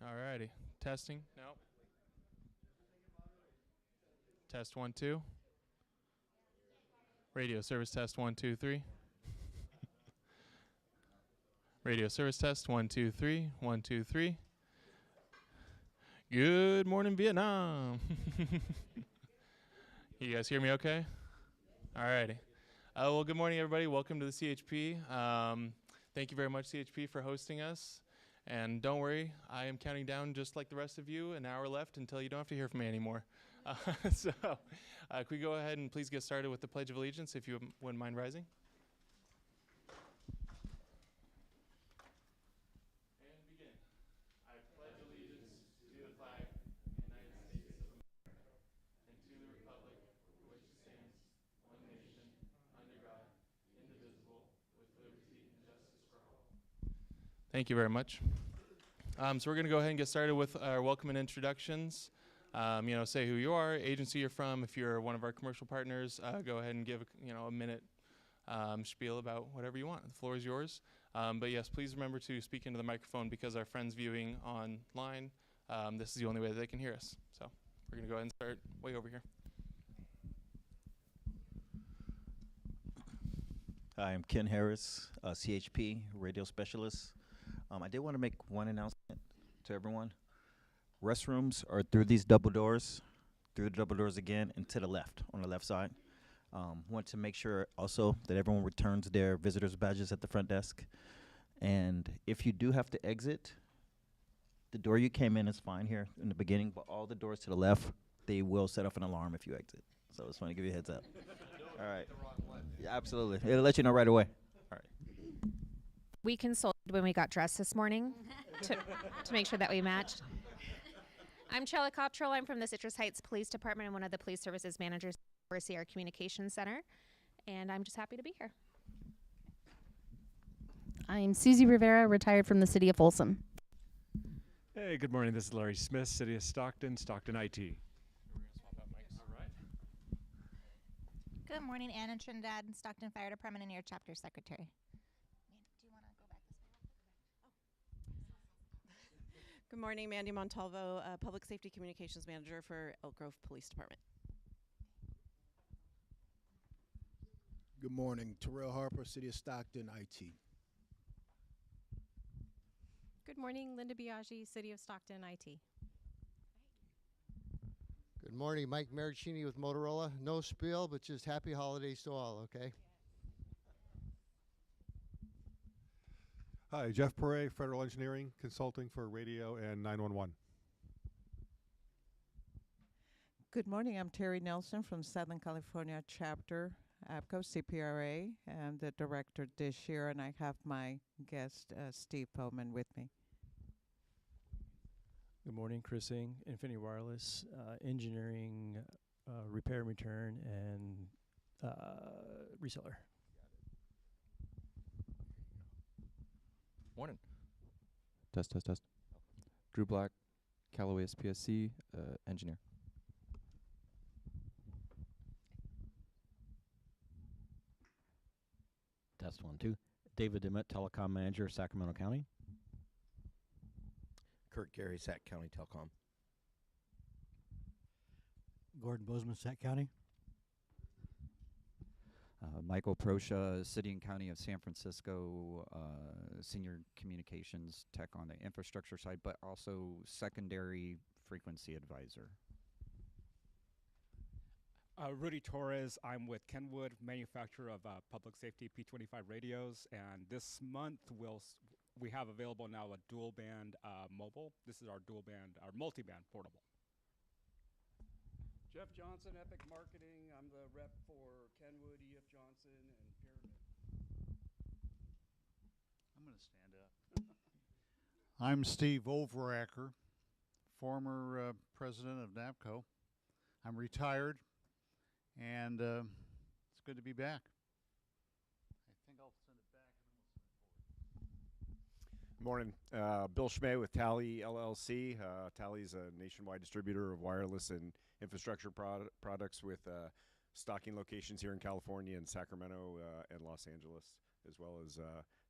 Alrighty. Testing. No. Test 1 2. Radio service test 1 2 3. Radio service test 1 2 3. 1 2 3. Good morning, Vietnam. You guys hear me okay? Alrighty. Well, good morning, everybody. Welcome to the CHP. Thank you very much, CHP, for hosting us. And don't worry, I am counting down just like the rest of you, an hour left until you don't have to hear from me anymore. So could we go ahead and please get started with the Pledge of Allegiance, if you wouldn't mind rising? And begin. I pledge allegiance to the flag of the United States of America and to the republic for which it stands, one nation, under God, indivisible, with liberty and justice for all. Thank you very much. So we're going to go ahead and get started with our welcome and introductions. Say who you are, agency you're from. If you're one of our commercial partners, go ahead and give a minute spiel about whatever you want. The floor is yours. But yes, please remember to speak into the microphone because our friends viewing online, this is the only way that they can hear us. So we're going to go ahead and start way over here. Hi, I'm Ken Harris, CHP radio specialist. I did want to make one announcement to everyone. Restrooms are through these double doors, through the double doors again, and to the left, on the left side. Want to make sure also that everyone returns their visitors badges at the front desk. And if you do have to exit, the door you came in is fine here in the beginning, but all the doors to the left, they will set off an alarm if you exit. So I just want to give you a heads up. All right. Yeah, absolutely. It'll let you know right away. All right. We consulted when we got dressed this morning to make sure that we matched. I'm Chella Cottrell. I'm from the Citrus Heights Police Department and one of the police services managers at oversee our communications center. And I'm just happy to be here. I'm Susie Rivera, retired from the city of Folsom. Hey, good morning. This is Larry Smith, City of Stockton, Stockton IT. All right. Good morning, Anna Trinidad, Stockton Fire Department and your chapter secretary. Do you want to go back this way? Good morning, Mandy Montalvo, Public Safety Communications Manager for Elk Grove Police Department. Good morning, Terrell Harper, City of Stockton, IT. Good morning, Linda Biaggi, City of Stockton, IT. Good morning, Mike Maricini with Motorola. No spiel, but just happy holidays to all, okay? Hi, Jeff Perret, Federal Engineering Consulting for Radio and 911. Good morning, I'm Terry Nelson from Southern California Chapter, NAPCO, CPRA. I'm the director this year, and I have my guest, Steve Pullman, with me. Good morning, Chris Ng, Infinity Wireless, engineering, repair and return, and reseller. Morning. Test. Drew Black, Callaway SPSC, engineer. Test 1, 2. David Dimmitt, Telecom Manager, Sacramento County. Kurt Gary, Sac County Telecom. Gordon Bozeman, Sac County. Michael Proscia, City and County of San Francisco, Senior Communications Tech on the infrastructure side, but also secondary frequency advisor. Rudy Torres. I'm with Kenwood, manufacturer of public safety P25 radios, and this month we have available now a dual band mobile. This is our dual band, our multi-band portable. Jeff Johnson, Epic Marketing. I'm the rep for Kenwood, E.F. Johnson, and Pyramid. I'm going to stand up. I'm Steve Overacker, former president of NAPCO. I'm retired, and it's good to be back. I think I'll send it back, and then we'll send it forward. Morning. Bill Schmay with Tally LLC. Tally is a nationwide distributor of wireless and infrastructure products with stocking locations here in California and Sacramento and Los Angeles, as well as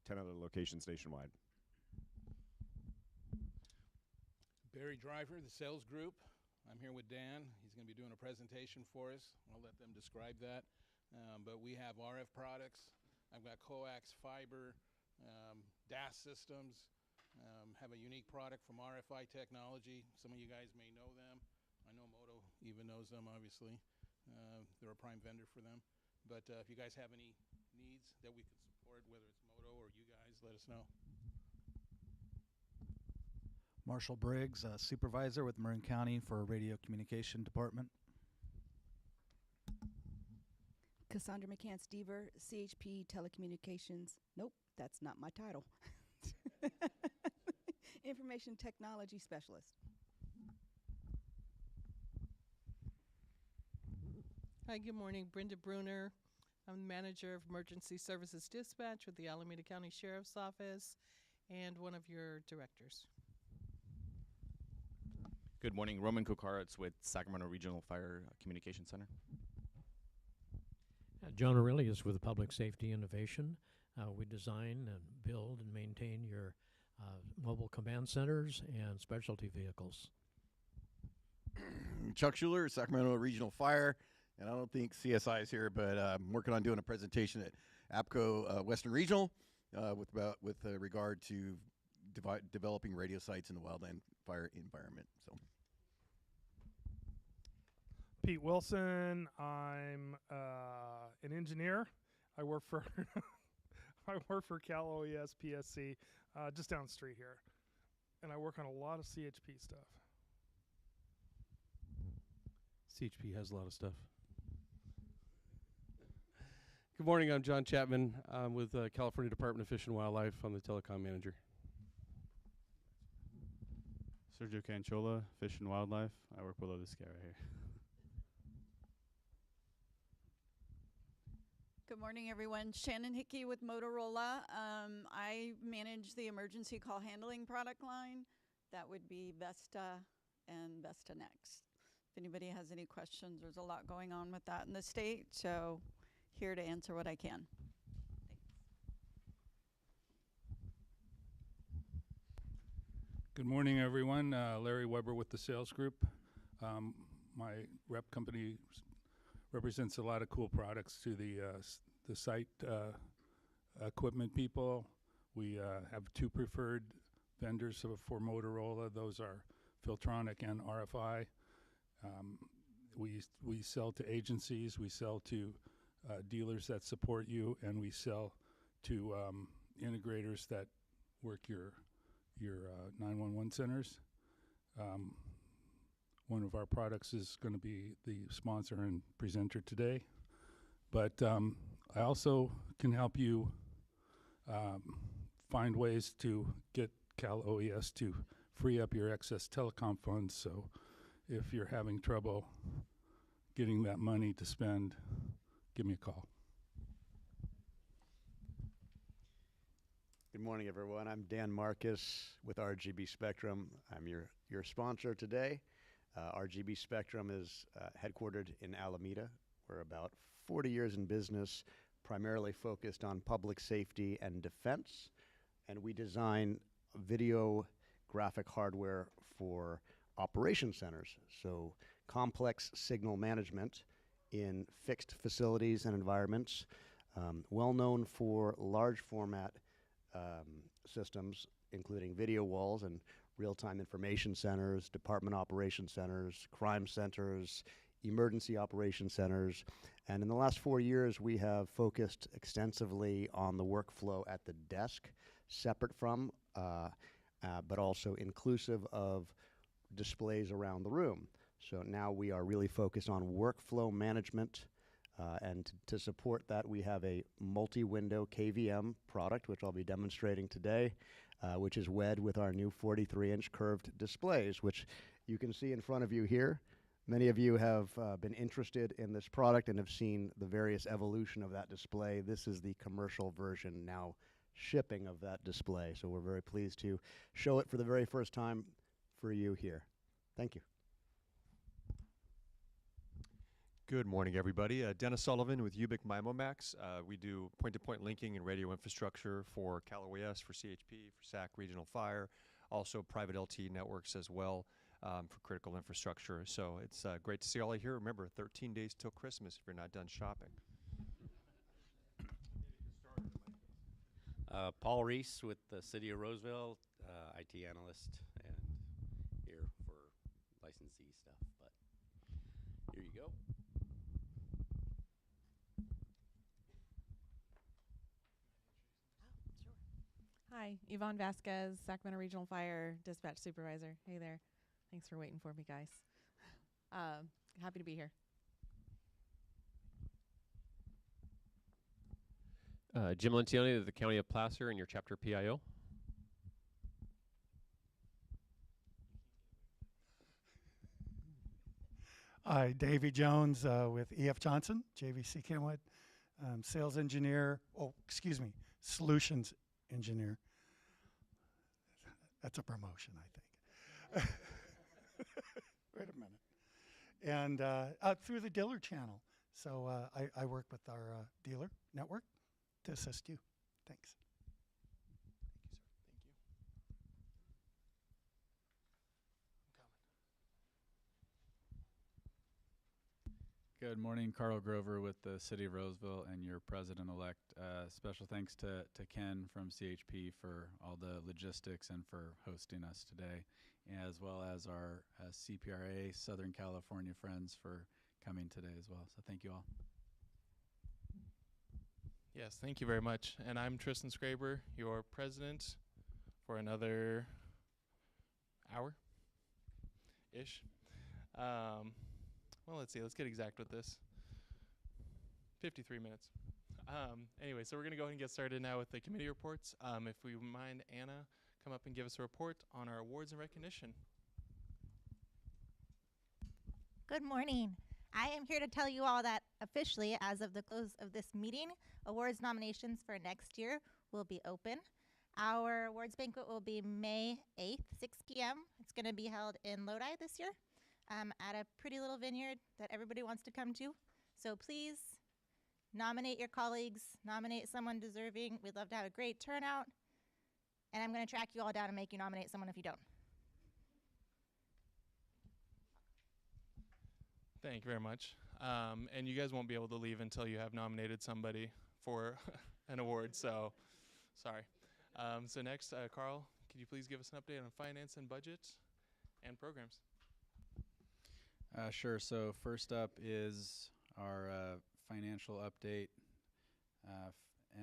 10 other locations nationwide. Barry Driver, the sales group. I'm here with Dan. He's going to be doing a presentation for us. I'll let them describe that. But we have RF products. I've got coax fiber, DAS systems. Have a unique product from RFI Technology. Some of you guys may know them. I know Moto even knows them, obviously. They're a prime vendor for them. But if you guys have any needs that we could support, whether it's Moto or you guys, let us know. Marshall Briggs, supervisor with Marin County for Radio Communication Department. Cassandra McCants-Deaver, CHP Telecommunications. Nope, that's not my title. Information Technology Specialist. Hi, good morning. Brenda Bruner. I'm the manager of Emergency Services Dispatch with the Alameda County Sheriff's Office and one of your directors. Good morning. Roman Kukaritz with Sacramento Regional Fire Communication Center. John Aurelius with Public Safety Innovation. We design and build and maintain your mobile command centers and specialty vehicles. Chuck Schuler, Sacramento Regional Fire, and I don't think CSI is here, but I'm working on doing a presentation at APCO Western Regional with regard to developing radio sites in the wildland fire environment. So, Pete Wilson. I'm an engineer. I work for Cal OES PSC, just down the street here, and I work on a lot of CHP stuff. CHP has a lot of stuff. Good morning. I'm John Chapman. I'm with California Department of Fish and Wildlife. I'm the telecom manager. Sergio Canchola, Fish and Wildlife. I work below this guy right here. Good morning, everyone. Shannon Hickey with Motorola. I manage the emergency call handling product line. That would be Vesta and Vesta Next. If anybody has any questions, there's a lot going on with that in the state, so here to answer what I can. Good morning, everyone. Larry Weber with the sales group. My rep company represents a lot of cool products to the site equipment people. We have two preferred vendors for Motorola. Those are Filtronic and RFI. We sell to agencies, we sell to dealers that support you, and we sell to integrators that work your 911 centers. One of our products is going to be the sponsor and presenter today. But I also can help you find ways to get Cal OES to free up your excess telecom funds. So if you're having trouble getting that money to spend, give me a call. Good morning, everyone. I'm Dan Marcus with RGB Spectrum. I'm your sponsor today. RGB Spectrum is headquartered in Alameda. We're about 40 years in business, primarily focused on public safety and defense. And we design video graphic hardware for operation centers, so complex signal management in fixed facilities and environments, well known for large format systems, including video walls and real-time information centers, department operation centers, crime centers, emergency operation centers. And in the last 4 years, we have focused extensively on the workflow at the desk, separate from, but also inclusive of displays around the room. So now we are really focused on workflow management, and to support that, we have a multi-window KVM product, which I'll be demonstrating today, which is wed with our new 43-inch curved displays, which you can see in front of you here. Many of you have been interested in this product and have seen the various evolution of that display. This is the commercial version now shipping of that display. So we're very pleased to show it for the very first time for you here. Thank you. Good morning, everybody. Dennis Sullivan with Ubic MIMOMAX. We do point-to-point linking and radio infrastructure for Cal OES, for CHP, for SAC Regional Fire, also private LTE networks as well for critical infrastructure. So it's great to see all of you here. Remember, 13 days till Christmas if you're not done shopping. Paul Reese with the City of Roseville, IT analyst, and here for licensee stuff. But here you go. Hi, Yvonne Vasquez, Sacramento Regional Fire Dispatch Supervisor. Hey there. Thanks for waiting for me, guys. Happy to be here. Jim Lencioni of the County of Placer and your chapter PIO. Hi, Davey Jones with EF Johnson, JVC Kenwood, sales engineer. Oh, excuse me, solutions engineer. That's a promotion, I think. Wait a minute. And through the dealer channel. So I work with our dealer network to assist you. Thanks. Good morning, Carl Grover with the City of Roseville and your president-elect. Special thanks to Ken from CHP for all the logistics and for hosting us today, as well as our CPRA Southern California friends for coming today as well. So thank you all. Yes, thank you very much. And I'm Tristan Scraber, your president for another hour-ish. Well, let's see. Let's get exact with this. 53 minutes. Anyway, so we're going to go ahead and get started now with the committee reports. If we mind, Anna, come up and give us a report on our awards and recognition. Good morning. I am here to tell you all that officially, as of the close of this meeting, awards nominations for next year will be open. Our awards banquet will be May 8th, 6 p.m. It's going to be held in Lodi this year. At a pretty little vineyard that everybody wants to come to. So please nominate your colleagues, nominate someone deserving. We'd love to have a great turnout. And I'm going to track you all down and make you nominate someone if you don't. Thank you very much. And you guys won't be able to leave until you have nominated somebody for an award, so sorry. So next, Carl, could you please give us an update on finance and budget and programs? Sure. So first up is our financial update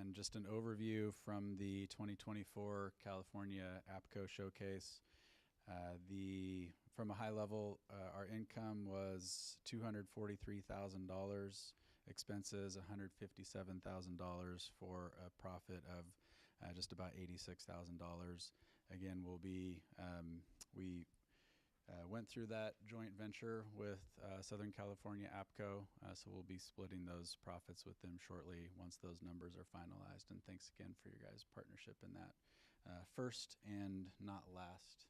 and just an overview from the 2024 California APCO Showcase. From a high level, our income was $243,000, expenses $157,000 for a profit of just about $86,000. Again, we went through that joint venture with Southern California APCO, so we'll be splitting those profits with them shortly once those numbers are finalized. And thanks again for your guys' partnership in that first and not last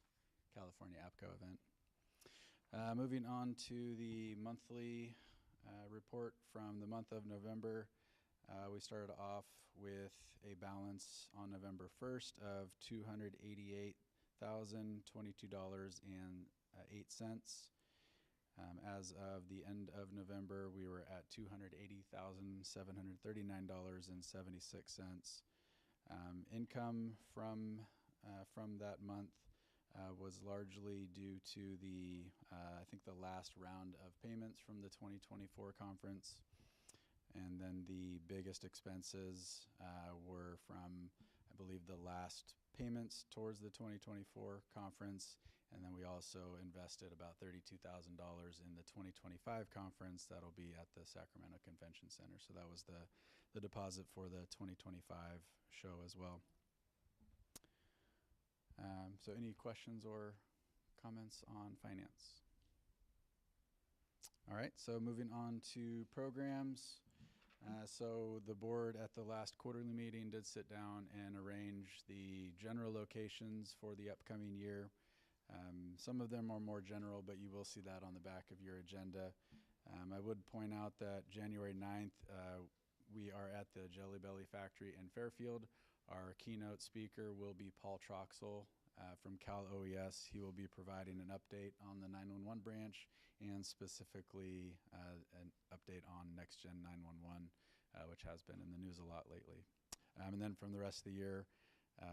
California APCO event. Moving on to the monthly report from the month of November. We started off with a balance on November 1st of $288,022.08. As of the end of November, we were at $280,739.76. Income from that month was largely due to the, I think the last round of payments from the 2024 conference. And then the biggest expenses were from, I believe, the last payments towards the 2024 conference. And then we also invested about $32,000 in the 2025 conference that'll be at the Sacramento Convention Center. So that was the deposit for the 2025 show as well. So any questions or comments on finance? All right, so moving on to programs. So the board at the last quarterly meeting did sit down and arrange the general locations for the upcoming year. Some of them are more general, but you will see that on the back of your agenda. I would point out that January 9th, we are at the Jelly Belly Factory in Fairfield. Our keynote speaker will be Paul Troxel from Cal OES. He will be providing an update on the 911 branch and specifically an update on Next Gen 911, which has been in the news a lot lately. And then from the rest of the year,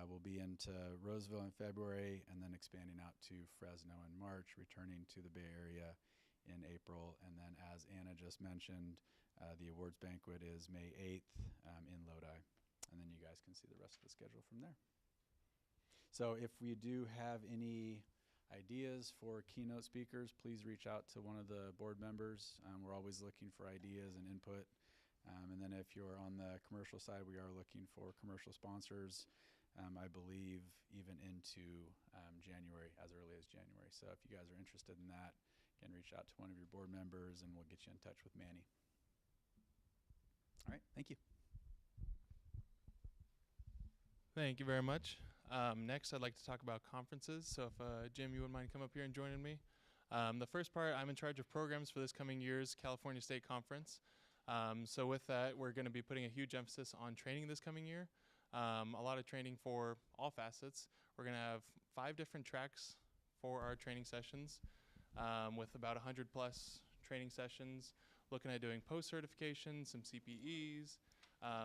we'll be into Roseville in February and then expanding out to Fresno in March, returning to the Bay Area in April. And then as Anna just mentioned, the awards banquet is May 8th in Lodi. And then you guys can see the rest of the schedule from there. So if we do have any ideas for keynote speakers, please reach out to one of the board members. We're always looking for ideas and input. And then if you're on the commercial side, we are looking for commercial sponsors, I believe even into January, as early as January. So if you guys are interested in that, again, reach out to one of your board members and we'll get you in touch with Manny. All right, thank you. Thank you very much. Next, I'd like to talk about conferences. So if Jim, you wouldn't mind come up here and joining me. The first part, I'm in charge of programs for this coming year's California State Conference. So with that, we're going to be putting a huge emphasis on training this coming year. A lot of training for all facets. We're going to have 5 different tracks for our training sessions with about 100+ training sessions, looking at doing post-certification, some CPEs,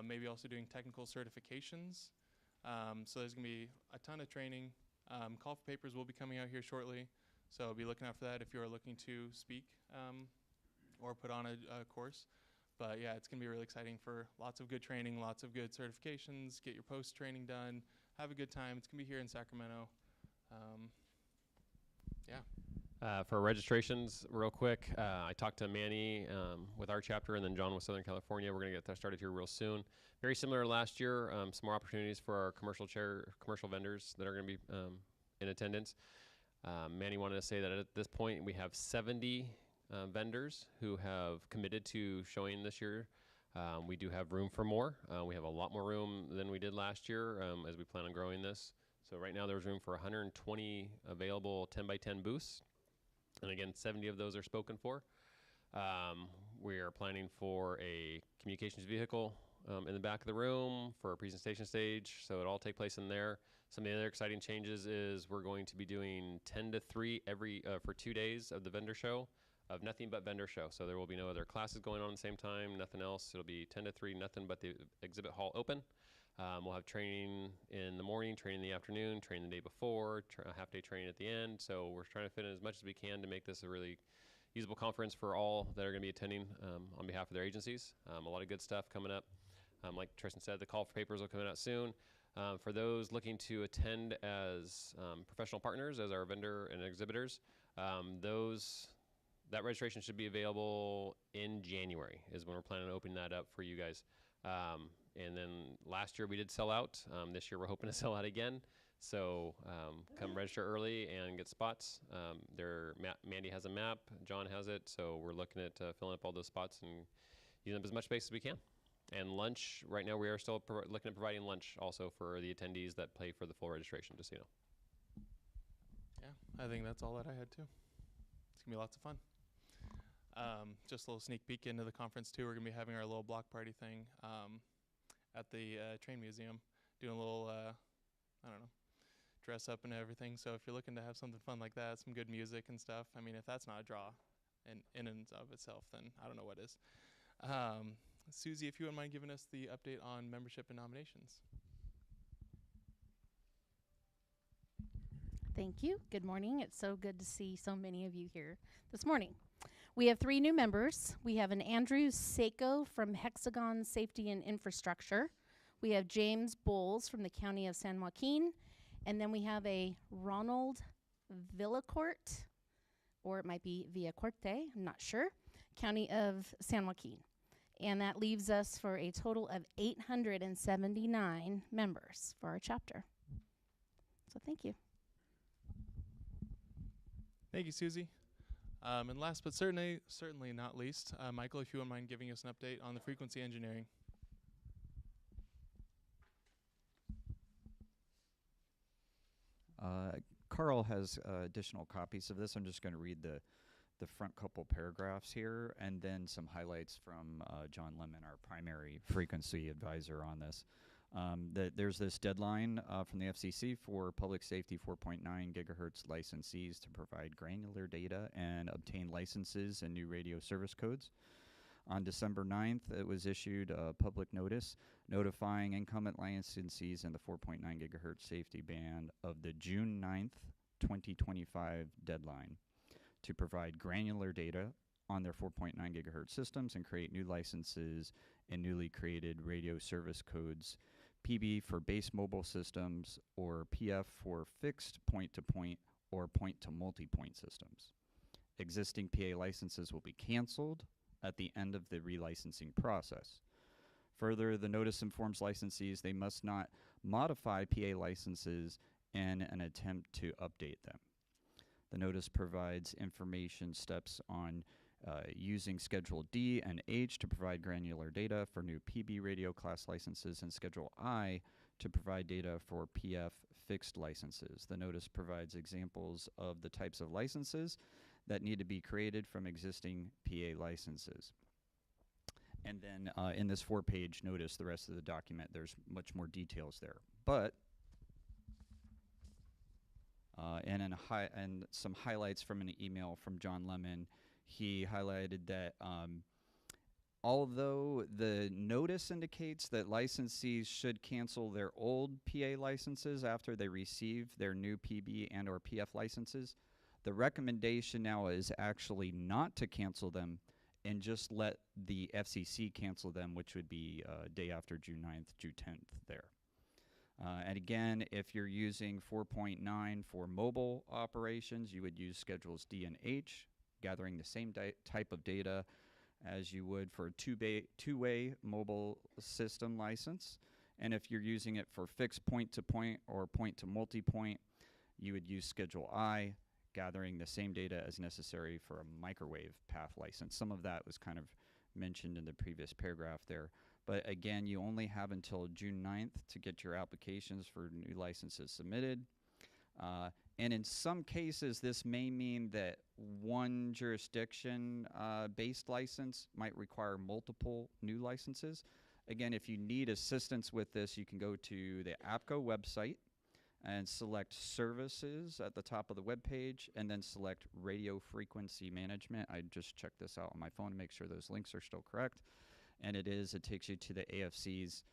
maybe also doing technical certifications. So there's going to be a ton of training. Call for papers will be coming out here shortly, so be looking out for that if you are looking to speak or put on a course. But yeah, it's going to be really exciting for lots of good training, lots of good certifications, get your post-training done, have a good time. It's going to be here in Sacramento. Yeah. For registrations, real quick, I talked to Manny with our chapter and then John with Southern California. We're going to get that started here real soon. Very similar to last year, some more opportunities for our commercial vendors that are going to be in attendance. Manny wanted to say that at this point we have 70 vendors who have committed to showing this year. We do have room for more. We have a lot more room than we did last year as we plan on growing this. So right now there's room for 120 available 10x10 booths. And again, 70 of those are spoken for. We are planning for a communications vehicle in the back of the room for a presentation stage. So it'll all take place in there. Some of the other exciting changes is we're going to be doing 10 to 3 for 2 days of the vendor show, of nothing but vendor show. So there will be no other classes going on at the same time, nothing else. It'll be 10 to 3, nothing but the exhibit hall open. We'll have training in the morning, training in the afternoon, training the day before, a half-day training at the end. So we're trying to fit in as much as we can to make this a really usable conference for all that are going to be attending on behalf of their agencies. A lot of good stuff coming up. Like Tristan said, the call for papers will come out soon. For those looking to attend as professional partners, as our vendor and exhibitors, that registration should be available in January is when we're planning on opening that up for you guys. And then last year we did sell out. This year we're hoping to sell out again. So come register early and get spots. Mandy has a map, John has it. So we're looking at filling up all those spots and using up as much space as we can. And lunch, right now we are still looking at providing lunch also for the attendees that pay for the full registration, just so you know. Yeah, I think that's all that I had too. It's going to be lots of fun. Just a little sneak peek into the conference too. We're going to be having our little block party thing at the train museum, doing a little, I don't know, dress up and everything. So if you're looking to have something fun like that, some good music and stuff, I mean, if that's not a draw in and of itself, then I don't know what is. Susie, if you wouldn't mind giving us the update on membership and nominations. Thank you. Good morning. It's so good to see so many of you here this morning. We have 3 new members. We have an Andrew Seiko from Hexagon Safety and Infrastructure. We have James Bowles from the County of San Joaquin. And then we have a Ronald Villacourt, or it might be Villacorte, I'm not sure, County of San Joaquin. And that leaves us for a total of 879 members for our chapter. So thank you. Thank you, Susie. And last but certainly not least, Michael, if you wouldn't mind giving us an update on the frequency engineering. Carl has additional copies of this. I'm just going to read the front couple paragraphs here, and then some highlights from John Lemon, our primary frequency advisor on this. There's this deadline from the FCC for public safety 4.9 gigahertz licensees to provide granular data and obtain licenses and new radio service codes. On December 9th, it was issued a public notice notifying incumbent licensees in the 4.9 gigahertz safety band of the June 9th, 2025 deadline to provide granular data on their 4.9 gigahertz systems and create new licenses and newly created radio service codes, PB for base mobile systems, or PF for fixed point-to-point or point-to-multipoint systems. Existing PA licenses will be canceled at the end of the relicensing process. Further, the notice informs licensees they must not modify PA licenses in an attempt to update them. The notice provides information steps on using Schedule D and H to provide granular data for new PB radio class licenses, and Schedule I to provide data for PF fixed licenses. The notice provides examples of the types of licenses that need to be created from existing PA licenses. And then in this 4-page notice, the rest of the document, there's much more details there. But and some highlights from an email from John Lemon, he highlighted that although the notice indicates that licensees should cancel their old PA licenses after they receive their new PB and or PF licenses, the recommendation now is actually not to cancel them and just let the FCC cancel them, which would be day after June 9th, June 10th there. And again, if you're using 4.9 for mobile operations, you would use Schedules D and H, gathering the same type of data as you would for a two-way mobile system license. And if you're using it for fixed point-to-point or point-to-multipoint, you would use Schedule I, gathering the same data as necessary for a microwave path license. Some of that was kind of mentioned in the previous paragraph there. But again, you only have until June 9th to get your applications for new licenses submitted. And in some cases, this may mean that one jurisdiction based license might require multiple new licenses. Again, if you need assistance with this, you can go to the APCO website and select Services at the top of the web page, and then select Radio Frequency Management. I just checked this out on my phone to make sure those links are still correct. And it takes you to the AFC's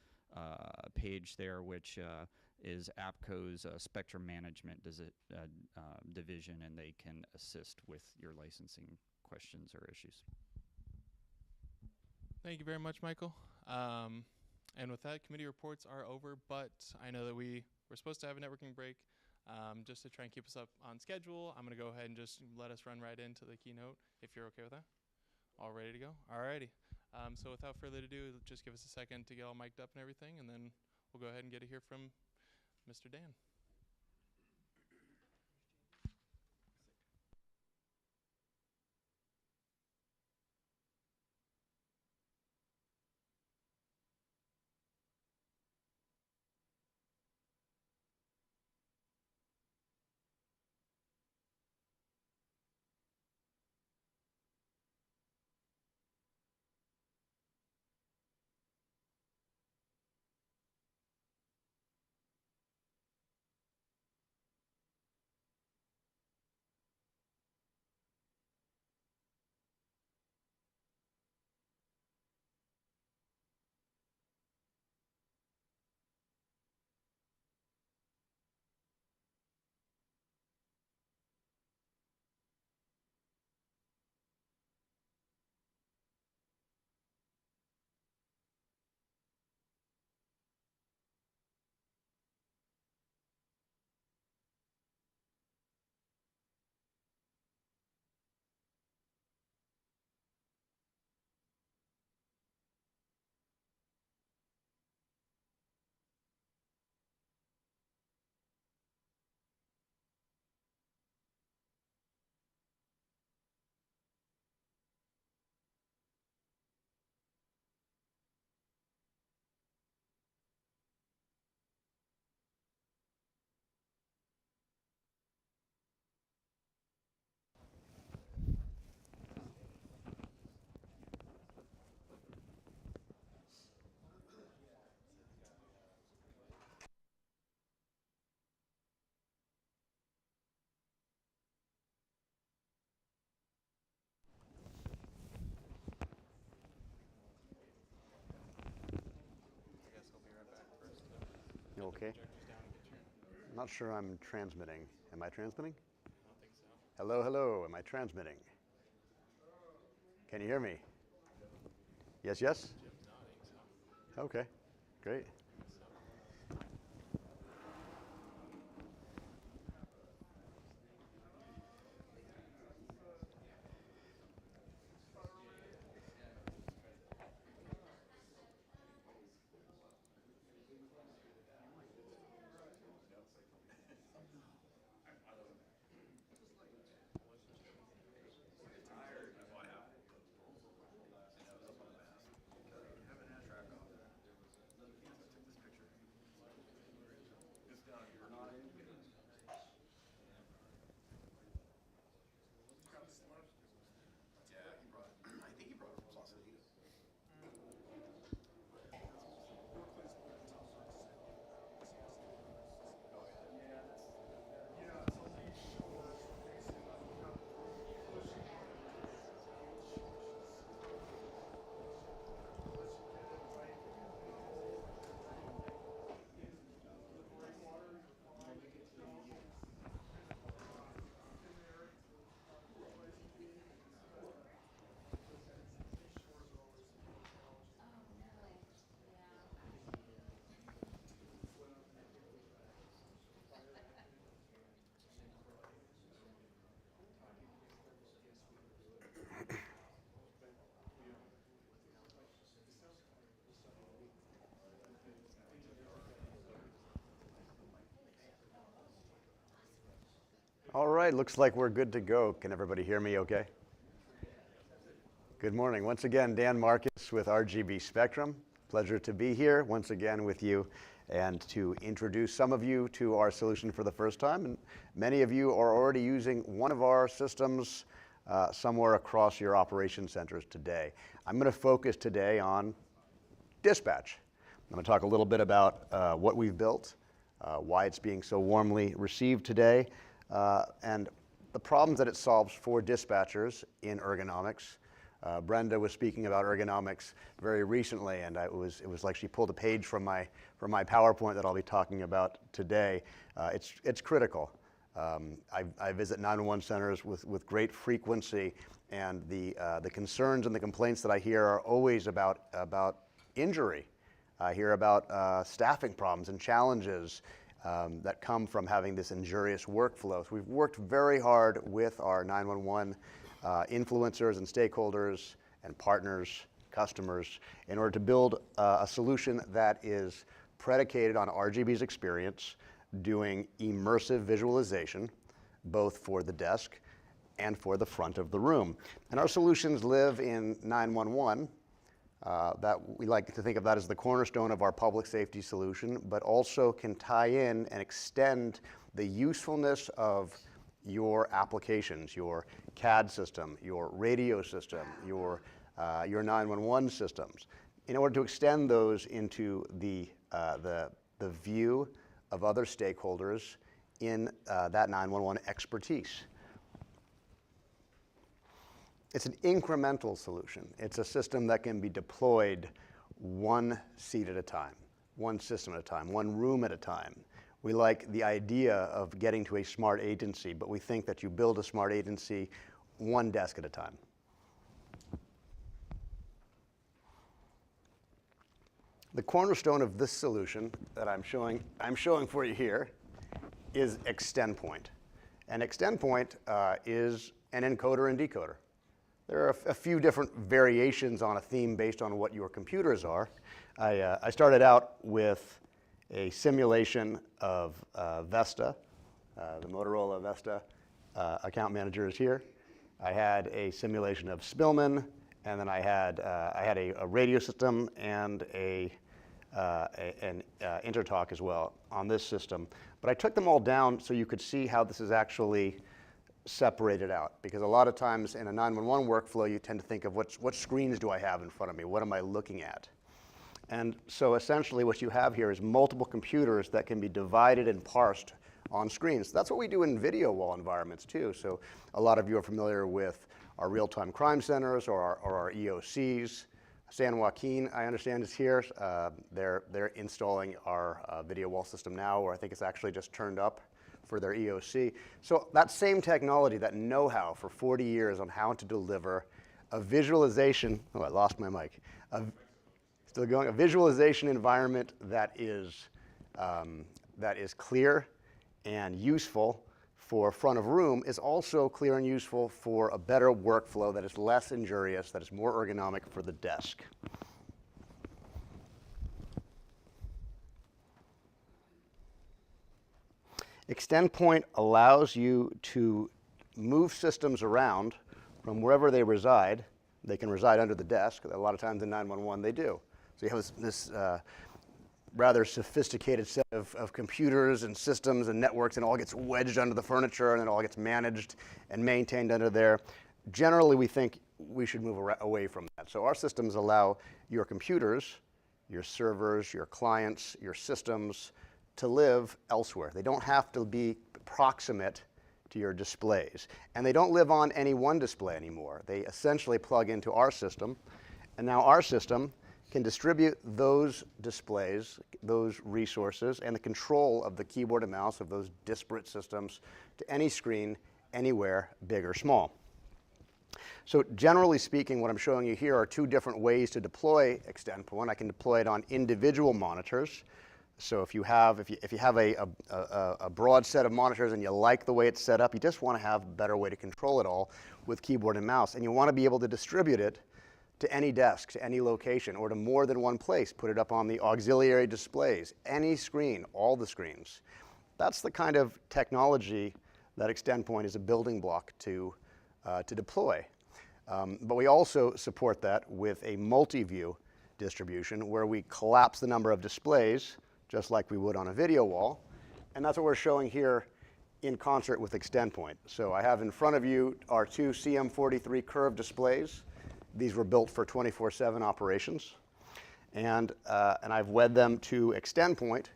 page there, which is APCO's Spectrum Management division, and they can assist with your licensing questions or issues. Thank you very much, Michael. And with that, committee reports are over, but I know that we're supposed to have a networking break. Just to try and keep us up on schedule, I'm going to go ahead and just let us run right into the keynote, if you're okay with that. All ready to go? Alrighty. So without further ado, just give us a second to get all mic'd up and everything, and then we'll go ahead and get to hear from Mr. Dan. You okay? I'm not sure I'm transmitting. Am I transmitting? Hello, hello. Am I transmitting? Can you hear me? Yes, yes? Okay, great. All right, looks like we're good to go. Can everybody hear me okay? Good morning. Once again, Dan Marcus with RGB Spectrum. Pleasure to be here once again with you and to introduce some of you to our solution for the first time. And many of you are already using one of our systems somewhere across your operation centers today. I'm going to focus today on dispatch. I'm going to talk a little bit about what we've built, why it's being so warmly received today, and the problems that it solves for dispatchers in ergonomics. Brenda was speaking about ergonomics very recently, and it was like she pulled a page from my PowerPoint that I'll be talking about today. It's critical. I visit 911 centers with great frequency, and the concerns and the complaints that I hear are always about injury. I hear about staffing problems and challenges that come from having this injurious workflow. So we've worked very hard with our 911 influencers and stakeholders and partners, customers, in order to build a solution that is predicated on RGB's experience doing immersive visualization, both for the desk and for the front of the room. And our solutions live in 911. That we like to think of that as the cornerstone of our public safety solution, but also can tie in and extend the usefulness of your applications, your CAD system, your radio system, your 911 systems, in order to extend those into the view of other stakeholders in that 911 expertise. It's an incremental solution. It's a system that can be deployed one seat at a time, one system at a time, one room at a time. We like the idea of getting to a smart agency, but we think that you build a smart agency one desk at a time. The cornerstone of this solution that I'm showing for you here is ExtendPoint. And ExtendPoint is an encoder and decoder. There are a few different variations on a theme based on what your computers are. I started out with a simulation of Vesta. The Motorola Vesta account manager is here. I had a simulation of Spillman, and then I had a radio system and an Intertalk as well on this system. But I took them all down so you could see how this is actually separated out, because a lot of times in a 911 workflow you tend to think of what screens do I have in front of me, what am I looking at? And so essentially what you have here is multiple computers that can be divided and parsed on screens. That's what we do in video wall environments too. So a lot of you are familiar with our real-time crime centers or our EOCs. San Joaquin, I understand, is here. They're installing our video wall system now, or I think it's actually just turned up for their EOC. So that same technology, that know-how for 40 years on how to deliver a visualization, oh, I lost my mic. Still going, a visualization environment that is clear and useful for front of room is also clear and useful for a better workflow that is less injurious, that is more ergonomic for the desk. Extend Point allows you to move systems around from wherever they reside. They can reside under the desk. A lot of times in 911 they do. So you have this rather sophisticated set of computers and systems and networks, and it all gets wedged under the furniture, and it all gets managed and maintained under there. Generally, we think we should move away from that. So our systems allow your computers, your servers, your clients, your systems to live elsewhere. They don't have to be proximate to your displays. And they don't live on any one display anymore. They essentially plug into our system, and now our system can distribute those displays, those resources, and the control of the keyboard and mouse of those disparate systems to any screen, anywhere, big or small. So generally speaking, what I'm showing you here are two different ways to deploy Extend Point. I can deploy it on individual monitors. So if you have a broad set of monitors and you like the way it's set up, you just want to have a better way to control it all with keyboard and mouse, and you want to be able to distribute it to any desk, to any location, or to more than one place. Put it up on the auxiliary displays, any screen, all the screens. That's the kind of technology that Extend Point is a building block to deploy. But we also support that with a multi-view distribution where we collapse the number of displays just like we would on a video wall. And that's what we're showing here in concert with Extend Point. So I have in front of you our two CM43 curved displays. These were built for 24/7 operations. And I've wed them to Extend Point,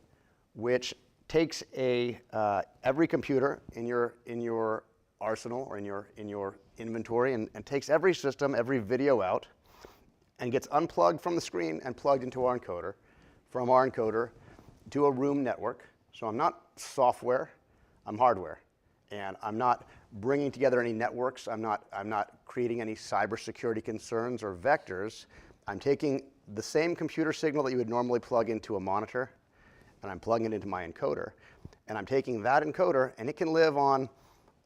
which takes every computer in your arsenal or in your inventory and takes every system, every video out, and gets unplugged from the screen and plugged into our encoder, from our encoder to a room network. So I'm not software, I'm hardware. And I'm not bringing together any networks. I'm not creating any cybersecurity concerns or vectors. I'm taking the same computer signal that you would normally plug into a monitor, and I'm plugging it into my encoder. And I'm taking that encoder, and it can live on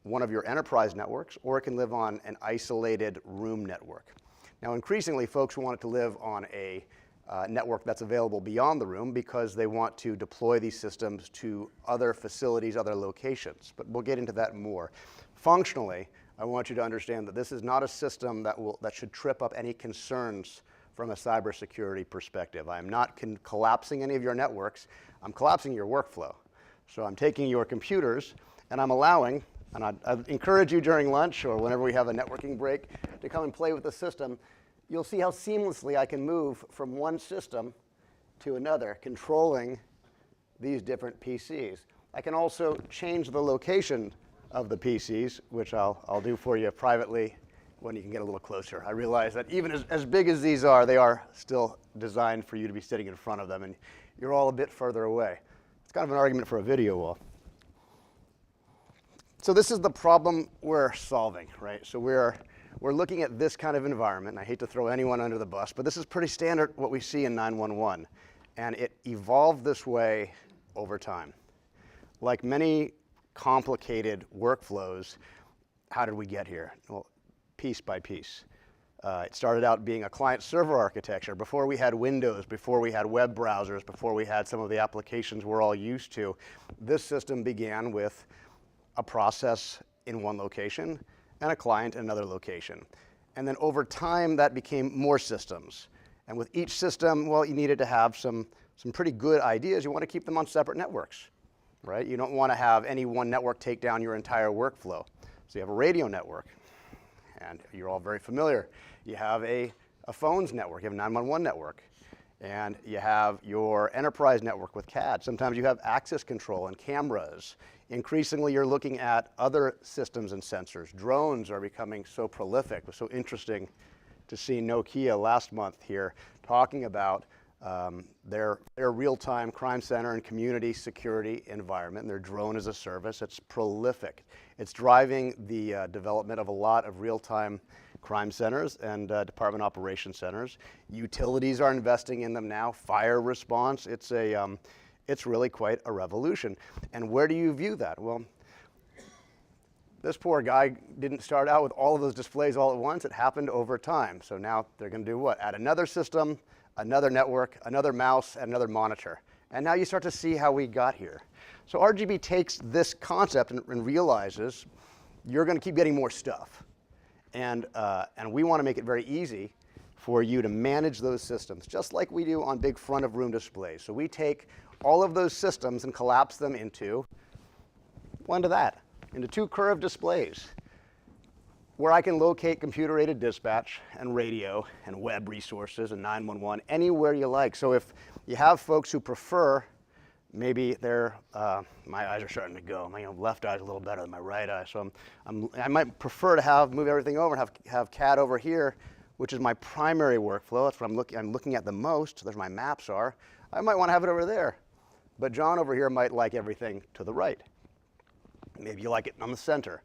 one of your enterprise networks, or it can live on an isolated room network. Now, increasingly, folks want it to live on a network that's available beyond the room because they want to deploy these systems to other facilities, other locations. But we'll get into that more. Functionally, I want you to understand that this is not a system that should trip up any concerns from a cybersecurity perspective. I'm not collapsing any of your networks. I'm collapsing your workflow. So I'm taking your computers, and I'm allowing, and I'd encourage you during lunch or whenever we have a networking break to come and play with the system. You'll see how seamlessly I can move from one system to another, controlling these different PCs. I can also change the location of the PCs, which I'll do for you privately when you can get a little closer. I realize that even as big as these are, they are still designed for you to be sitting in front of them, and you're all a bit further away. It's kind of an argument for a video wall. So this is the problem we're solving, right? So we're looking at this kind of environment, and I hate to throw anyone under the bus, but this is pretty standard what we see in 911, and it evolved this way over time. Like many complicated workflows, how did we get here? Well, piece by piece. It started out being a client-server architecture before we had Windows, before we had web browsers, before we had some of the applications we're all used to. This system began with a process in one location and a client in another location. And then over time, that became more systems. And with each system, well, you needed to have some pretty good ideas. You want to keep them on separate networks, right? You don't want to have any one network take down your entire workflow. So you have a radio network, and you're all very familiar. You have a phones network, you have a 911 network, and you have your enterprise network with CAD. Sometimes you have access control and cameras. Increasingly, you're looking at other systems and sensors. Drones are becoming so prolific, so interesting to see Nokia last month here talking about their real-time crime center and community security environment, and their drone as a service. It's prolific. It's driving the development of a lot of real-time crime centers and department operation centers. Utilities are investing in them now. Fire response. It's really quite a revolution. And where do you view that? Well, this poor guy didn't start out with all of those displays all at once. It happened over time. So now they're going to do what? Add another system, another network, another mouse, and another monitor. And now you start to see how we got here. So RGB takes this concept and realizes you're going to keep getting more stuff. And we want to make it very easy for you to manage those systems, just like we do on big front-of-room displays. So we take all of those systems and collapse them into into two curved displays where I can locate computer-aided dispatch and radio and web resources and 911 anywhere you like. So if you have folks who prefer, maybe they're, my eyes are starting to go. My left eye's a little better than my right eye. So I might prefer to move everything over and have CAD over here, which is my primary workflow. That's what I'm looking at the most. There's my maps are. I might want to have it over there. But John over here might like everything to the right. Maybe you like it on the center.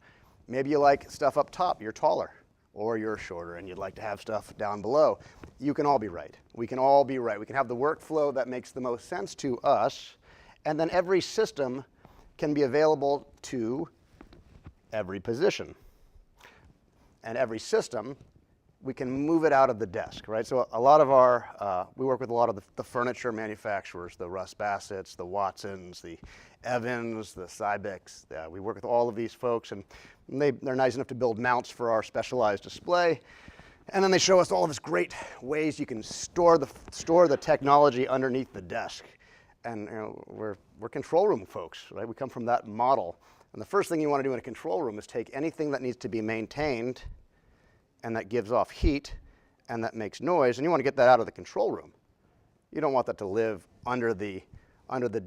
Maybe you like stuff up top. You're taller, or you're shorter, and you'd like to have stuff down below. You can all be right. We can all be right. We can have the workflow that makes the most sense to us, and then every system can be available to every position. And every system, we can move it out of the desk, right? So a lot of we work with a lot of the furniture manufacturers, the Russ Bassett's, the Watsons, the Evans, the Cybex. We work with all of these folks, and they're nice enough to build mounts for our specialized display. And then they show us all of these great ways you can store the technology underneath the desk. And we're control room folks, right? We come from that model. And the first thing you want to do in a control room is take anything that needs to be maintained and that gives off heat and that makes noise, and you want to get that out of the control room. You don't want that to live under the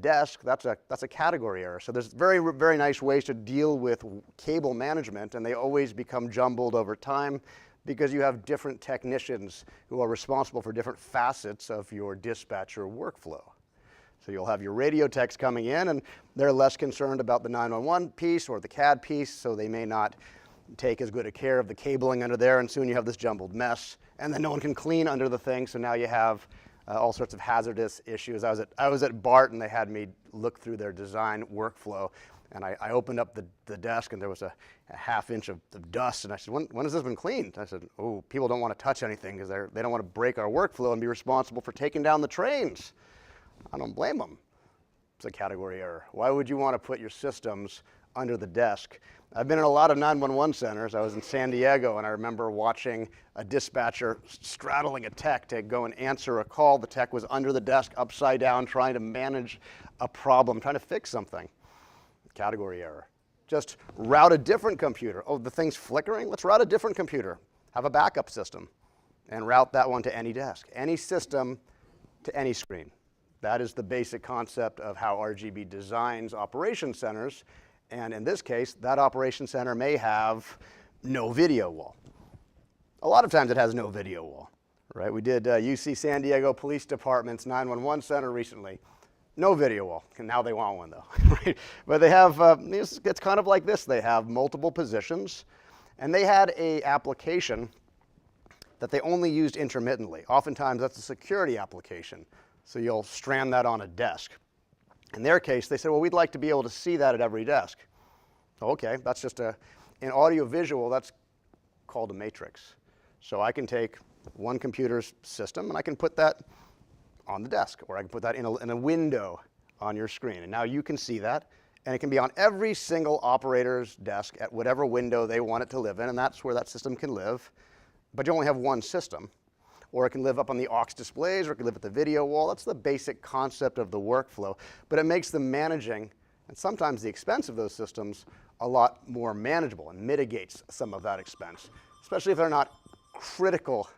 desk. That's a category error. So there's very, very nice ways to deal with cable management, and they always become jumbled over time because you have different technicians who are responsible for different facets of your dispatcher workflow. So you'll have your radio techs coming in, and they're less concerned about the 911 piece or the CAD piece, so they may not take as good a care of the cabling under there, and soon you have this jumbled mess, and then no one can clean under the thing, so now you have all sorts of hazardous issues. I was at BART, and they had me look through their design workflow, and I opened up the desk, and there was a half inch of dust, and I said, when has this been cleaned? I said, oh, people don't want to touch anything because they don't want to break our workflow and be responsible for taking down the trains. I don't blame them. It's a category error. Why would you want to put your systems under the desk? I've been in a lot of 911 centers. I was in San Diego, and I remember watching a dispatcher straddling a tech to go and answer a call. The tech was under the desk, upside down, trying to manage a problem, trying to fix something. Category error. Just route a different computer. Oh, the thing's flickering? Let's route a different computer. Have a backup system and route that one to any desk, any system to any screen. That is the basic concept of how RGB designs operation centers. And in this case, that operation center may have no video wall. A lot of times it has no video wall, right? We did UC San Diego Police Department's 911 center recently. No video wall. And now they want one, though, right? But they have, it's kind of like this. They have multiple positions, and they had an application that they only used intermittently. Oftentimes, that's a security application. So you'll strand that on a desk. In their case, they said, well, we'd like to be able to see that at every desk. Okay, that's just in audio-visual, that's called a matrix. So I can take one computer's system, and I can put that on the desk, or I can put that in a window on your screen. And now you can see that, and it can be on every single operator's desk at whatever window they want it to live in, and that's where that system can live. But you only have one system. Or it can live up on the aux displays, or it can live at the video wall. That's the basic concept of the workflow. But it makes the managing, and sometimes the expense of those systems, a lot more manageable and mitigates some of that expense, especially if they're not critical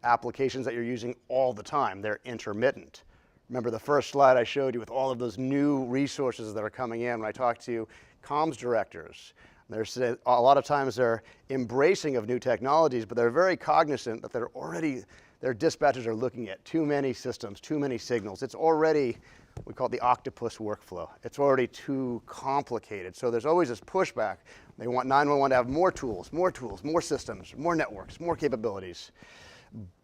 applications that you're using all the time. They're intermittent. Remember the first slide I showed you with all of those new resources that are coming in when I talked to comms directors, A lot of times they're embracing of new technologies, but they're very cognizant that their dispatchers are looking at too many systems, too many signals. It's already, we call it the octopus workflow. It's already too complicated. So there's always this pushback. They want 911 to have more tools, more systems, more networks, more capabilities.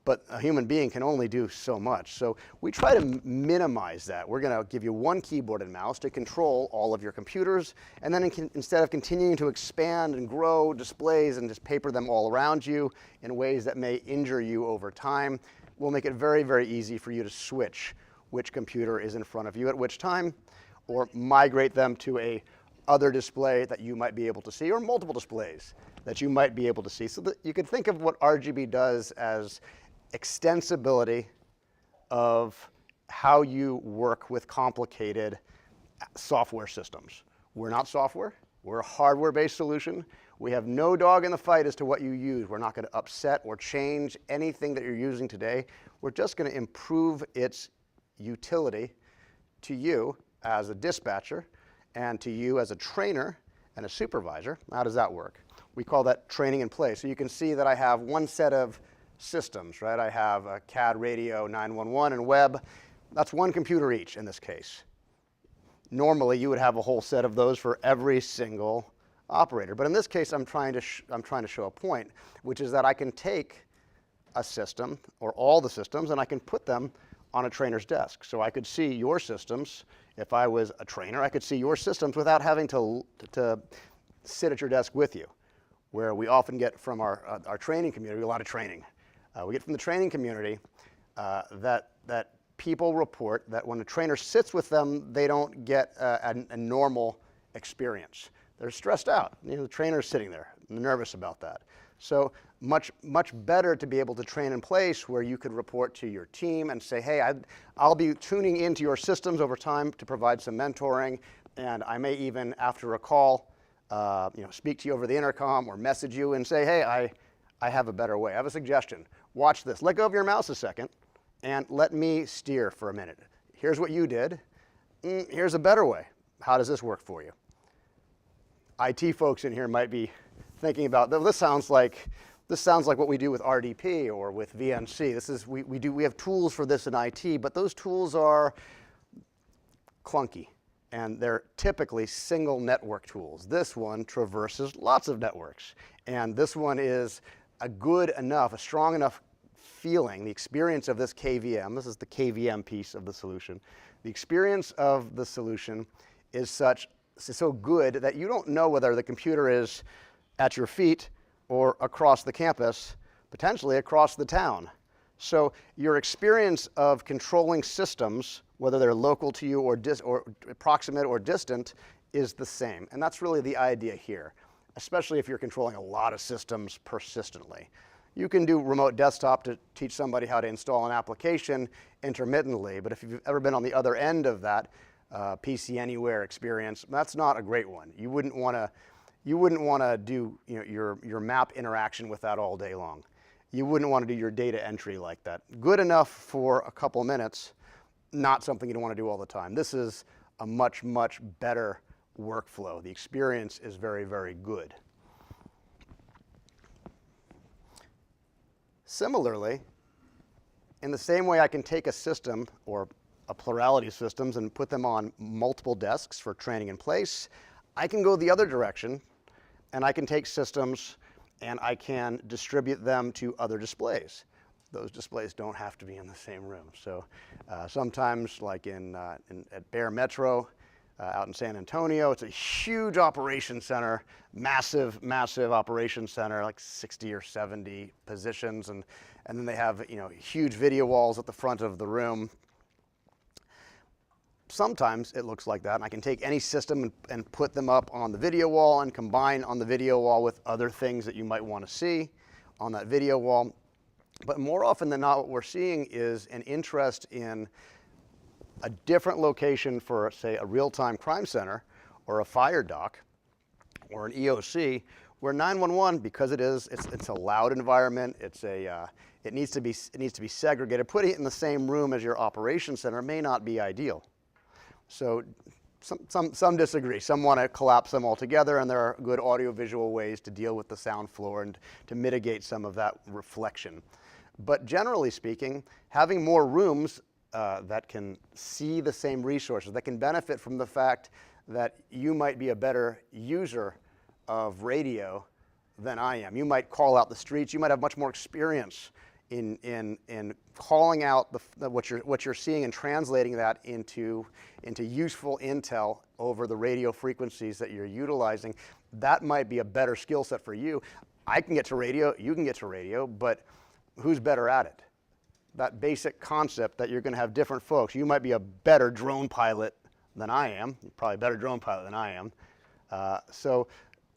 But a human being can only do so much. So we try to minimize that. We're going to give you one keyboard and mouse to control all of your computers. And then instead of continuing to expand and grow displays and just paper them all around you in ways that may injure you over time, we'll make it very, very easy for you to switch which computer is in front of you at which time, or migrate them to a other display that you might be able to see, or multiple displays that you might be able to see. So that you could think of what RGB does as extensibility of how you work with complicated software systems. We're not software. We're a hardware-based solution. We have no dog in the fight as to what you use. We're not going to upset or change anything that you're using today. We're just going to improve its utility to you as a dispatcher and to you as a trainer and a supervisor. How does that work? We call that training in place. So you can see that I have one set of systems, right? I have a CAD radio, 911, and web. That's one computer each in this case. Normally, you would have a whole set of those for every single operator. But in this case, I'm trying to show a point, which is that I can take a system, or all the systems, and I can put them on a trainer's desk. So I could see your systems. If I was a trainer, I could see your systems without having to sit at your desk with you, where we often get from our training community a lot of training. We get from the training community that people report that when a trainer sits with them, they don't get a normal experience. They're stressed out. You know, the trainer's sitting there, nervous about that. So much better to be able to train in place where you could report to your team and say, hey, I'll be tuning into your systems over time to provide some mentoring, and I may even, after a call, speak to you over the intercom or message you and say, hey, I have a better way. I have a suggestion. Watch this. Let go of your mouse a second and let me steer for a minute. Here's what you did. Here's a better way. How does this work for you? IT folks in here might be thinking about, this sounds like what we do with RDP or with VNC. We have tools for this in IT, but those tools are clunky, and they're typically single network tools. This one traverses lots of networks, and this one is a strong enough feeling. The experience of this KVM, this is the KVM piece of the solution. The experience of the solution is so good that you don't know whether the computer is at your feet or across the campus, potentially across the town. So your experience of controlling systems, whether they're local to you or proximate or distant, is the same. And that's really the idea here, especially if you're controlling a lot of systems persistently. You can do remote desktop to teach somebody how to install an application intermittently, but if you've ever been on the other end of that PC Anywhere experience, that's not a great one. You wouldn't want to do your map interaction with that all day long. You wouldn't want to do your data entry like that. Good enough for a couple minutes, not something you don't want to do all the time. This is a much, much better workflow. The experience is very, very good. Similarly, in the same way I can take a system or a plurality of systems and put them on multiple desks for training in place, I can go the other direction, and I can take systems and I can distribute them to other displays. Those displays don't have to be in the same room. So sometimes, like at Bear Metro out in San Antonio, it's a huge operation center, massive operation center, like 60 or 70 positions, and then they have huge video walls at the front of the room. Sometimes it looks like that, and I can take any system and put them up on the video wall and combine on the video wall with other things that you might want to see on that video wall. But more often than not, what we're seeing is an interest in a different location for, say, a real-time crime center or a fire dock or an EOC, where 911, because it's a loud environment, it needs to be segregated. Putting it in the same room as your operations center may not be ideal. So Some disagree. Some want to collapse them all together, and there are good audiovisual ways to deal with the sound floor and to mitigate some of that reflection. But generally speaking, having more rooms that can see the same resources, that can benefit from the fact that you might be a better user of radio than I am. You might call out the streets. You might have much more experience in calling out what you're seeing and translating that into useful intel over the radio frequencies that you're utilizing. That might be a better skill set for you. I can get to radio, you can get to radio, but who's better at it? That basic concept that you're going to have different folks. You might be a better drone pilot than I am, probably a better drone pilot than I am. So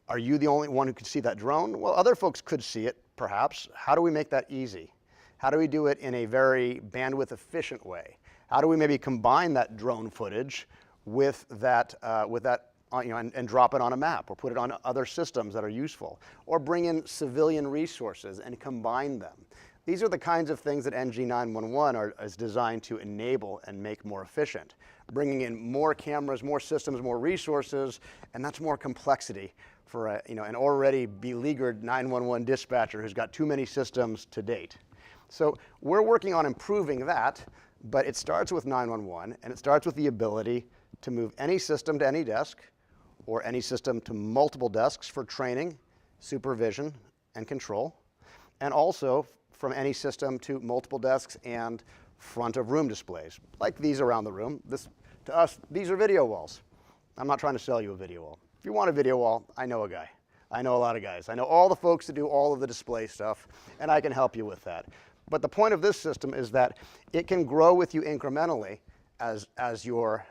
are you the only one who could see that drone? Well, other folks could see it, perhaps. How do we make that easy? How do we do it in a very bandwidth efficient way? How do we maybe combine that drone footage with that, and drop it on a map or put it on other systems that are useful? Or bring in civilian resources and combine them. These are the kinds of things that NG911 is designed to enable and make more efficient. Bringing in more cameras, more systems, more resources, and that's more complexity for an already beleaguered 911 dispatcher who's got too many systems to date. So we're working on improving that, but it starts with 911, and it starts with the ability to move any system to any desk or any system to multiple desks for training, supervision, and control, and also from any system to multiple desks and front of room displays, like these around the room. To us, these are video walls. I'm not trying to sell you a video wall. If you want a video wall, I know a guy. I know a lot of guys. I know all the folks that do all of the display stuff, and I can help you with that. But the point of this system is that it can grow with you incrementally as your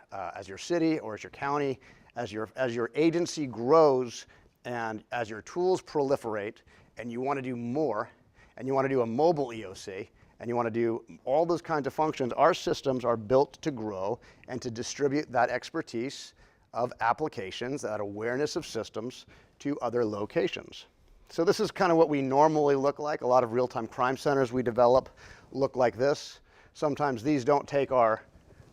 city or as your county, as your agency grows, and as your tools proliferate, and you want to do more, and you want to do a mobile EOC, and you want to do all those kinds of functions. Our systems are built to grow and to distribute that expertise of applications, that awareness of systems to other locations. So this is kind of what we normally look like. A lot of real-time crime centers we develop look like this. Sometimes these don't take our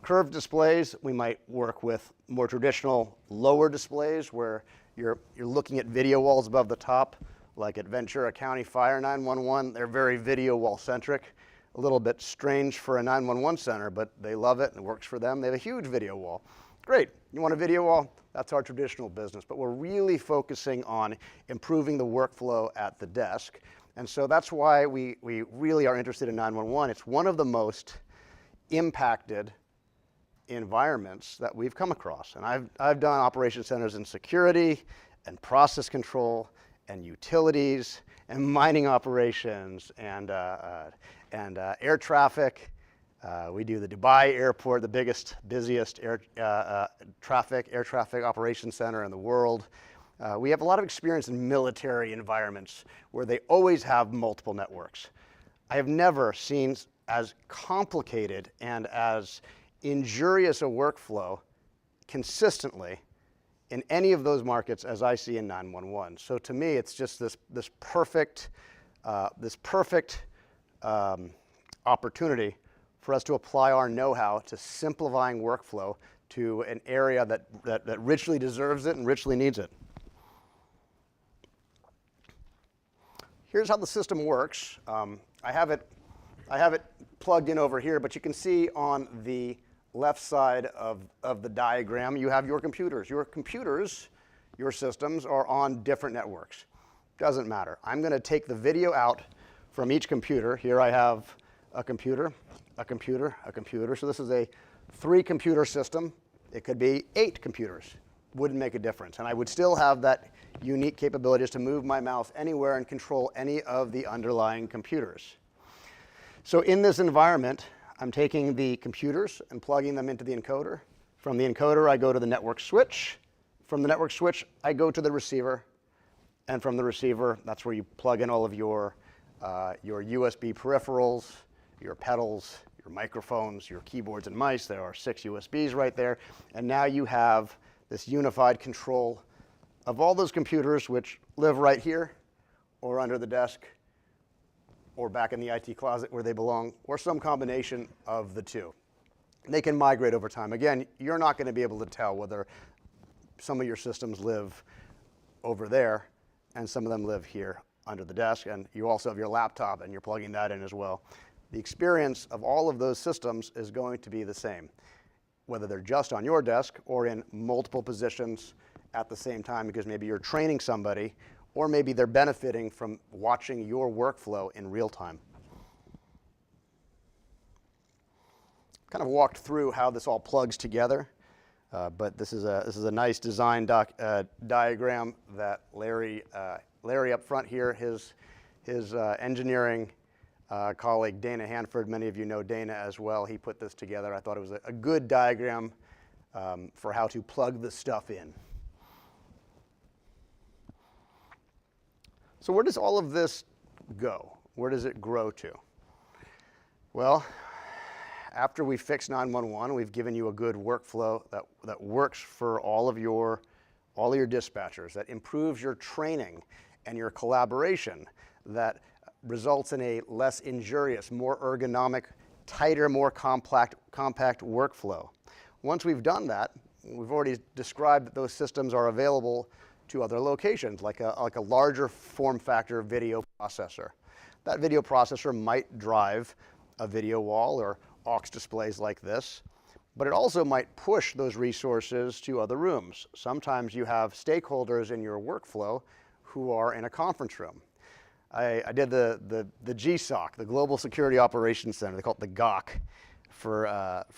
curved displays. We might work with more traditional lower displays where you're looking at video walls above the top, like at Ventura County Fire 911. They're very video wall centric. A little bit strange for a 911 center, but they love it and it works for them. They have a huge video wall. Great, you want a video wall? That's our traditional business, but we're really focusing on improving the workflow at the desk. And so that's why we really are interested in 911. It's one of the most impacted environments that we've come across. And I've done operation centers in security and process control and utilities and mining operations and air traffic. We do the Dubai airport, the biggest, busiest air traffic operations center in the world. We have a lot of experience in military environments where they always have multiple networks. I have never seen as complicated and as injurious a workflow consistently in any of those markets as I see in 911. So to me, it's just this perfect opportunity for us to apply our know-how to simplifying workflow to an area that richly deserves it and richly needs it. Here's how the system works. I have it plugged in over here, but you can see on the left side of the diagram, you have your computers. Your systems are on different networks. Doesn't matter. I'm going to take the video out from each computer. Here I have a computer, a computer, a computer. So this is a 3-computer system. It could be 8 computers. Wouldn't make a difference. And I would still have that unique capabilities to move my mouse anywhere and control any of the underlying computers. So in this environment, I'm taking the computers and plugging them into the encoder. From the encoder, I go to the network switch. From the network switch, I go to the receiver. And from the receiver, that's where you plug in all of your USB peripherals, your pedals, your microphones, your keyboards and mice. There are 6 USBs right there. And now you have this unified control of all those computers which live right here or under the desk or back in the IT closet where they belong, or some combination of the two. they can migrate over time. Again, you're not going to be able to tell whether some of your systems live over there and some of them live here under the desk, and you also have your laptop and you're plugging that in as well. The experience of all of those systems is going to be the same, whether they're just on your desk or in multiple positions at the same time, because maybe you're training somebody or maybe they're benefiting from watching your workflow in real time. Kind of walked through how this all plugs together, but this is a nice design diagram that Larry up front here, his engineering colleague Dana Hanford, many of you know Dana as well, he put this together. I thought it was a good diagram for how to plug the stuff in. So where does all of this go? Where does it grow to? Well, after we fix 911, we've given you a good workflow that works for all of your dispatchers, that improves your training and your collaboration, that results in a less injurious, more ergonomic, tighter, more compact workflow. Once we've done that, we've already described that those systems are available to other locations, like a larger form factor video processor. That video processor might drive a video wall or aux displays like this, but it also might push those resources to other rooms. Sometimes you have stakeholders in your workflow who are in a conference room. I did the GSOC, the Global Security Operations Center, they call it the GOC for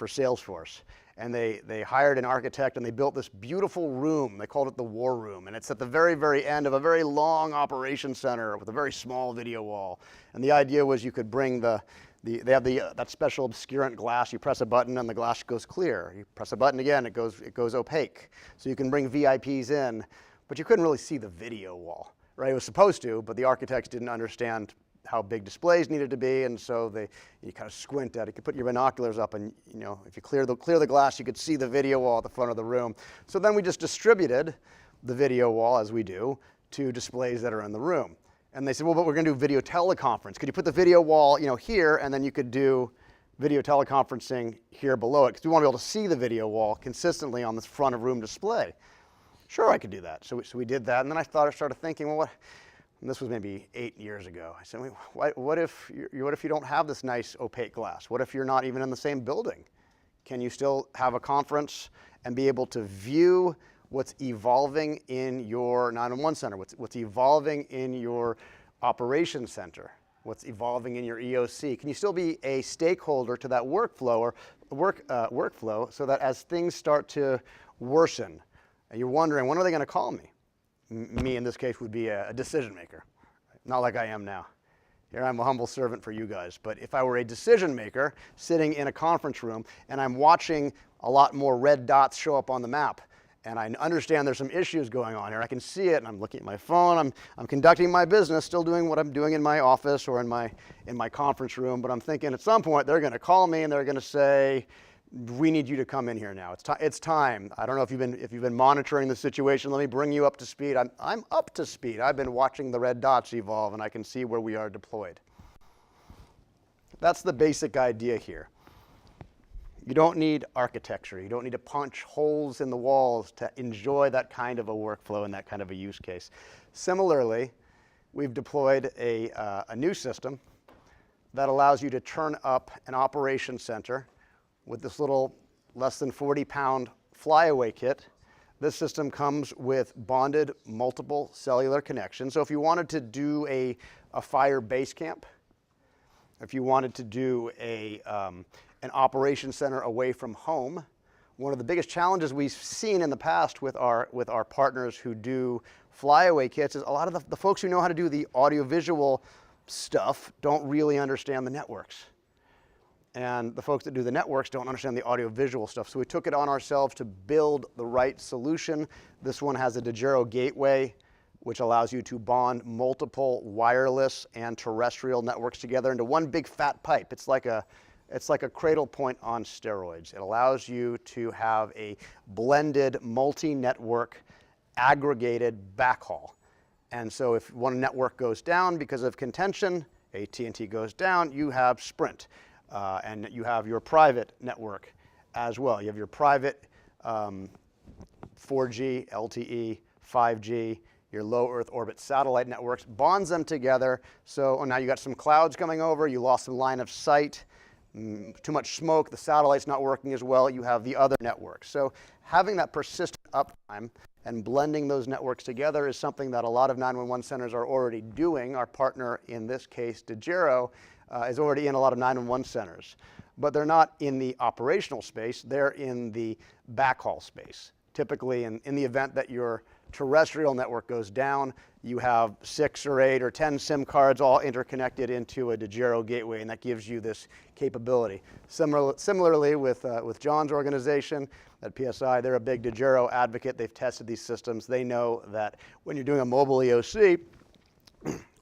Salesforce. And they hired an architect and they built this beautiful room. They called it the War Room. And it's at the very, very end of a very long operations center with a very small video wall. And the idea was you could bring they have that special obscurant glass. You press a button and the glass goes clear. You press a button again, it goes opaque. So you can bring VIPs in, but you couldn't really see the video wall, right? It was supposed to, but the architects didn't understand how big displays needed to be, and so you kind of squint at it. You could put your binoculars up, and if you clear the glass, you could see the video wall at the front of the room. So then we just distributed the video wall, as we do, to displays that are in the room. And they said, well, but we're going to do video teleconference. Could you put the video wall, here, and then you could do video teleconferencing here below it, because we want to be able to see the video wall consistently on this front of room display. Sure, I could do that. So we did that, and then I started thinking, well, and this was maybe 8 years ago. I said, what if you don't have this nice opaque glass? What if you're not even in the same building? Can you still have a conference and be able to view what's evolving in your 911 center, what's evolving in your operations center, what's evolving in your EOC? Can you still be a stakeholder to that workflow workflow so that as things start to worsen, and you're wondering, when are they going to call me? Me, in this case, would be a decision maker, not like I am now. Here I'm a humble servant for you guys. But if I were a decision maker sitting in a conference room and I'm watching a lot more red dots show up on the map, and I understand there's some issues going on here, I can see it, and I'm looking at my phone, I'm conducting my business, still doing what I'm doing in my office or in my conference room, but I'm thinking at some point they're going to call me and they're going to say, we need you to come in here now. It's time. I don't know if you've been monitoring the situation. Let me bring you up to speed. I'm up to speed. I've been watching the red dots evolve, and I can see where we are deployed. That's the basic idea here. You don't need architecture. You don't need to punch holes in the walls to enjoy that kind of a workflow and that kind of a use case. Similarly, we've deployed a new system that allows you to turn up an operations center with this little less than 40-pound flyaway kit. This system comes with bonded multiple cellular connections. So if you wanted to do a fire base camp, if you wanted to do an operations center away from home, one of the biggest challenges we've seen in the past with our partners who do flyaway kits is a lot of the folks who know how to do the audiovisual stuff don't really understand the networks. And the folks that do the networks don't understand the audiovisual stuff. So we took it on ourselves to build the right solution. This one has a Degero gateway, which allows you to bond multiple wireless and terrestrial networks together into one big fat pipe. It's like a cradle point on steroids. It allows you to have a blended multi-network aggregated backhaul. And so if one network goes down because of contention, AT&T goes down, you have Sprint. And you have your private network as well. You have your private 4G, LTE, 5G, your low Earth orbit satellite networks, bonds them together. So now you got some clouds coming over, you lost some line of sight, too much smoke, the satellite's not working as well, you have the other networks. So having that persistent uptime and blending those networks together is something that a lot of 911 centers are already doing. Our partner in this case, DeGiro, is already in a lot of 911 centers. But they're not in the operational space, they're in the backhaul space. Typically, in the event that your terrestrial network goes down, you have 6 or 8 or 10 SIM cards all interconnected into a DeGiro gateway, and that gives you this capability. Similarly, with John's organization at PSI, they're a big DeGiro advocate. They've tested these systems. They know that when you're doing a mobile EOC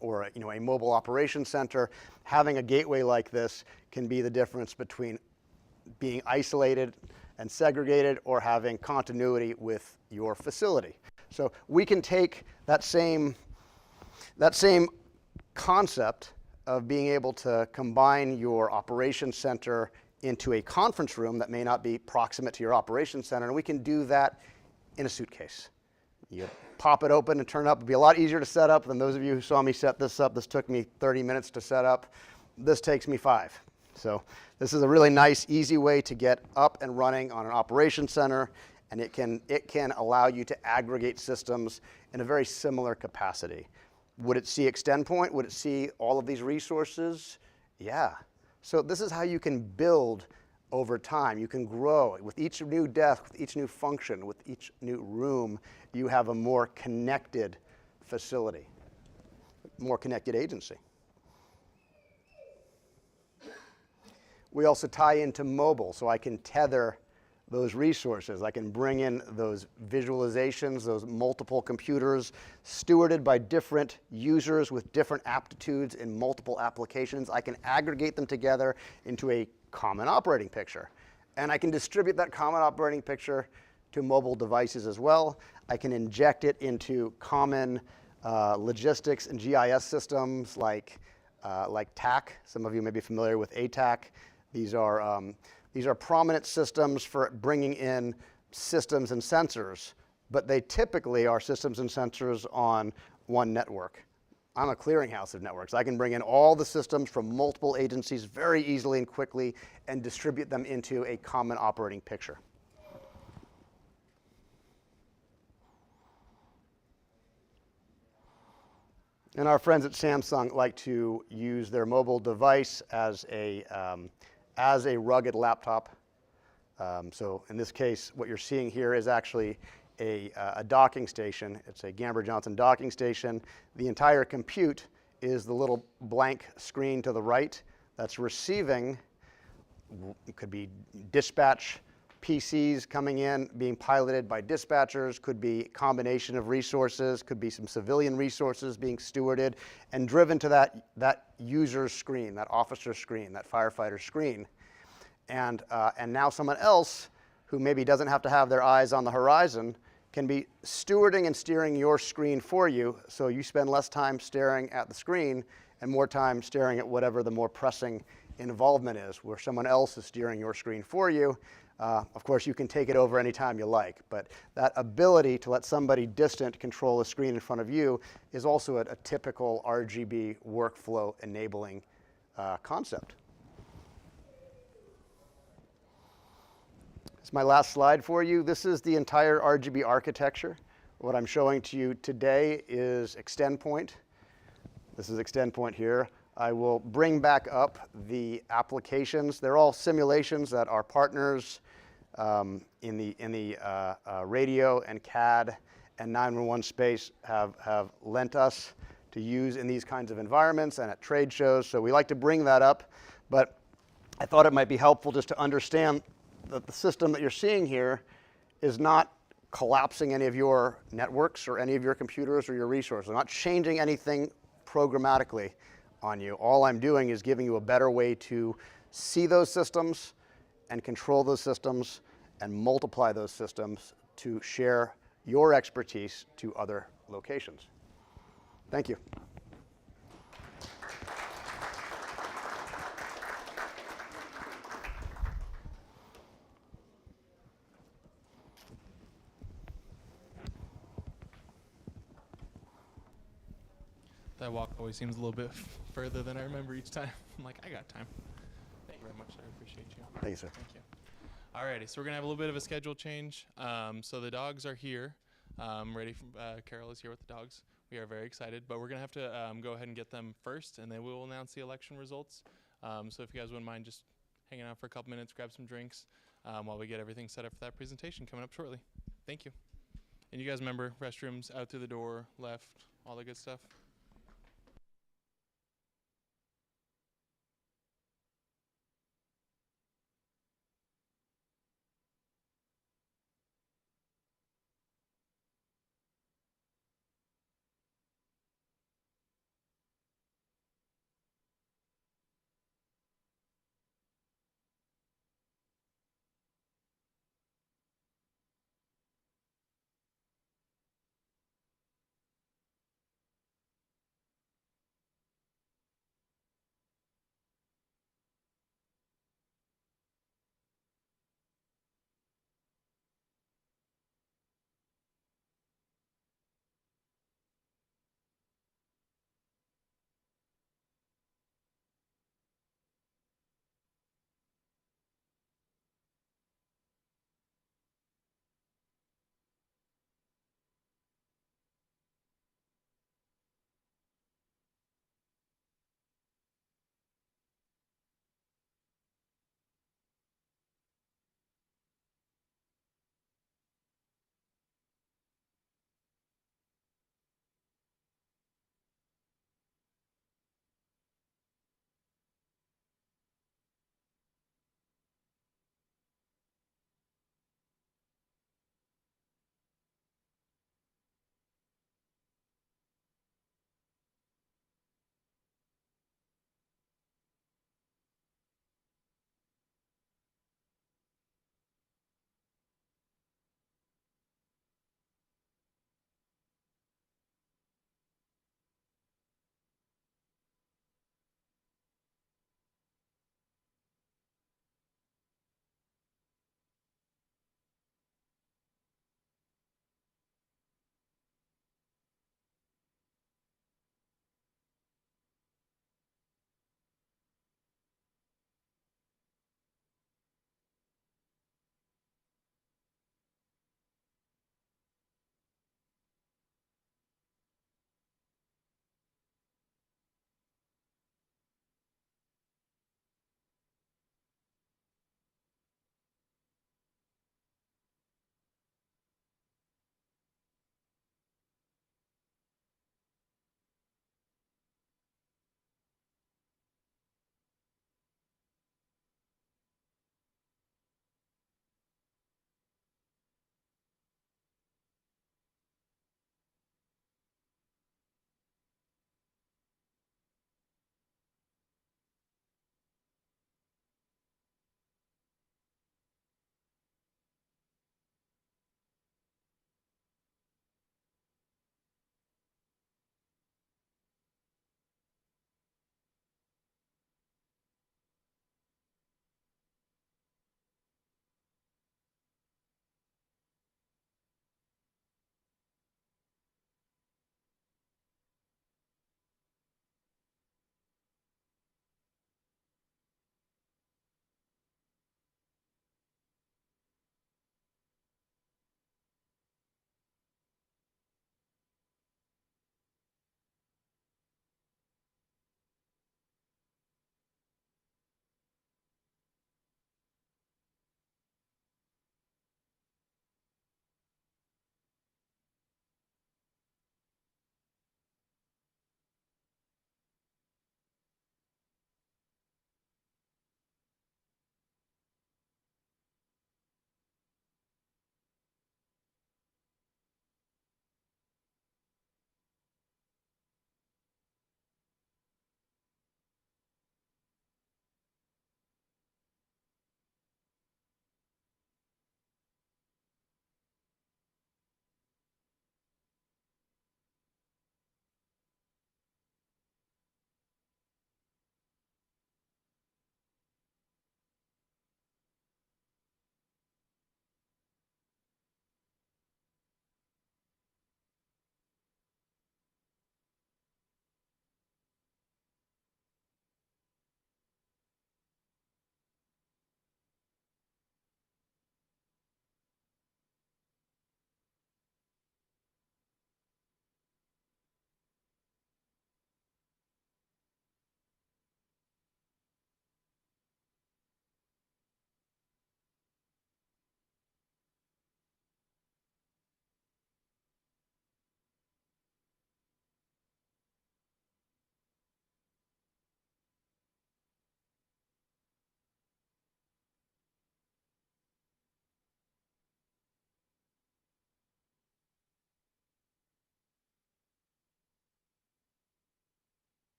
or a mobile operations center, having a gateway like this can be the difference between being isolated and segregated or having continuity with your facility. So we can take that same concept of being able to combine your operations center into a conference room that may not be proximate to your operations center, and we can do that in a suitcase. You pop it open and turn it up. It'd be a lot easier to set up than those of you who saw me set this up. This took me 30 minutes to set up. This takes me 5. So this is a really nice, easy way to get up and running on an operations center, and it can allow you to aggregate systems in a very similar capacity. Would it see extend point? Would it see all of these resources? Yeah. So this is how you can build over time. You can grow. With each new desk, with each new function, with each new room, you have a more connected facility, more connected agency. We also tie into mobile, so I can tether those resources. I can bring in those visualizations, those multiple computers stewarded by different users with different aptitudes in multiple applications. I can aggregate them together into a common operating picture. And I can distribute that common operating picture to mobile devices as well. I can inject it into common logistics and GIS systems like TAC. Some of you may be familiar with ATAC. These are prominent systems for bringing in systems and sensors, but they typically are systems and sensors on one network. I'm a clearinghouse of networks. I can bring in all the systems from multiple agencies very easily and quickly and distribute them into a common operating picture. And our friends at Samsung like to use their mobile device as a rugged laptop. So in this case, what you're seeing here is actually a docking station. It's a Gamber-Johnson docking station. The entire compute is the little blank screen to the right that's receiving. It could be dispatch PCs coming in, being piloted by dispatchers, could be a combination of resources, could be some civilian resources being stewarded and driven to that user's screen, that officer's screen, that firefighter's screen. And now someone else who maybe doesn't have to have their eyes on the horizon can be stewarding and steering your screen for you, so you spend less time staring at the screen and more time staring at whatever the more pressing involvement is, where someone else is steering your screen for you. Of course, you can take it over anytime you like, but that ability to let somebody distant control a screen in front of you is also a typical RGB workflow enabling concept. It's my last slide for you. This is the entire RGB architecture. What I'm showing to you today is extend point. This is extend point here. I will bring back up the applications. They're all simulations that our partners in the radio and CAD and 911 space have lent us to use in these kinds of environments and at trade shows. So we like to bring that up, but I thought it might be helpful just to understand that the system that you're seeing here is not collapsing any of your networks or any of your computers or your resources. I'm not changing anything programmatically on you. All I'm doing is giving you a better way to see those systems and control those systems and multiply those systems to share your expertise to other locations. Thank you. That walk always seems a little bit further than I remember each time. I'm like, I got time. Thank you very much, sir. I appreciate you. Thank you, sir. Thank you. Alrighty, so we're gonna have a little bit of a schedule change. So the dogs are here, ready. Carol is here with the dogs. We are very excited, but we're gonna have to go ahead and get them first, and then we will announce the election results. So if you guys wouldn't mind just hanging out for a couple minutes, grab some drinks, while we get everything set up for that presentation coming up shortly. Thank you. And you guys remember, restrooms out through the door, left, all the good stuff.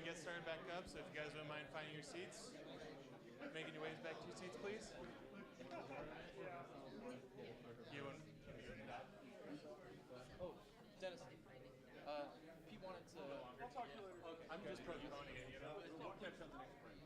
get started back up, so if you guys wouldn't mind finding your seats, making your ways back to your seats, please. You and Oh, Dennis. Pete wanted to. I'll talk to you later. Okay. I'm just postponing it, you know? We'll catch up the next break.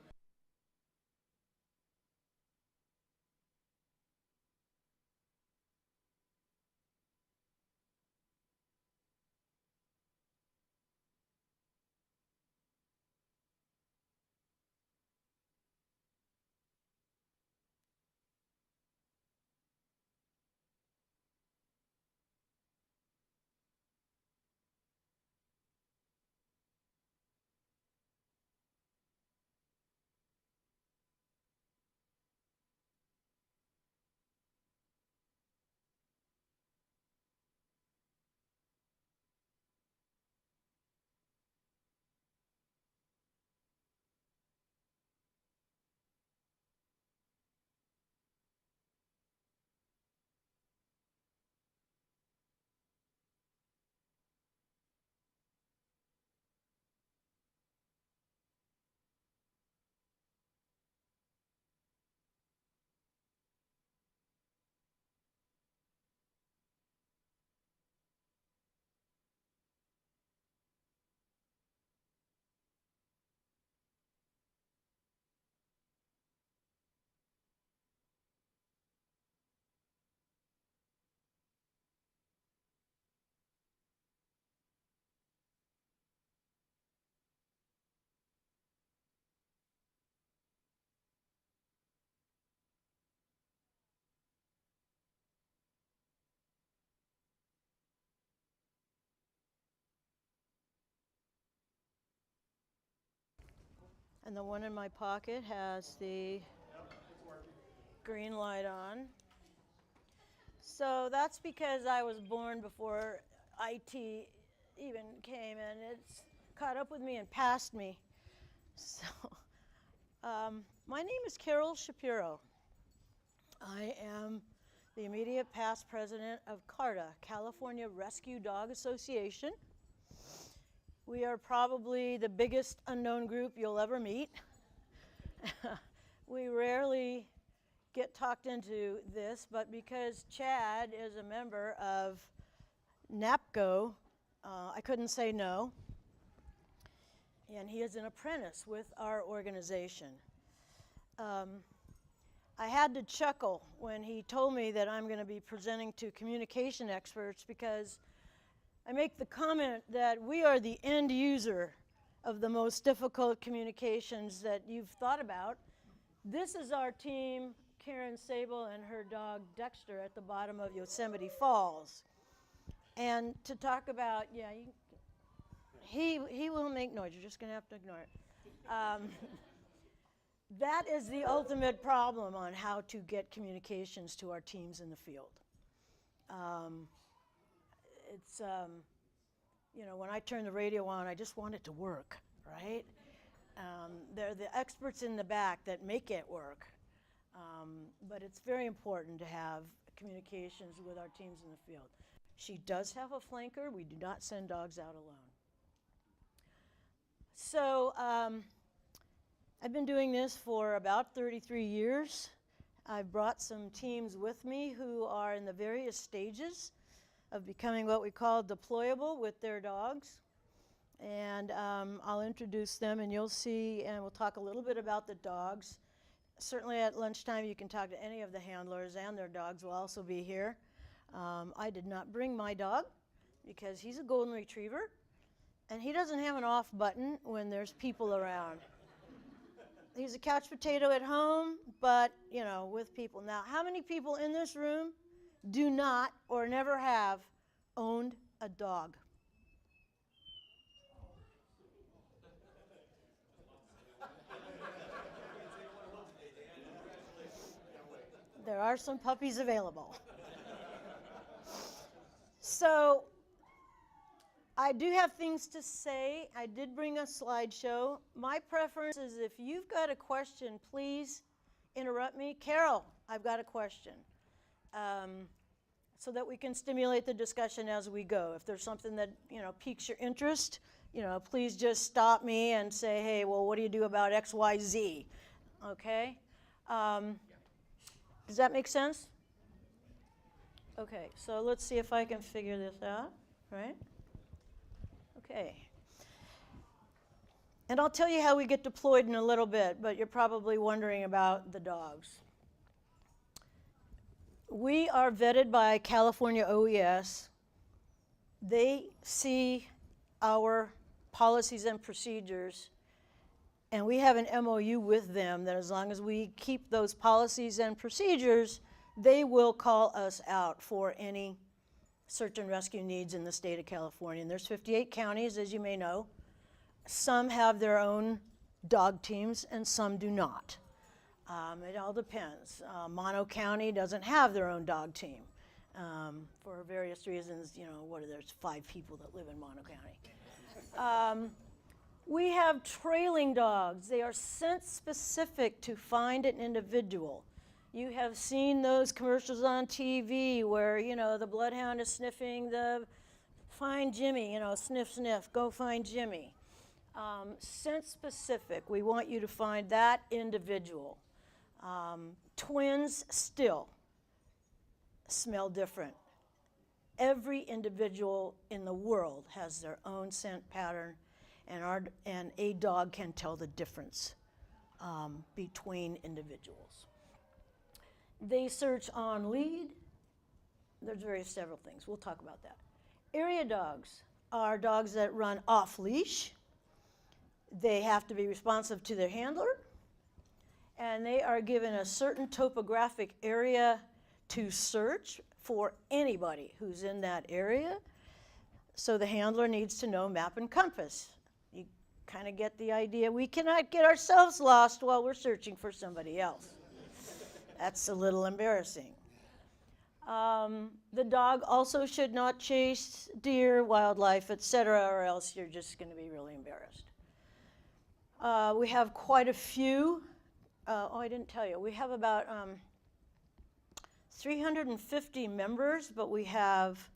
And the one in my pocket has the green light on. So that's because I was born before IT even came, and it's caught up with me and passed me. So my name is Carol Shapiro. I am the immediate past president of CARTA, California Rescue Dog Association. We are probably the biggest unknown group you'll ever meet. We rarely get talked into this, but because Chad is a member of NAPCO, I couldn't say no. And he is an apprentice with our organization. I had to chuckle when he told me that I'm going to be presenting to communication experts, because I make the comment that we are the end user of the most difficult communications that you've thought about. This is our team, Karen Sable and her dog Dexter, at the bottom of Yosemite Falls. And to talk about, yeah, he will make noise. You're just going to have to ignore it. That is the ultimate problem on how to get communications to our teams in the field. You know, when I turn the radio on, I just want it to work, right? They're the experts in the back that make it work. But it's very important to have communications with our teams in the field. She does have a flanker. We do not send dogs out alone. So I've been doing this for about 33 years. I've brought some teams with me who are in the various stages of becoming what we call deployable with their dogs. And I'll introduce them, and you'll see, and we'll talk a little bit about the dogs. Certainly at lunchtime you can talk to any of the handlers, and their dogs will also be here. I did not bring my dog because he's a golden retriever, and he doesn't have an off button when there's people around. He's a couch potato at home, but, you know, with people. Now, how many people in this room do not or never have owned a dog? There are some puppies available. So I do have things to say. I did bring a slideshow. My preference is, if you've got a question, please interrupt me. Carol, I've got a question. So that we can stimulate the discussion as we go. If there's something that, you know, piques your interest, please just stop me and say, hey, well, what do you do about X, Y, Z? Okay? Does that make sense? Okay, so let's see if I can figure this out, right? Okay. And I'll tell you how we get deployed in a little bit, but you're probably wondering about the dogs. We are vetted by California OES. They see our policies and procedures, and we have an MOU with them that as long as we keep those policies and procedures, they will call us out for any search and rescue needs in the state of California. And there's 58 counties, as you may know. Some have their own dog teams and some do not. It all depends. Mono County doesn't have their own dog team for various reasons. There's 5 people that live in Mono County. We have trailing dogs. They are scent specific to find an individual. You have seen those commercials on TV where, the bloodhound is sniffing the find Jimmy, sniff, sniff, go find Jimmy. Scent specific. We want you to find that individual. Twins still smell different. Every individual in the world has their own scent pattern, and a dog can tell the difference between individuals. They search on lead. There's several things. We'll talk about that. Area dogs are dogs that run off leash. They have to be responsive to their handler, and they are given a certain topographic area to search for anybody who's in that area. So the handler needs to know map and compass. You kind of get the idea. We cannot get ourselves lost while we're searching for somebody else. That's a little embarrassing. The dog also should not chase deer, wildlife, etc., or else you're just going to be really embarrassed. We have quite a few. I didn't tell you. We have about 350 members, but we have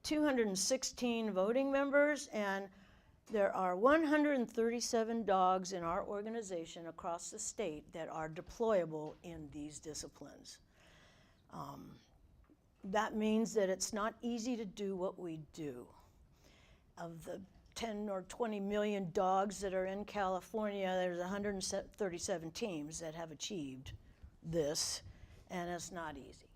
216 voting members, and there are 137 dogs in our organization across the state that are deployable in these disciplines. That means that it's not easy to do what we do. Of the 10 or 20 million dogs that are in California, there's 137 teams that have achieved this, and it's not easy.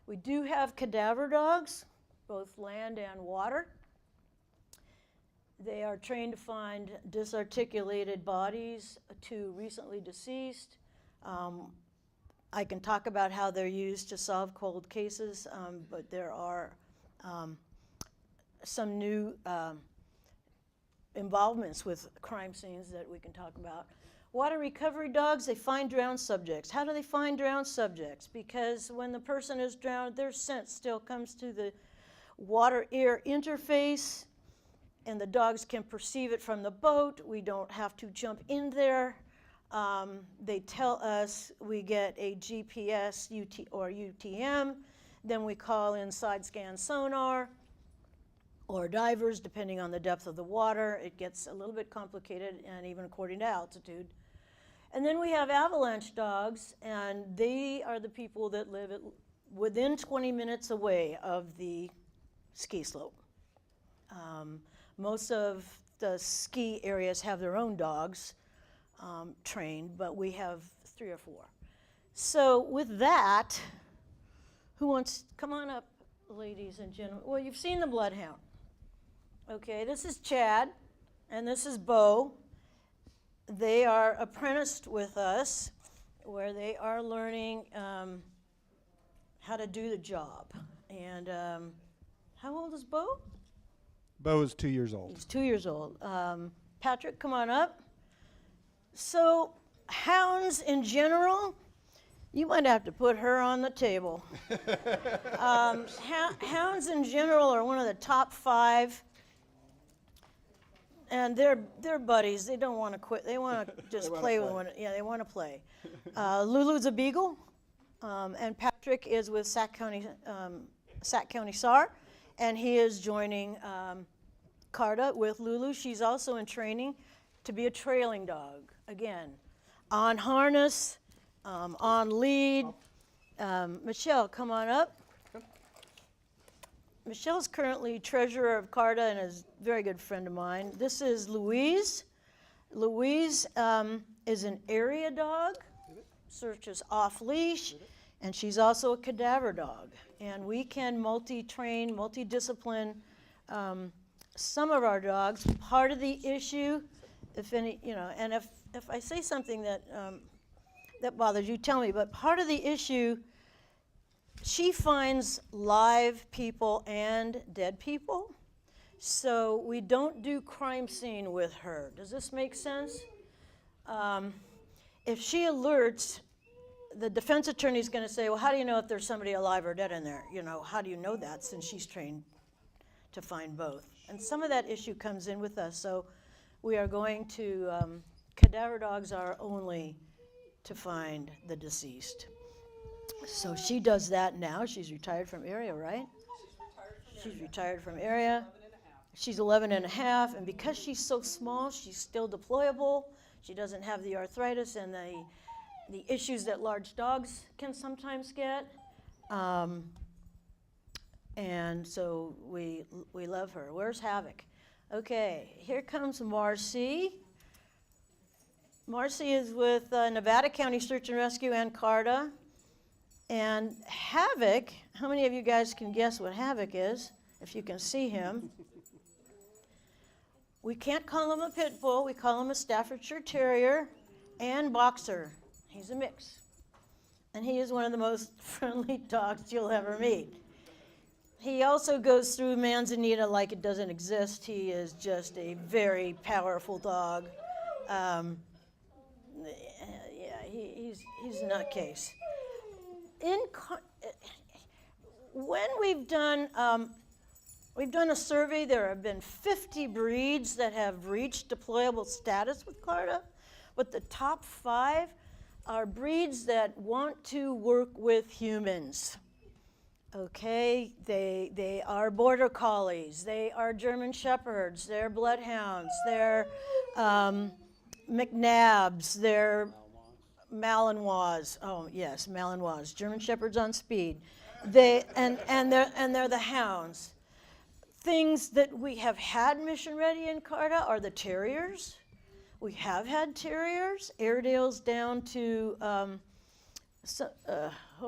We do have cadaver dogs, both land and water. They are trained to find disarticulated bodies to recently deceased. I can talk about how they're used to solve cold cases, but there are some new involvements with crime scenes that we can talk about. Water recovery dogs, they find drowned subjects. How do they find drowned subjects? Because when the person is drowned, their scent still comes to the water-air interface, and the dogs can perceive it from the boat. We don't have to jump in there. They tell us, we get a GPS or UTM, then we call in side scan sonar or divers, depending on the depth of the water. It gets a little bit complicated, and even according to altitude. And then we have avalanche dogs, and they are the people that live within 20 minutes away of the ski slope. Most of the ski areas have their own dogs trained, but we have 3 or 4. So with that, who wants, come on up, ladies and gentlemen. Well, you've seen the bloodhound. Okay, this is Chad, and this is Bo. They are apprenticed with us, where they are learning how to do the job. And how old is Bo? Bo is 2 years old. He's 2 years old. Patrick, come on up. So hounds in general, you might have to put her on the table. Hounds in general are one of the top 5. And they're buddies. They don't want to quit. They want to just play with one. Yeah, they want to play. Lulu's a beagle, and Patrick is with Sac County SAR, and he is joining Carta with Lulu. She's also in training to be a trailing dog. Again, on harness, on lead. Michelle, come on up. Michelle's currently treasurer of Carta and is a very good friend of mine. This is Louise. Louise is an area dog, searches off leash, and she's also a cadaver dog. And we can multi-train, multi-discipline some of our dogs. Part of the issue, if any, and if I say something that that bothers you, tell me. But part of the issue, she finds live people and dead people. So we don't do crime scene with her. Does this make sense? If she alerts, the defense attorney is going to say, well, how do you know if there's somebody alive or dead in there? How do you know that, since she's trained to find both? And some of that issue comes in with us. So we are going to, cadaver dogs are only to find the deceased. So she does that now. She's retired from area, right? She's retired from area. She's 11 and a half, and because she's so small, she's still deployable. She doesn't have the arthritis and the issues that large dogs can sometimes get. And so we love her. Where's Havoc? Okay, here comes Marcy. Marcy is with Nevada County Search and Rescue and Carta. And Havoc, how many of you guys can guess what Havoc is, if you can see him? We can't call him a pit bull. We call him a Staffordshire Terrier and boxer. He's a mix. And he is one of the most friendly dogs you'll ever meet. He also goes through manzanita like it doesn't exist. He is just a very powerful dog. He's a nutcase. When we've done a survey, there have been 50 breeds that have reached deployable status with Carta, but the top 5 are breeds that want to work with humans. Okay, they are border collies, they are German shepherds, they're bloodhounds, they're McNabs, they're Malinois. Oh yes, Malinois. German shepherds on speed. They're the hounds. Things that we have had mission ready in Carta are the terriers. We have had terriers, Airedales down to oh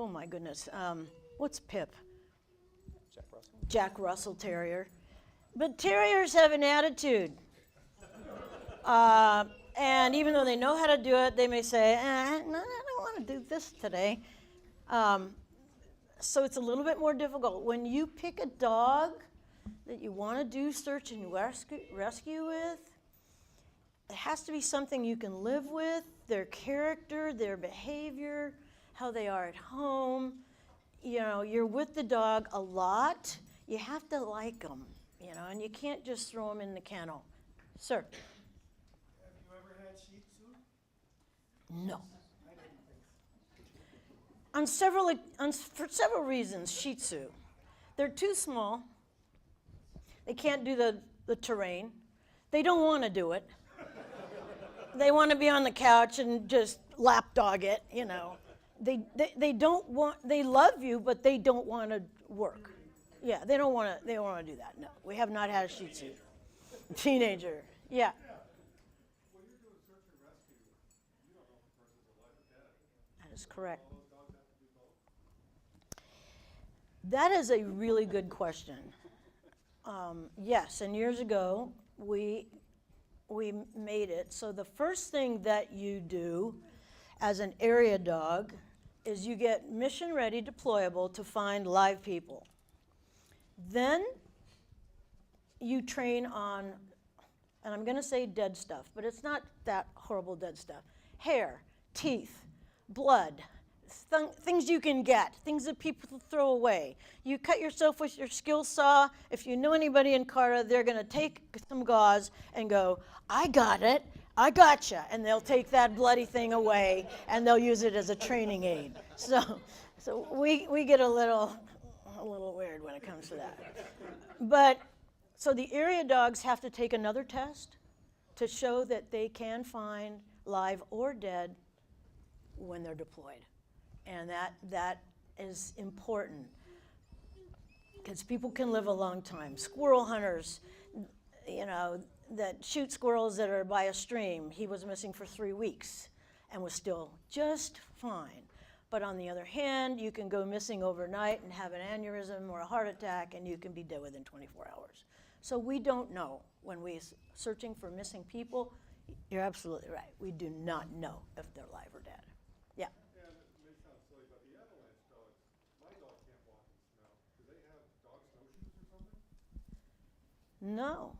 my goodness, what's Pip? Jack Russell Terrier. But terriers have an attitude. And even though they know how to do it, they may say, no, I don't want to do this today. So it's a little bit more difficult. When you pick a dog that you want to do search and rescue with, it has to be something you can live with, their character, their behavior, how they are at home. You're with the dog a lot. You have to like them, and you can't just throw them in the kennel. Sir? Have you ever had Shih Tzu? No. For several reasons, Shih Tzu. They're too small. They can't do the terrain. They don't want to do it. They want to be on the couch and just lapdog it, They don't want. They love you, but they don't want to work. Yeah, they don't want to. They don't want to do that. No, we have not had a Shih Tzu. Teenager. Yeah. That is correct. That is a really good question. Yes, and years ago we made it. So the first thing that you do as an area dog is you get mission ready deployable to find live people. Then you train on, and I'm going to say dead stuff, but it's not that horrible dead stuff. Hair, teeth, blood, things you can get, things that people throw away. You cut yourself with your skill saw. If you know anybody in Carta, they're going to take some gauze and go, I got it, I gotcha, and they'll take that bloody thing away and they'll use it as a training aid. So we get a little weird when it comes to that. But So the area dogs have to take another test to show that they can find live or dead when they're deployed. And that is important because people can live a long time. Squirrel hunters, you know, that shoot squirrels that are by a stream, he was missing for 3 weeks and was still just fine. But on the other hand, you can go missing overnight and have an aneurysm or a heart attack, and you can be dead within 24 hours. So we don't know when we're searching for missing people. You're absolutely right. We do not know if they're alive or dead. Yeah. And it may sound silly, but the avalanche dogs, my dog can't walk in snow. Do they have dog snowshoes or something? No.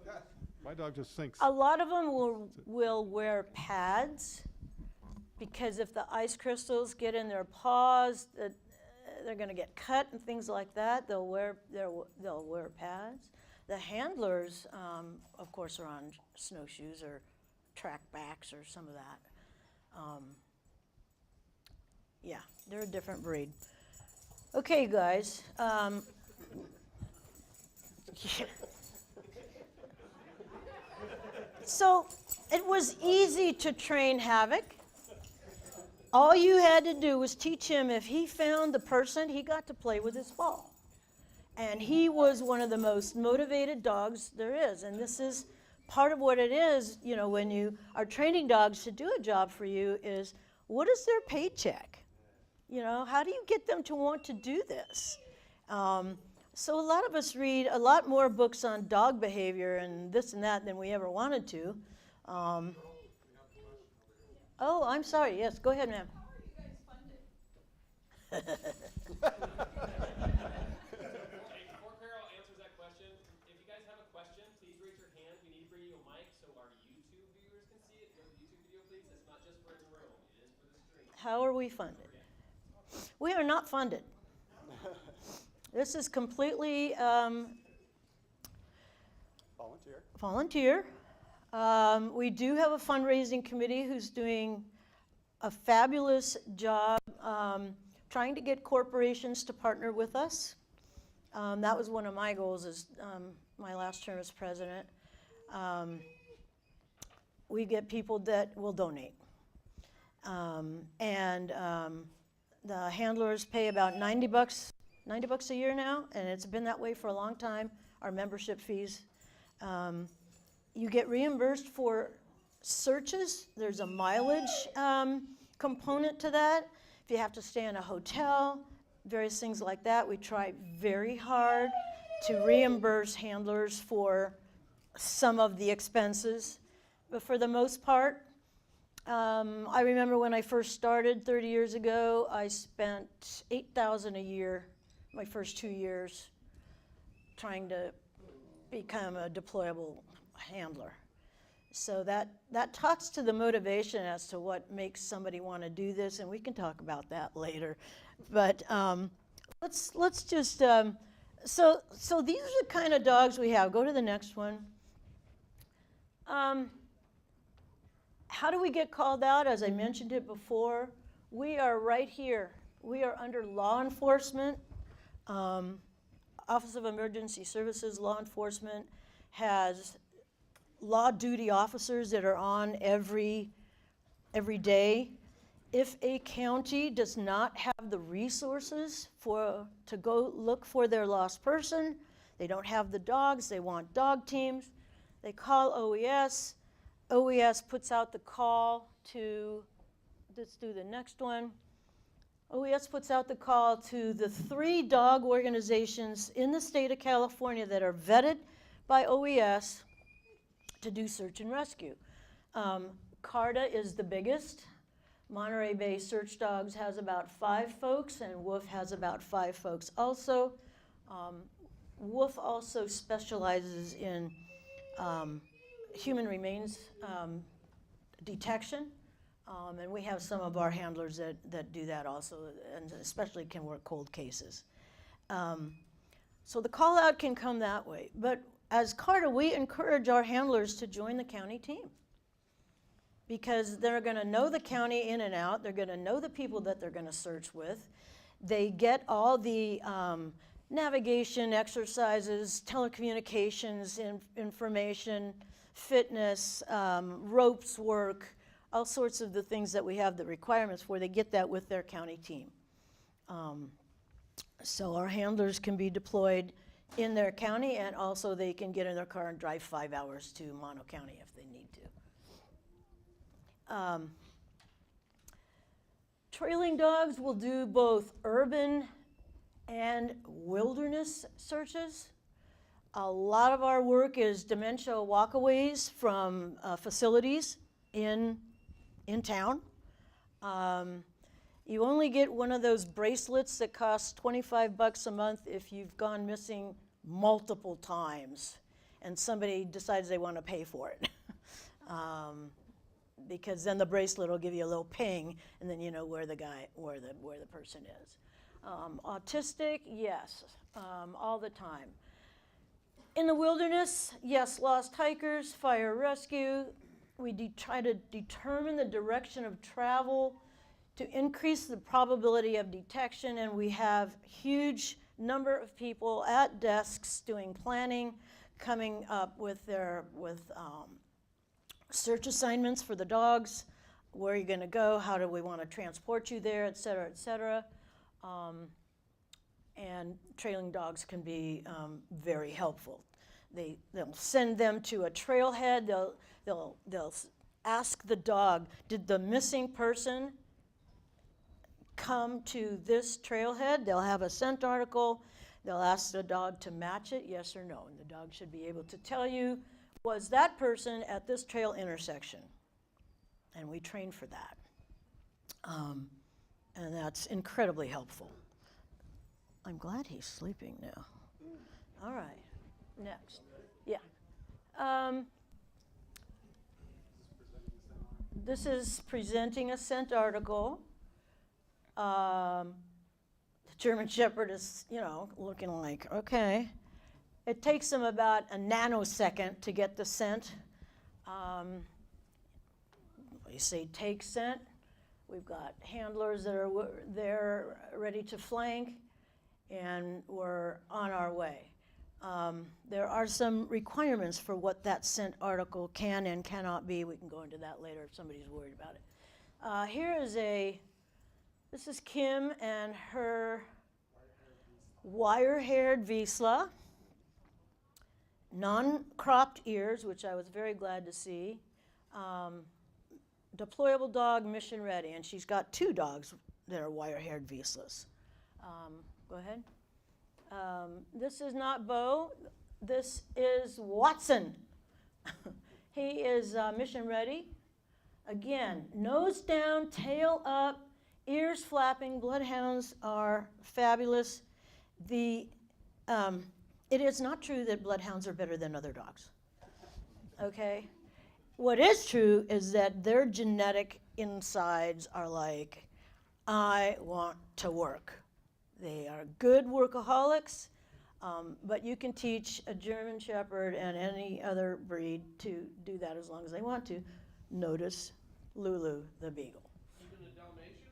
No? My dog just sinks. A lot of them will wear pads because if the ice crystals get in their paws, they're going to get cut and things like that. They'll wear pads. The handlers, of course, are on snowshoes or track backs or some of that. Yeah, they're a different breed. Okay, guys. Yeah. So it was easy to train Havoc. All you had to do was teach him if he found the person, he got to play with his ball. And he was one of the most motivated dogs there is. And this is part of what it is, you know, when you are training dogs to do a job for you is, what is their paycheck? You know, how do you get them to want to do this? So a lot of us read a lot more books on dog behavior and this and that than we ever wanted to. Oh, I'm sorry. Yes, go ahead, ma'am. How are you guys funded? Before Carol answers that question, if you guys have a question, please raise your hand. We need to bring you a mic so our YouTube viewers can see it. Go to the YouTube video, please. It's not just for the room. It is for the stream. How are we funded? We are not funded. This is completely volunteer. We do have a fundraising committee who's doing a fabulous job trying to get corporations to partner with us. That was one of my goals as my last term as president. We get people that will donate. The handlers pay about $90 a year now, and it's been that way for a long time, our membership fees. You get reimbursed for searches. There's a mileage component to that. If you have to stay in a hotel, various things like that, we try very hard to reimburse handlers for some of the expenses. But for the most part, I remember when I first started 30 years ago, I spent $8,000 a year my first 2 years trying to become a deployable handler. So that talks to the motivation as to what makes somebody want to do this, and we can talk about that later. But let's just so these are the kind of dogs we have. Go to the next one. How do we get called out? As I mentioned it before, we are right here. We are under law enforcement. Office of Emergency Services, law enforcement has law duty officers that are on every day. If a county does not have the resources to go look for their lost person, they don't have the dogs, they want dog teams, they call OES. OES puts out the call to, let's do the next one. OES puts out the call to the 3 dog organizations in the state of California that are vetted by OES to do search and rescue. CARDA is the biggest. Monterey Bay Search Dogs has about 5 folks, and WOOF has about 5 folks also. WOOF also specializes in human remains detection. And we have some of our handlers that do that also, and especially can work cold cases. So the call out can come that way. But as CARDA, we encourage our handlers to join the county team because they're going to know the county in and out. They're going to know the people that they're going to search with. They get all the navigation exercises, telecommunications information, fitness, ropes work, all sorts of the things that we have the requirements for. They get that with their county team. So our handlers can be deployed in their county, and also they can get in their car and drive 5 hours to Mono County if they need to. Trailing dogs will do both urban and wilderness searches. A lot of our work is dementia walkaways from facilities in town. You only get one of those bracelets that costs $25 a month if you've gone missing multiple times and somebody decides they want to pay for it. Because then the bracelet will give you a little ping, and then you know where the person is. Autistic, yes, all the time. In the wilderness, yes, lost hikers, fire rescue. We try to determine the direction of travel to increase the probability of detection, and we have huge number of people at desks doing planning, coming up with search assignments for the dogs. Where are you going to go? How do we want to transport you there, et cetera, et cetera. And trailing dogs can be very helpful. They'll send them to a trailhead. They'll ask the dog, did the missing person come to this trailhead? They'll have a scent article. They'll ask the dog to match it, yes or no. And the dog should be able to tell you, was that person at this trail intersection? And we train for that. And that's incredibly helpful. I'm glad he's sleeping now. All right, next. Yeah. This is presenting a scent article. The German Shepherd is, looking like, okay. It takes them about a nanosecond to get the scent. We say take scent. We've got handlers that are there ready to flank, and we're on our way. There are some requirements for what that scent article can and cannot be. We can go into that later if somebody's worried about it. This is Kim and her wire-haired Vizsla, non-cropped ears, which I was very glad to see. Deployable dog, mission ready, and she's got 2 dogs that are wire-haired Vizslas. Go ahead. This is not Bo. This is Watson. He is mission ready. Again, nose down, tail up, ears flapping. Bloodhounds are fabulous. It is not true that bloodhounds are better than other dogs. Okay? What is true is that their genetic insides are like, I want to work. They are good workaholics, but you can teach a German Shepherd and any other breed to do that as long as they want to. Notice Lulu the Beagle. Even a Dalmatian?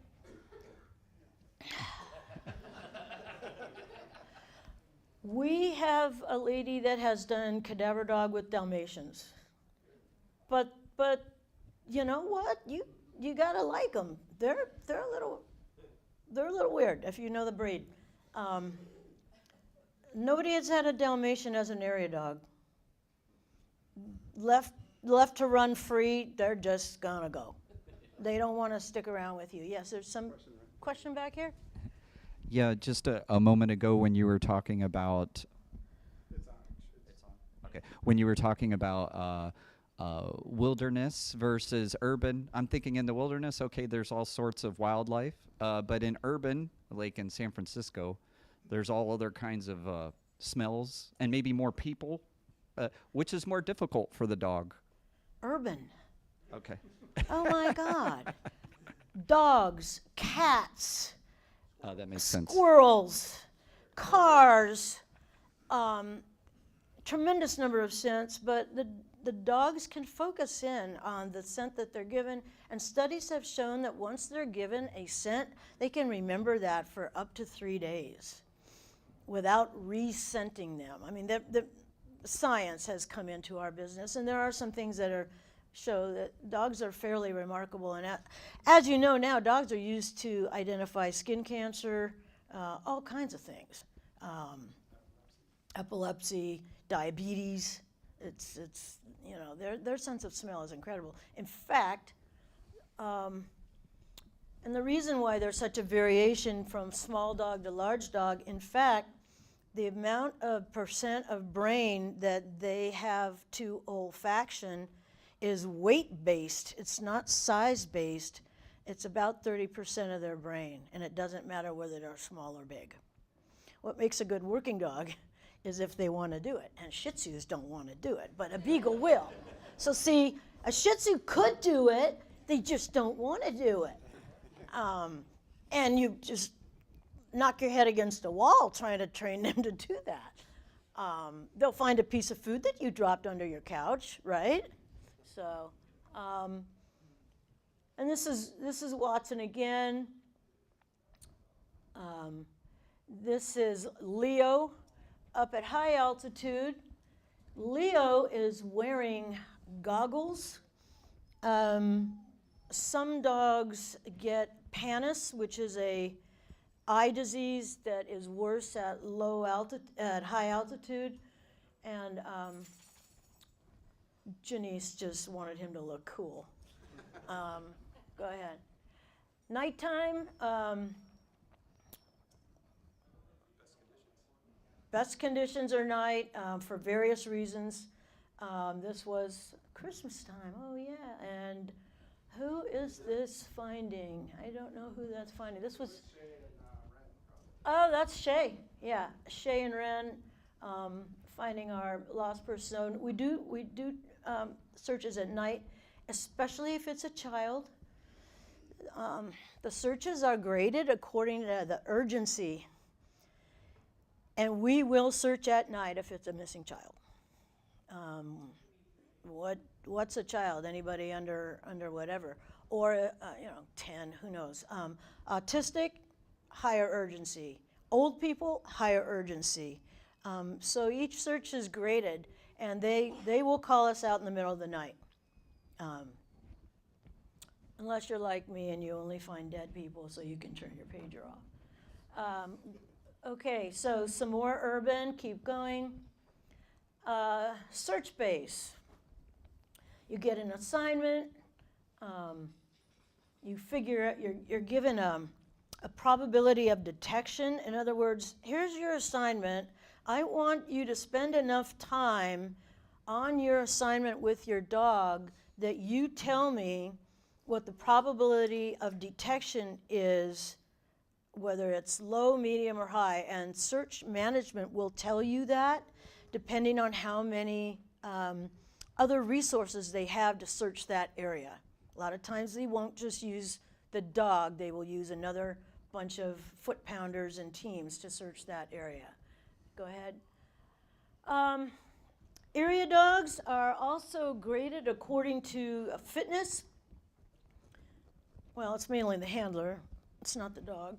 We have a lady that has done cadaver dog with Dalmatians. But you know what? You gotta like them. They're a little weird if you know the breed. Nobody has had a Dalmatian as an area dog. Left to run free, they're just gonna go. They don't want to stick around with you. Yes, there's some question back here. Yeah, just a moment ago when you were talking about. It's on. Okay, when you were talking about. Wilderness versus urban. I'm thinking in the wilderness, okay, there's all sorts of wildlife, but in urban, like in San Francisco, there's all other kinds of smells and maybe more people. Which is more difficult for the dog? Urban. Okay. Oh my God. Dogs, cats, that makes sense. Squirrels, cars, tremendous number of scents, but the dogs can focus in on the scent that they're given, and studies have shown that once they're given a scent, they can remember that for up to 3 days. without re-scenting them. I mean, the science has come into our business, and there are some things that show that dogs are fairly remarkable. And as you know now, dogs are used to identify skin cancer, all kinds of things, epilepsy, diabetes. It's you know, their sense of smell is incredible. In fact, and the reason why there's such a variation from small dog to large dog, in fact, the amount of percent of brain that they have to olfaction is weight-based. It's not size-based. It's about 30% of their brain, and it doesn't matter whether they're small or big. What makes a good working dog is if they want to do it, and Shih Tzus don't want to do it, but a Beagle will. So see, a Shih Tzu could do it, they just don't want to do it. And you just knock your head against a wall trying to train them to do that. They'll find a piece of food that you dropped under your couch, right? So, and this is Watson again. This is Leo up at high altitude. Leo is wearing goggles. Some dogs get pannus, which is a eye disease that is worse at high altitude, and Janice just wanted him to look cool. Go ahead. Nighttime. Best conditions are night for various reasons. This was Christmas time. Oh yeah, and who is this finding? I don't know who that's finding. This was. Oh, that's Shay. Yeah, Shay and Ren finding our lost person. We do searches at night, especially if it's a child. The searches are graded according to the urgency, and we will search at night if it's a missing child. What's a child? Anybody under whatever, or 10? Who knows? Autistic, higher urgency. Old people, higher urgency. So each search is graded, and they will call us out in the middle of the night. Unless you're like me and you only find dead people, so you can turn your pager off. Okay, so some more urban. Keep going. Search base. You get an assignment. You figure you're given a probability of detection. In other words, here's your assignment. I want you to spend enough time on your assignment with your dog that you tell me what the probability of detection is, whether it's low, medium, or high. And search management will tell you that depending on how many other resources they have to search that area. A lot of times they won't just use the dog, they will use another bunch of foot pounders and teams to search that area. Go ahead. Area dogs are also graded according to fitness. Well, it's mainly the handler, it's not the dog.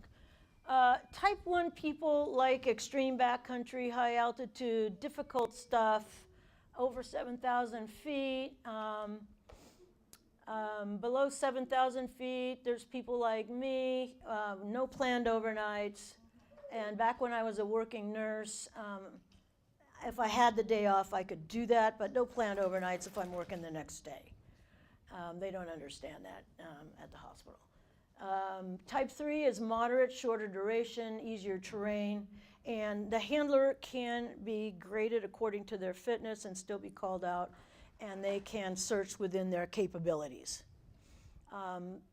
Type 1 people like extreme backcountry, high altitude, difficult stuff, over 7,000 feet. Below 7,000 feet, there's people like me, no planned overnights. And back when I was a working nurse, if I had the day off, I could do that, but no planned overnights if I'm working the next day. They don't understand that at the hospital. Type 3 is moderate, shorter duration, easier terrain, and the handler can be graded according to their fitness and still be called out, and they can search within their capabilities.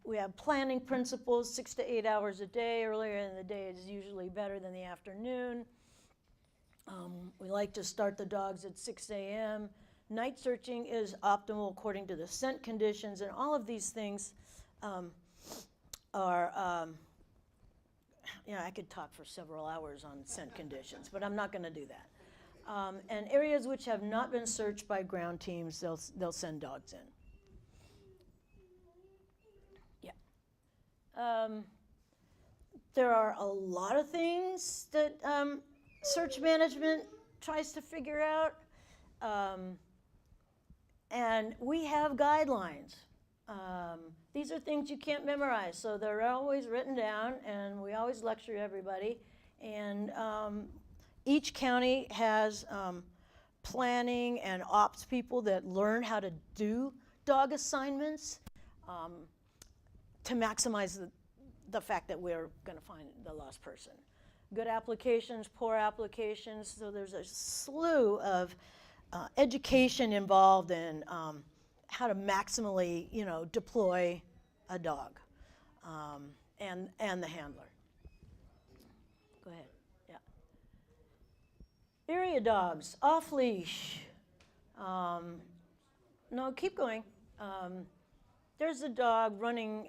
We have planning principles, 6 to 8 hours a day. Earlier in the day is usually better than the afternoon. We like to start the dogs at 6 a.m. Night searching is optimal according to the scent conditions, and all of these things are, I could talk for several hours on scent conditions, but I'm not going to do that. And areas which have not been searched by ground teams, they'll send dogs in. Yeah. There are a lot of things that search management tries to figure out. And we have guidelines. These are things you can't memorize, so they're always written down, and we always lecture everybody. And each county has planning and ops people that learn how to do dog assignments to maximize the fact that we're going to find the lost person. Good applications, poor applications, so there's a slew of education involved in how to maximally, deploy a dog and the handler. Go ahead. Yeah. Area dogs, off leash. No, keep going. There's a dog running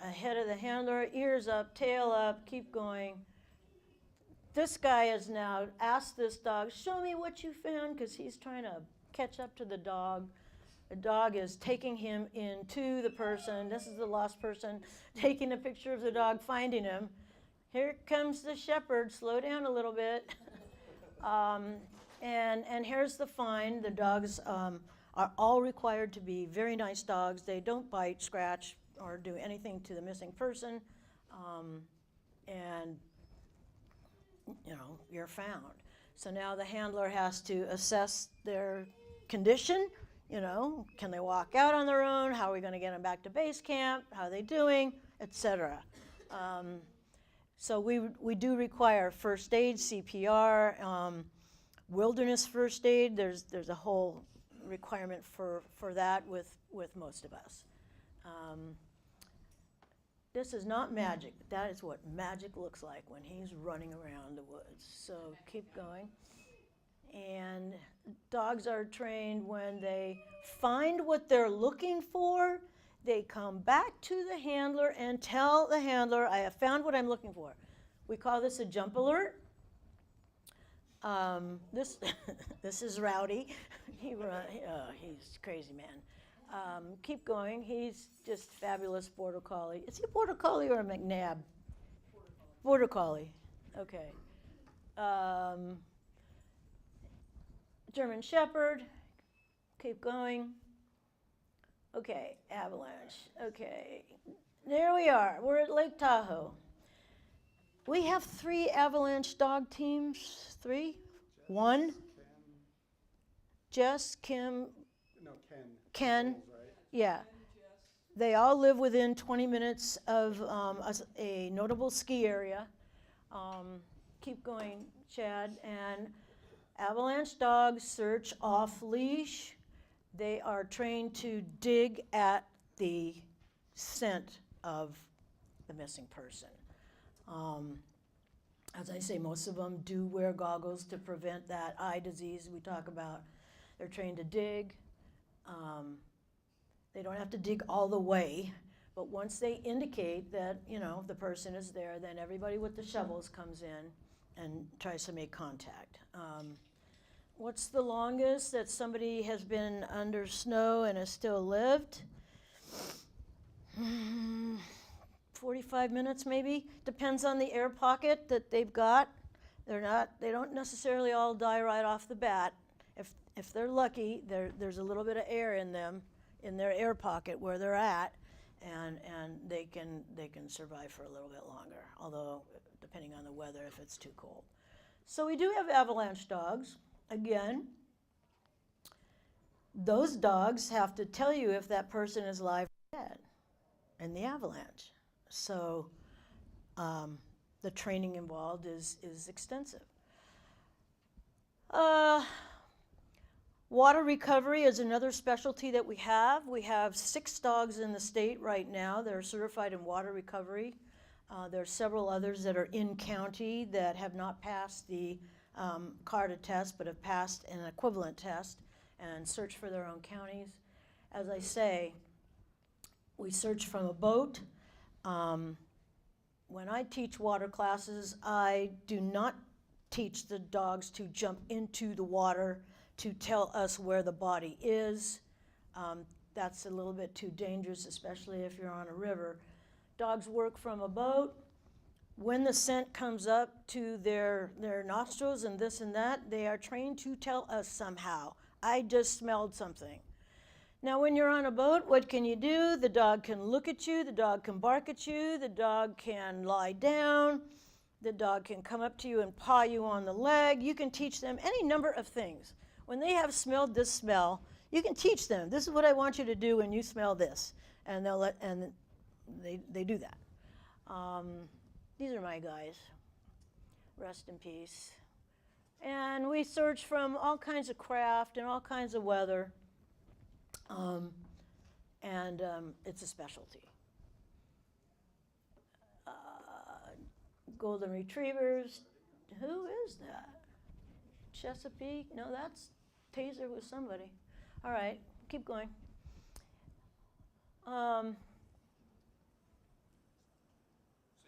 ahead of the handler, ears up, tail up, keep going. This guy has now asked this dog, show me what you found, because he's trying to catch up to the dog. The dog is taking him into the person. This is the lost person, taking a picture of the dog, finding him. Here comes the shepherd, slow down a little bit. And here's the find. The dogs are all required to be very nice dogs. They don't bite, scratch, or do anything to the missing person. And you're found. So now the handler has to assess their condition. Can they walk out on their own? How are we going to get them back to base camp? How are they doing? Etc. So we do require first aid, CPR, wilderness first aid. There's a whole requirement for that with most of us. This is not magic. That is what magic looks like when he's running around the woods. So keep going. And dogs are trained when they find what they're looking for, they come back to the handler and tell the handler, I have found what I'm looking for. We call this a jump alert. This is Rowdy. He's a crazy man. Keep going. He's just fabulous border collie. Is he a border collie or a McNabb? Border collie. Okay. German Shepherd. Keep going. Okay, avalanche. Okay. There we are. We're at Lake Tahoe. We have 3 avalanche dog teams. 3? 1? Jess, Kim. No, Ken. Ken. Right? Yeah. They all live within 20 minutes of a notable ski area. Keep going, Chad. And avalanche dogs search off leash. They are trained to dig at the scent of the missing person. As I say, most of them do wear goggles to prevent that eye disease we talk about. They're trained to dig. They don't have to dig all the way, but once they indicate that, the person is there, then everybody with the shovels comes in and tries to make contact. What's the longest that somebody has been under snow and has still lived? 45 minutes maybe. Depends on the air pocket that they've got. They don't necessarily all die right off the bat. If they're lucky, there's a little bit of air in them, in their air pocket where they're at, and they can survive for a little bit longer, although depending on the weather if it's too cold. So we do have avalanche dogs. Again, those dogs have to tell you if that person is alive or dead in the avalanche. So the training involved is extensive. Water recovery is another specialty that we have. We have 6 dogs in the state right now that are certified in water recovery. There are several others that are in county that have not passed the CARTA test, but have passed an equivalent test and search for their own counties. As I say, we search from a boat. When I teach water classes, I do not teach the dogs to jump into the water to tell us where the body is. That's a little bit too dangerous, especially if you're on a river. Dogs work from a boat. when the scent comes up to their nostrils and this and that, they are trained to tell us somehow, I just smelled something. Now, when you're on a boat, what can you do? The dog can look at you, the dog can bark at you, the dog can lie down, the dog can come up to you and paw you on the leg. You can teach them any number of things. When they have smelled this smell, you can teach them, this is what I want you to do when you smell this. And they do that. These are my guys. Rest in peace. And we search from all kinds of craft and all kinds of weather. It's a specialty. Golden retrievers. Who is that? Chesapeake? No, that's Taser with somebody. All right, keep going. So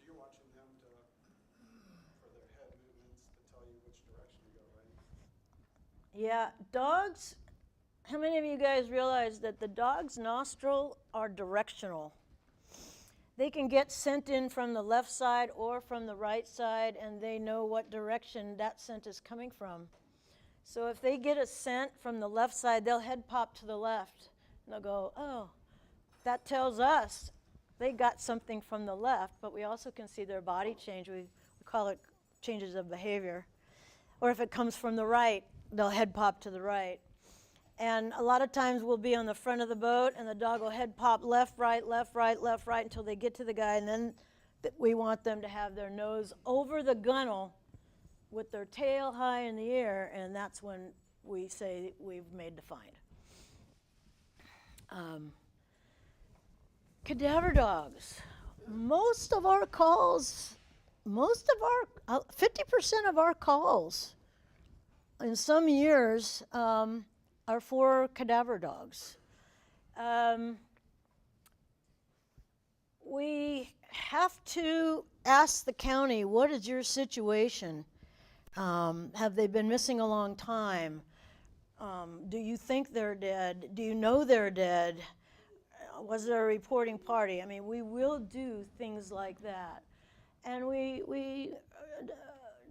you're watching them for their head movements to tell you which direction to go, right? Yeah, dogs, how many of you guys realize that the dog's nostril are directional? They can get scent in from the left side or from the right side, and they know what direction that scent is coming from. So if they get a scent from the left side, they'll head pop to the left. And they'll go, oh, that tells us they got something from the left, but we also can see their body change. We call it changes of behavior. Or if it comes from the right, they'll head pop to the right. And a lot of times we'll be on the front of the boat, and the dog will head pop left, right, left, right, left, right, until they get to the guy, and then we want them to have their nose over the gunnel with their tail high in the air, and that's when we say we've made the find. Cadaver dogs. Most of our calls, 50% of our calls in some years are for cadaver dogs. We have to ask the county, what is your situation? Have they been missing a long time? Do you think they're dead? Do you know they're dead? Was there a reporting party? I mean, we will do things like that. And we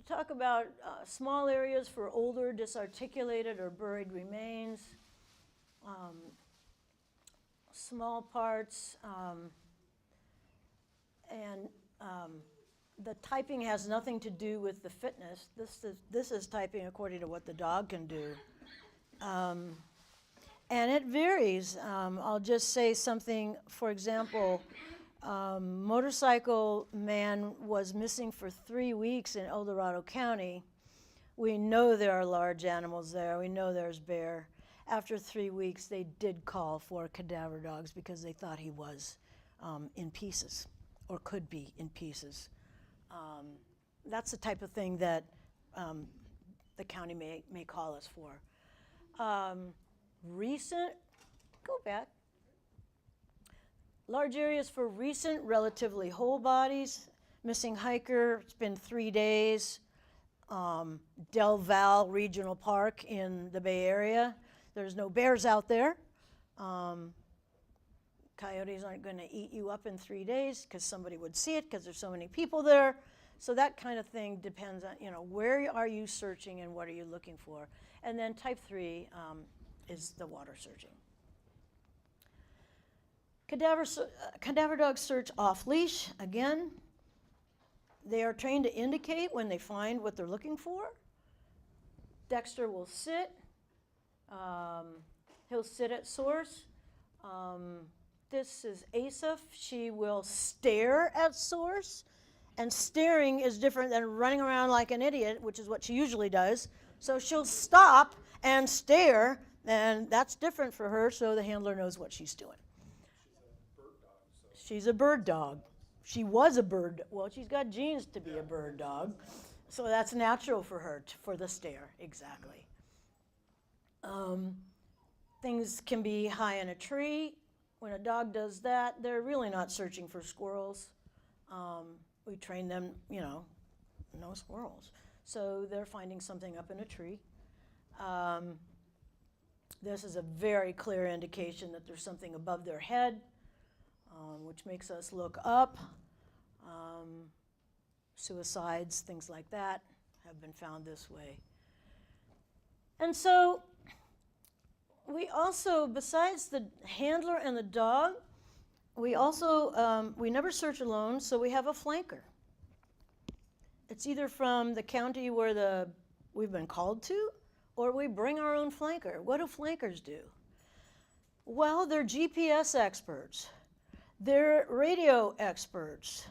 talk about small areas for older, disarticulated, or buried remains, small parts, and the typing has nothing to do with the fitness. This is typing according to what the dog can do. And it varies. I'll just say something, for example, motorcycle man was missing for 3 weeks in El Dorado County. We know there are large animals there. We know there's bear. After 3 weeks, they did call for cadaver dogs because they thought he was in pieces or could be in pieces. That's the type of thing that the county may call us for. Go back. Large areas for recent, relatively whole bodies. Missing hiker, it's been 3 days. Del Val Regional Park in the Bay Area. There's no bears out there. Coyotes aren't going to eat you up in 3 days because somebody would see it because there's so many people there. So that kind of thing depends on, where are you searching and what are you looking for? And then type 3 is the water searching. Cadaver dogs search off leash. Again, they are trained to indicate when they find what they're looking for. Dexter will sit. He'll sit at source. This is Asaph. She will stare at source. And staring is different than running around like an idiot, which is what she usually does. So she'll stop and stare, and that's different for her, so the handler knows what she's doing. She's a bird dog. She was a bird. Well, she's got genes to be a bird dog. So that's natural for her, for the stare, exactly. Things can be high in a tree. When a dog does that, they're really not searching for squirrels. We train them, no squirrels. So they're finding something up in a tree. This is a very clear indication that there's something above their head, which makes us look up. suicides, things like that have been found this way. And so we also, besides the handler and the dog, we also, we never search alone, so we have a flanker. It's either from the county where we've been called to, or we bring our own flanker. What do flankers do? Well, they're GPS experts. They're radio experts.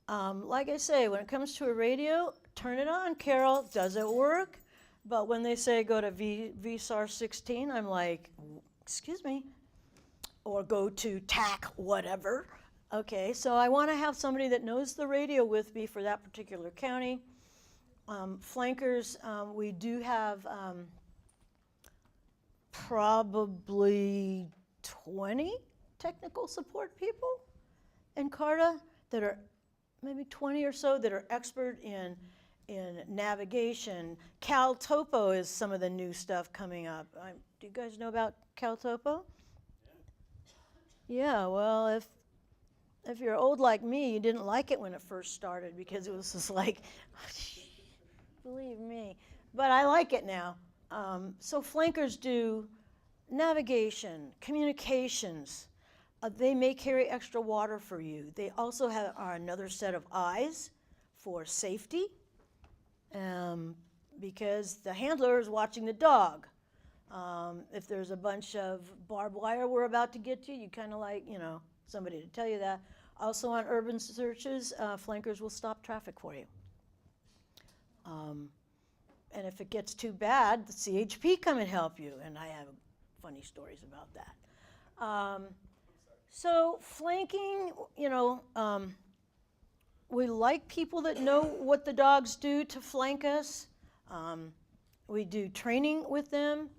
Like I say, when it comes to a radio, turn it on, Carol. Does it work? But when they say go to VSAR 16, I'm like, excuse me. Or go to TAC whatever. Okay, so I want to have somebody that knows the radio with me for that particular county. Flankers, we do have probably 20 technical support people in CARTA that are maybe 20 or so that are expert in navigation. CalTopo is some of the new stuff coming up. Do you guys know about CalTopo? Yeah, well, if you're old like me, you didn't like it when it first started because it was just like, believe me. But I like it now. So flankers do navigation, communications. They may carry extra water for you. They also are another set of eyes for safety because the handler is watching the dog. If there's a bunch of barbed wire we're about to get to, you kind of like, somebody to tell you that. Also on urban searches, flankers will stop traffic for you. And if it gets too bad, the CHP come and help you. And I have funny stories about that. So flanking, we like people that know what the dogs do to flank us. We do training with them.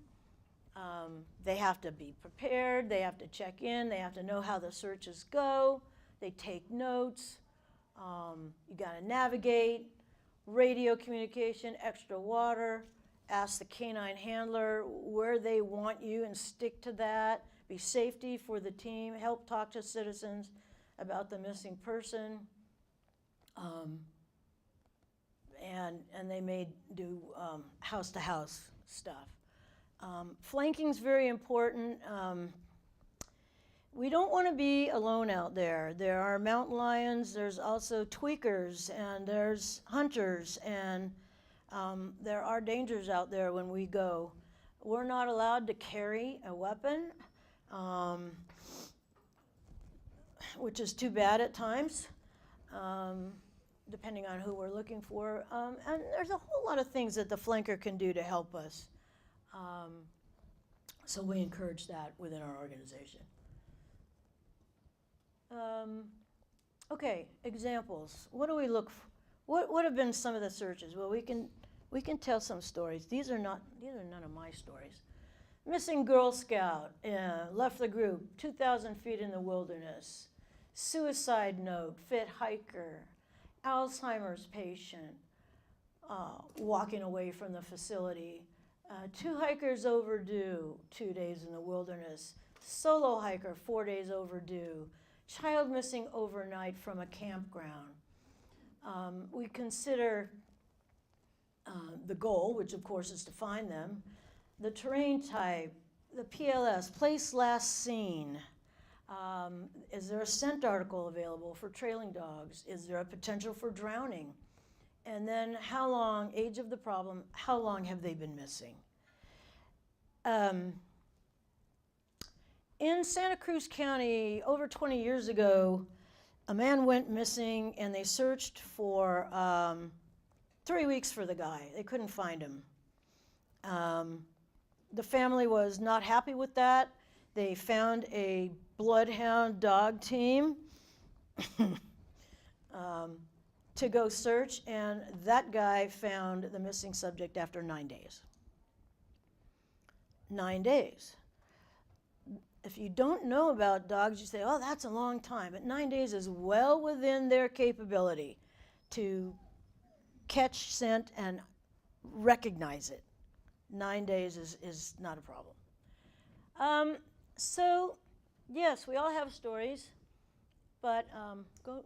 They have to be prepared. They have to check in. They have to know how the searches go. They take notes. You got to navigate, radio communication, extra water, ask the canine handler where they want you and stick to that. Be safety for the team, help talk to citizens about the missing person. And they may do house-to-house stuff. Flanking's very important. We don't want to be alone out there. There are mountain lions, there's also tweakers, and there's hunters, and there are dangers out there when we go. We're not allowed to carry a weapon, which is too bad at times, depending on who we're looking for. And there's a whole lot of things that the flanker can do to help us. So we encourage that within our organization. Okay, examples. What do we look for? What have been some of the searches? Well, we can tell some stories. These are none of my stories. Missing Girl Scout, left the group, 2,000 feet in the wilderness. Suicide note, fit hiker. Alzheimer's patient, walking away from the facility. 2 hikers overdue, 2 days in the wilderness. Solo hiker, 4 days overdue. Child missing overnight from a campground. We consider the goal, which of course is to find them, the terrain type, the PLS, place last seen. Is there a scent article available for trailing dogs? Is there a potential for drowning? And then how long, age of the problem, how long have they been missing? In Santa Cruz County, over 20 years ago, a man went missing and they searched for 3 weeks for the guy. They couldn't find him. The family was not happy with that. They found a bloodhound dog team to go search, and that guy found the missing subject after 9 days. 9 days. If you don't know about dogs, you say, oh, that's a long time. But 9 days is well within their capability to catch scent and recognize it. 9 days is not a problem. So, yes, we all have stories, but go.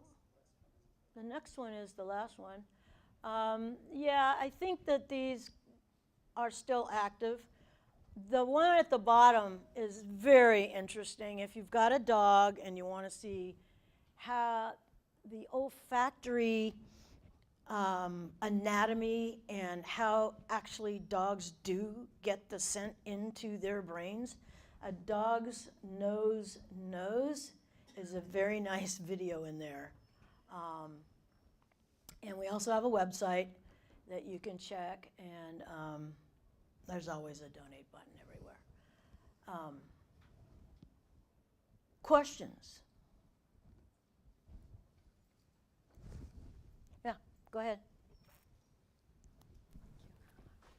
The next one is the last one. Yeah, I think that these are still active. The one at the bottom is very interesting. If you've got a dog and you want to see how the olfactory anatomy and how actually dogs do get the scent into their brains, a dog's nose is a very nice video in there. And we also have a website that you can check, and there's always a donate button everywhere. Questions? Yeah, go ahead.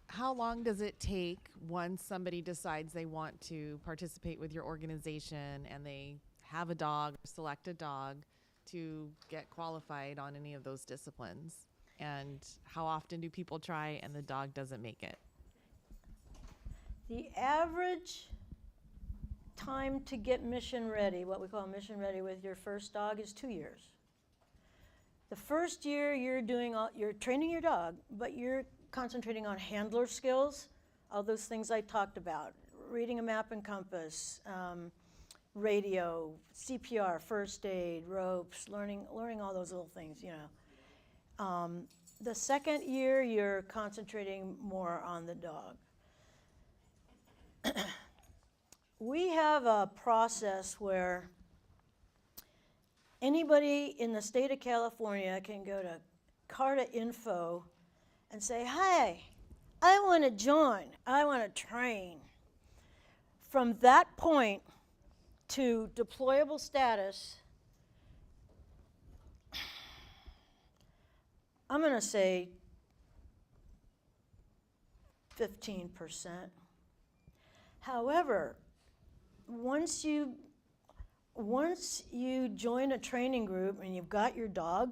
How long does it take once somebody decides they want to participate with your organization and they have a dog or select a dog to get qualified on any of those disciplines? And how often do people try and the dog doesn't make it? The average time to get mission ready, what we call mission ready with your first dog, is 2 years. The first year you're training your dog, but you're concentrating on handler skills, all those things I talked about, reading a map and compass, radio, CPR, first aid, ropes, learning all those little things, you know. The second year you're concentrating more on the dog. We have a process where anybody in the state of California can go to CARTA Info and say, "Hi, I want to join, I want to train." From that point to deployable status, I'm going to say 15%. However, once you join a training group and you've got your dog,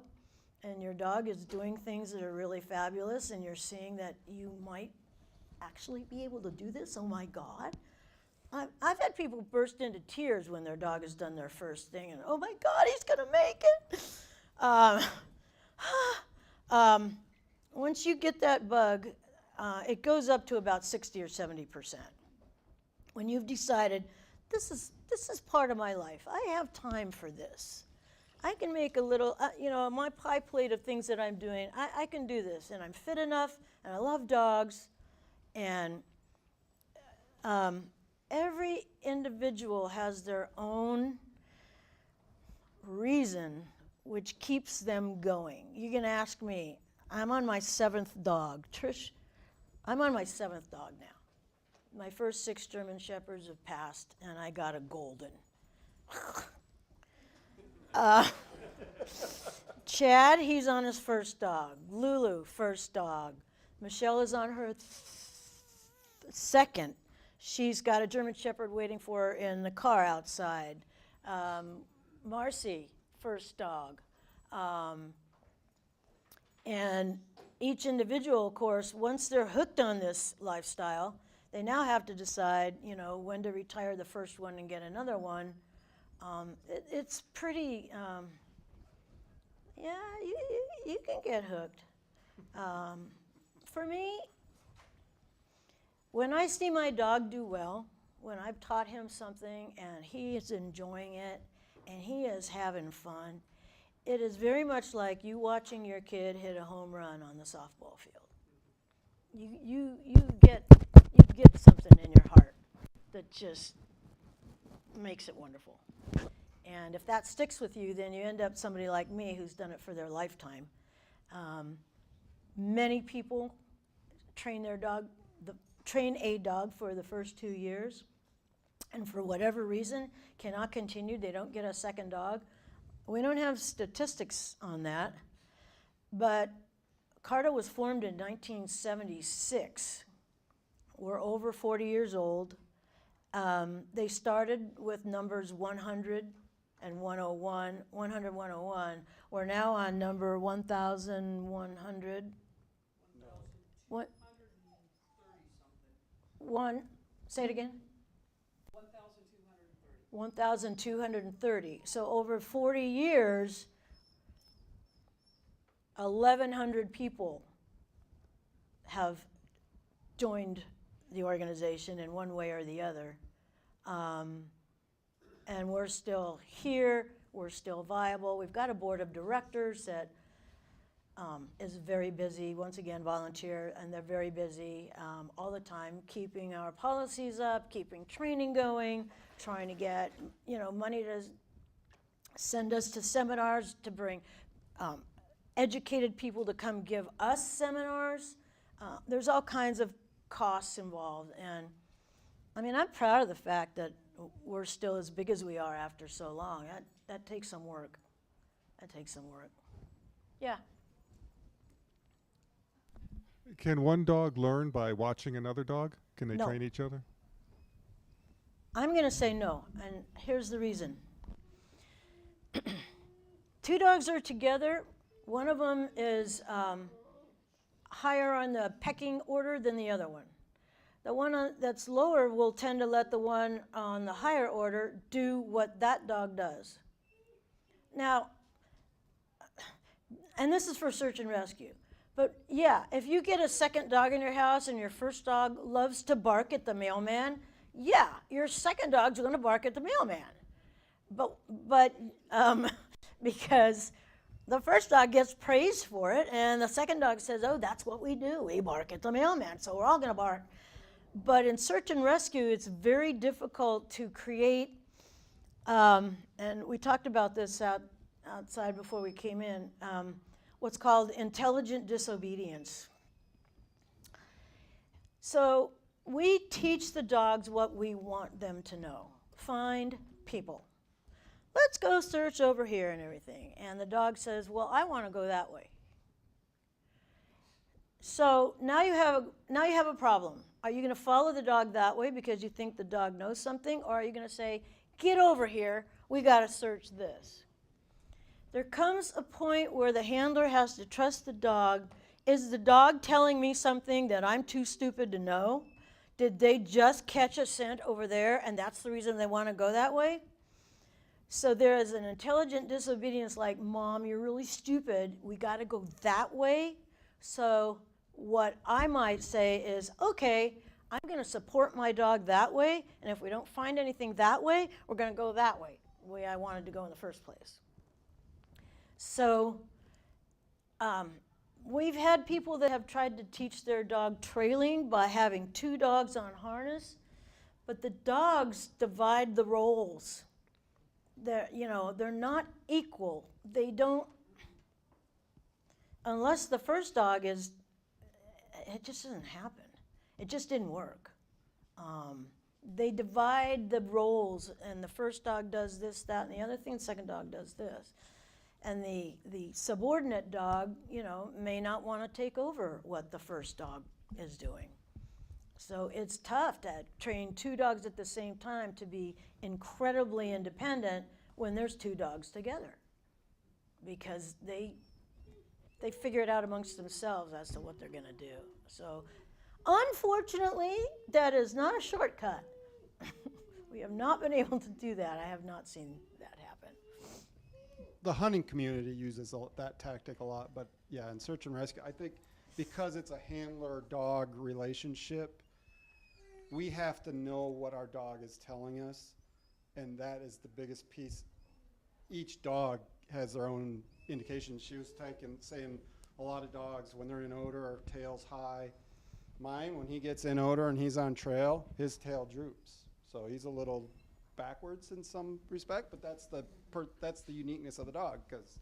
and your dog is doing things that are really fabulous, and you're seeing that you might actually be able to do this, oh my God. I've had people burst into tears when their dog has done their first thing, and oh my God, he's gonna make it. Once you get that bug, it goes up to about 60 or 70%. When you've decided, this is part of my life, I have time for this. I can make a little, my pie plate of things that I'm doing, I can do this, and I'm fit enough, and I love dogs, and every individual has their own reason which keeps them going. You can ask me, I'm on my 7th dog. Trish, I'm on my 7th dog now. My first 6 German Shepherds have passed, and I got a golden. Chad, he's on his first dog. Lulu, first dog. Michelle is on her second. She's got a German Shepherd waiting for her in the car outside. Marcy, first dog. And each individual, of course, once they're hooked on this lifestyle, they now have to decide, when to retire the first one and get another one. It's pretty, you can get hooked. For me, when I see my dog do well, when I've taught him something and he is enjoying it and he is having fun, it is very much like you watching your kid hit a home run on the softball field. You get something in your heart that just makes it wonderful. And if that sticks with you, then you end up somebody like me who's done it for their lifetime. Many people train a dog for the first 2 years, and for whatever reason cannot continue. They don't get a second dog. We don't have statistics on that, but CARTA was formed in 1976. We're over 40 years old. They started with numbers 100 and 101, 100, 101. We're now on number 1,100. What? Say it again. 1,230. So over 40 years, 1,100 people have joined the organization in one way or the other. And we're still here, we're still viable. We've got a board of directors that is very busy, once again volunteer, and they're very busy all the time, keeping our policies up, keeping training going, trying to get money to send us to seminars, to bring educated people to come give us seminars. There's all kinds of costs involved, and I mean, I'm proud of the fact that we're still as big as we are after so long. That takes some work. That takes some work. Yeah. Can one dog learn by watching another dog? Can they No. train each other? I'm going to say no, and here's the reason. Two dogs are together. One of them is higher on the pecking order than the other one. The one that's lower will tend to let the one on the higher order do what that dog does. Now, and this is for search and rescue, but yeah, if you get a second dog in your house and your first dog loves to bark at the mailman, yeah, your second dog's going to bark at the mailman. But because the first dog gets praised for it, and the second dog says, oh, that's what we do. We bark at the mailman, so we're all going to bark. But in search and rescue, it's very difficult to create, and we talked about this outside before we came in, what's called intelligent disobedience. So we teach the dogs what we want them to know. Find people. Let's go search over here and everything. And the dog says, well, I want to go that way. So now you have a problem. Are you going to follow the dog that way because you think the dog knows something? Or are you going to say, get over here, we got to search this? There comes a point where the handler has to trust the dog. Is the dog telling me something that I'm too stupid to know? Did they just catch a scent over there and that's the reason they want to go that way? So there is an intelligent disobedience like, Mom, you're really stupid. We got to go that way. So what I might say is, okay, I'm going to support my dog that way, and if we don't find anything that way, we're going to go that way, the way I wanted to go in the first place. So we've had people that have tried to teach their dog trailing by having two dogs on harness, but the dogs divide the roles. They're not equal. They don't, unless the first dog is, it just doesn't happen. It just didn't work. They divide the roles, and the first dog does this, that, and the other thing. The second dog does this. And the subordinate dog, may not want to take over what the first dog is doing. So it's tough to train two dogs at the same time to be incredibly independent when there's two dogs together, because they figure it out amongst themselves as to what they're going to do. So unfortunately, that is not a shortcut. We have not been able to do that. I have not seen that happen. The hunting community uses that tactic a lot, but yeah, in search and rescue, I think because it's a handler-dog relationship, we have to know what our dog is telling us, and that is the biggest piece. Each dog has their own indication. She was saying a lot of dogs, when they're in odor, are tails high. Mine, when he gets in odor and he's on trail, his tail droops. So he's a little backwards in some respect, but that's the uniqueness of the dog, because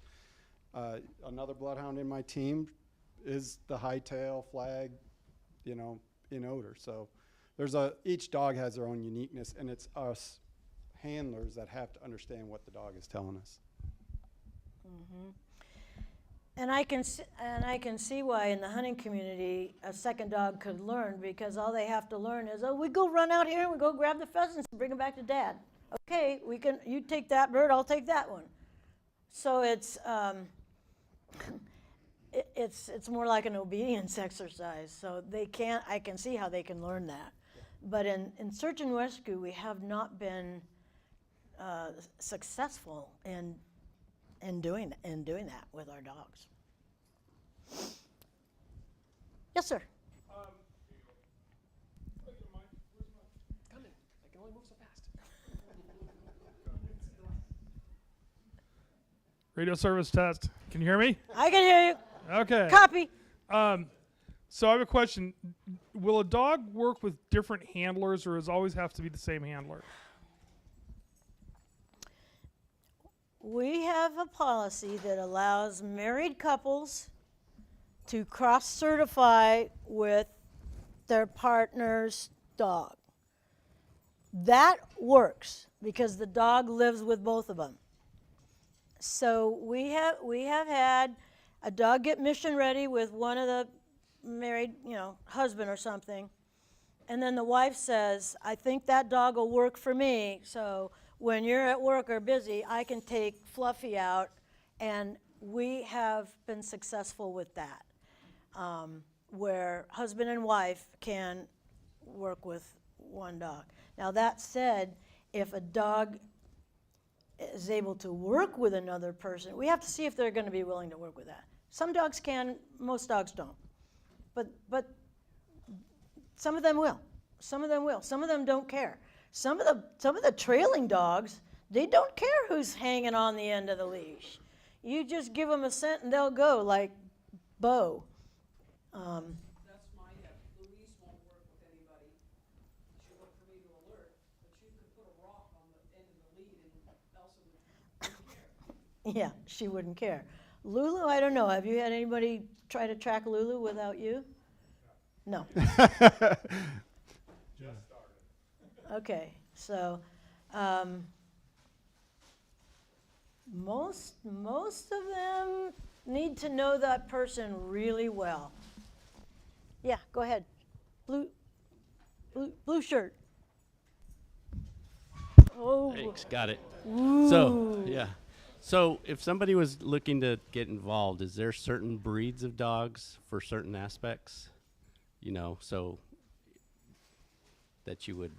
another bloodhound in my team is the high tail flag, in odor. So each dog has their own uniqueness, and it's us handlers that have to understand what the dog is telling us. Mm-hmm. And I can see why in the hunting community a second dog could learn, because all they have to learn is, we go run out here and we go grab the pheasants and bring them back to Dad. Okay, you take that bird, I'll take that one. So it's more like an obedience exercise. So I can see how they can learn that. But in search and rescue, we have not been successful in doing that with our dogs. Yes, sir. Coming. I can only move so fast. Radio service test. Can you hear me? I can hear you. Okay. Copy. So I have a question. Will a dog work with different handlers, or does it always have to be the same handler? We have a policy that allows married couples to cross-certify with their partner's dog. That works because the dog lives with both of them. So we have had a dog get mission ready with one of the married, husband or something, and then the wife says, I think that dog will work for me, so when you're at work or busy, I can take Fluffy out, and we have been successful with that, where husband and wife can work with one dog. Now that said, if a dog is able to work with another person, we have to see if they're going to be willing to work with that. Some dogs can, most dogs don't. But some of them will. Some of them will. Some of them don't care. Some of the trailing dogs, they don't care who's hanging on the end of the leash. You just give them a scent and they'll go, like Bo. That's my Louise won't work with anybody. She'll look for me to alert, but you could put a rock on the end of the lead and Elsa wouldn't care. Yeah, she wouldn't care. Lulu, I don't know. Have you had anybody try to track Lulu without you? No. Okay, so most of them need to know that person really well. Yeah, go ahead. Blue shirt. Oh. Thanks, got it. Ooh. So, yeah. So if somebody was looking to get involved, is there certain breeds of dogs for certain aspects? So that you would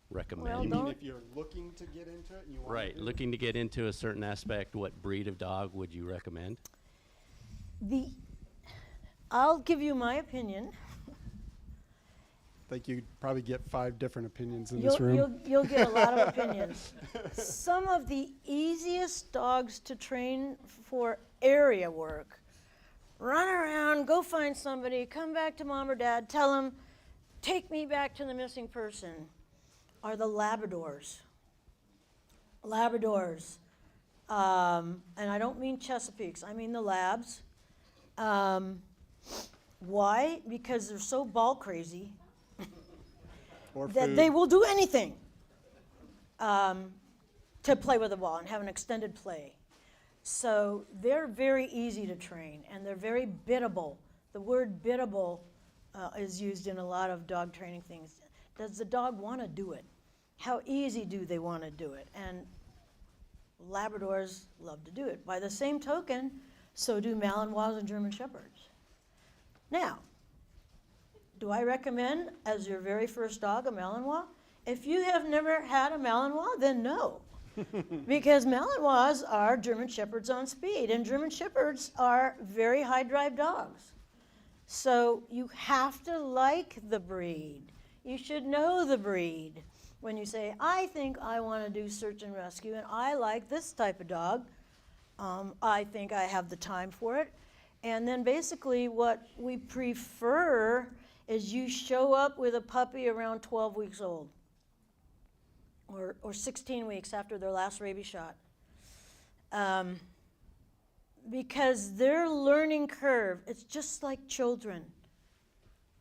recommend? Well, You mean if you're looking to get into it and you want Right, looking to get into a certain aspect, what breed of dog would you recommend? I'll give you my opinion. I think you'd probably get 5 different opinions in this room. You'll get a lot of opinions. Some of the easiest dogs to train for area work. Run around, go find somebody, come back to mom or dad, tell them, take me back to the missing person, are the Labradors. Labradors. And I don't mean Chesapeakes, I mean the Labs. Why? Because they're so ball crazy that they will do anything to play with the ball and have an extended play. So they're very easy to train, and they're very biddable. The word biddable is used in a lot of dog training things. Does the dog want to do it? How easy do they want to do it? And Labradors love to do it. By the same token, so do Malinois and German Shepherds. Now, do I recommend as your very first dog a Malinois? If you have never had a Malinois, then no. Because Malinois are German Shepherds on speed, and German Shepherds are very high drive dogs. So you have to like the breed. You should know the breed. When you say, I think I want to do search and rescue, and I like this type of dog, I think I have the time for it. And then basically what we prefer is you show up with a puppy around 12 weeks old. Or 16 weeks after their last rabies shot. Because their learning curve, it's just like children.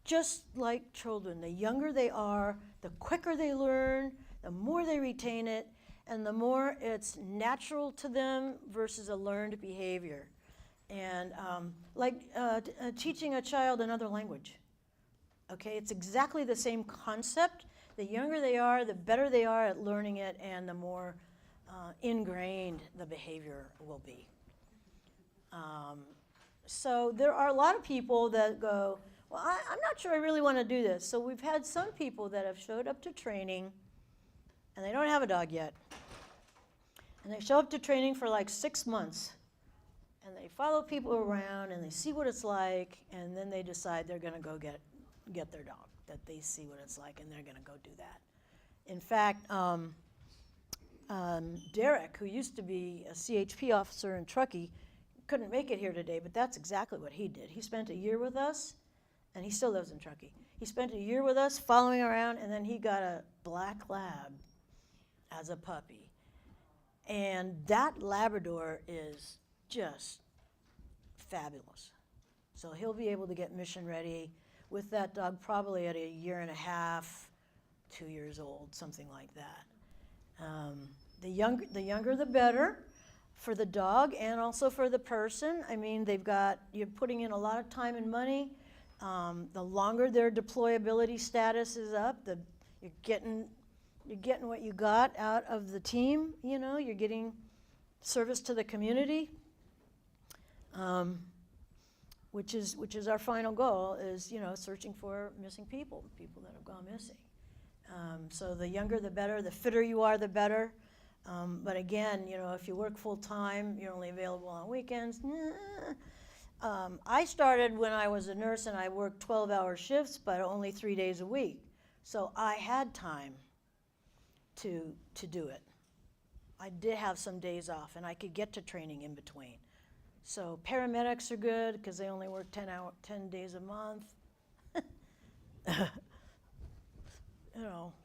Just like children. The younger they are, the quicker they learn, the more they retain it, and the more it's natural to them versus a learned behavior. And teaching a child another language. Okay, it's exactly the same concept. The younger they are, the better they are at learning it, and the more ingrained the behavior will be. So there are a lot of people that go, well, I'm not sure I really want to do this. So we've had some people that have showed up to training, and they don't have a dog yet. And they show up to training for like 6 months, and they follow people around and they see what it's like, and then they decide they're going to go get their dog, that they see what it's like, and they're going to go do that. In fact, Derek, who used to be a CHP officer in Truckee, couldn't make it here today, but that's exactly what he did. He spent a year with us, and he still lives in Truckee. He spent a year with us following around, and then he got a black lab as a puppy. And that Labrador is just fabulous. So he'll be able to get mission ready with that dog probably at 1.5 years, 2 years old, something like that. The younger the better for the dog and also for the person. I mean, you're putting in a lot of time and money. The longer their deployability status is up, you're getting what you got out of the team. You know, you're getting service to the community, which is our final goal. Is searching for missing people that have gone missing. So the younger the better. The fitter you are, the better. But again, if you work full time, you're only available on weekends. I started when I was a nurse and I worked 12-hour shifts, but only 3 days a week. So I had time to do it. I did have some days off, and I could get to training in between. So paramedics are good because they only work 10 days a month.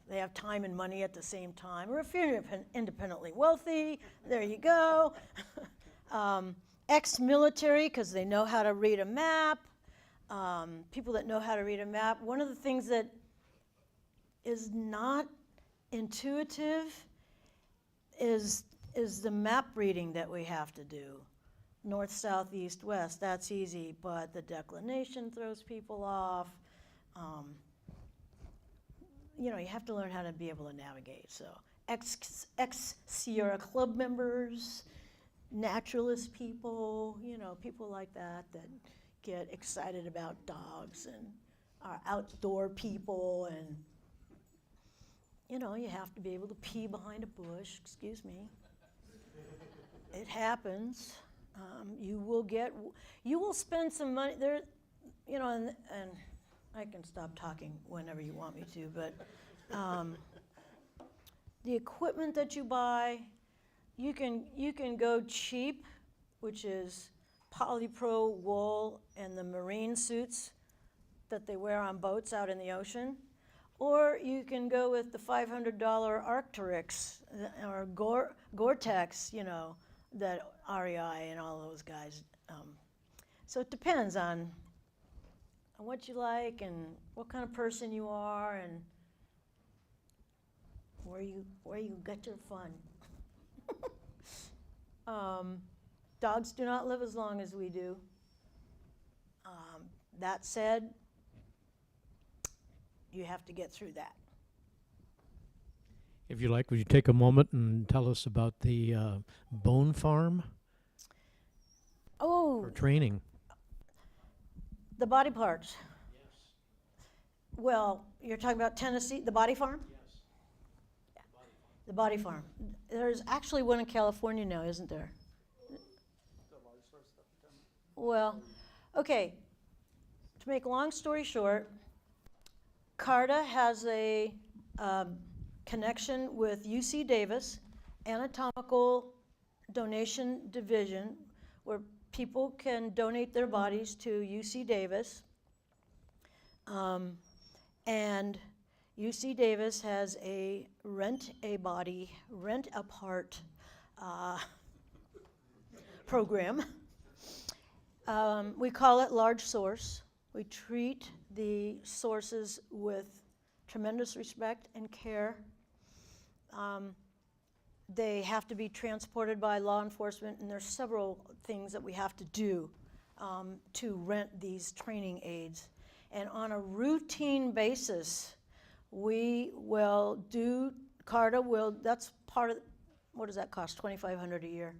They have time and money at the same time. Or if you're independently wealthy, there you go. Ex-military, because they know how to read a map. People that know how to read a map. One of the things that is not intuitive is the map reading that we have to do. North, south, east, west, that's easy, but the declination throws people off. You have to learn how to be able to navigate. So ex-Sierra Club members, naturalist people, people like that get excited about dogs and are outdoor people, and you have to be able to pee behind a bush, excuse me. It happens. You will spend some money there, and I can stop talking whenever you want me to, but the equipment that you buy, you can go cheap, which is polypro wool and the marine suits that they wear on boats out in the ocean, or you can go with the $500 Arc'teryx or Gore-Tex, that REI and all those guys. So it depends on what you like and what kind of person you are and where you get your fun. Dogs do not live as long as we do. That said, you have to get through that. If you like, would you take a moment and tell us about the bone farm? Oh. For training. The body parts. Yes. Well, you're talking about Tennessee, the body farm? Yes. Yeah. The body farm. There's actually one in California now, isn't there? Well, okay. To make a long story short, CARTA has a connection with UC Davis, anatomical donation division, where people can donate their bodies to UC Davis. And UC Davis has a rent a body, rent a part program. We call it Large Source. We treat the sources with tremendous respect and care. They have to be transported by law enforcement, and there's several things that we have to do to rent these training aids. And on a routine basis, we will do, CARTA will, that's part of, what does that cost, $2,500 a year.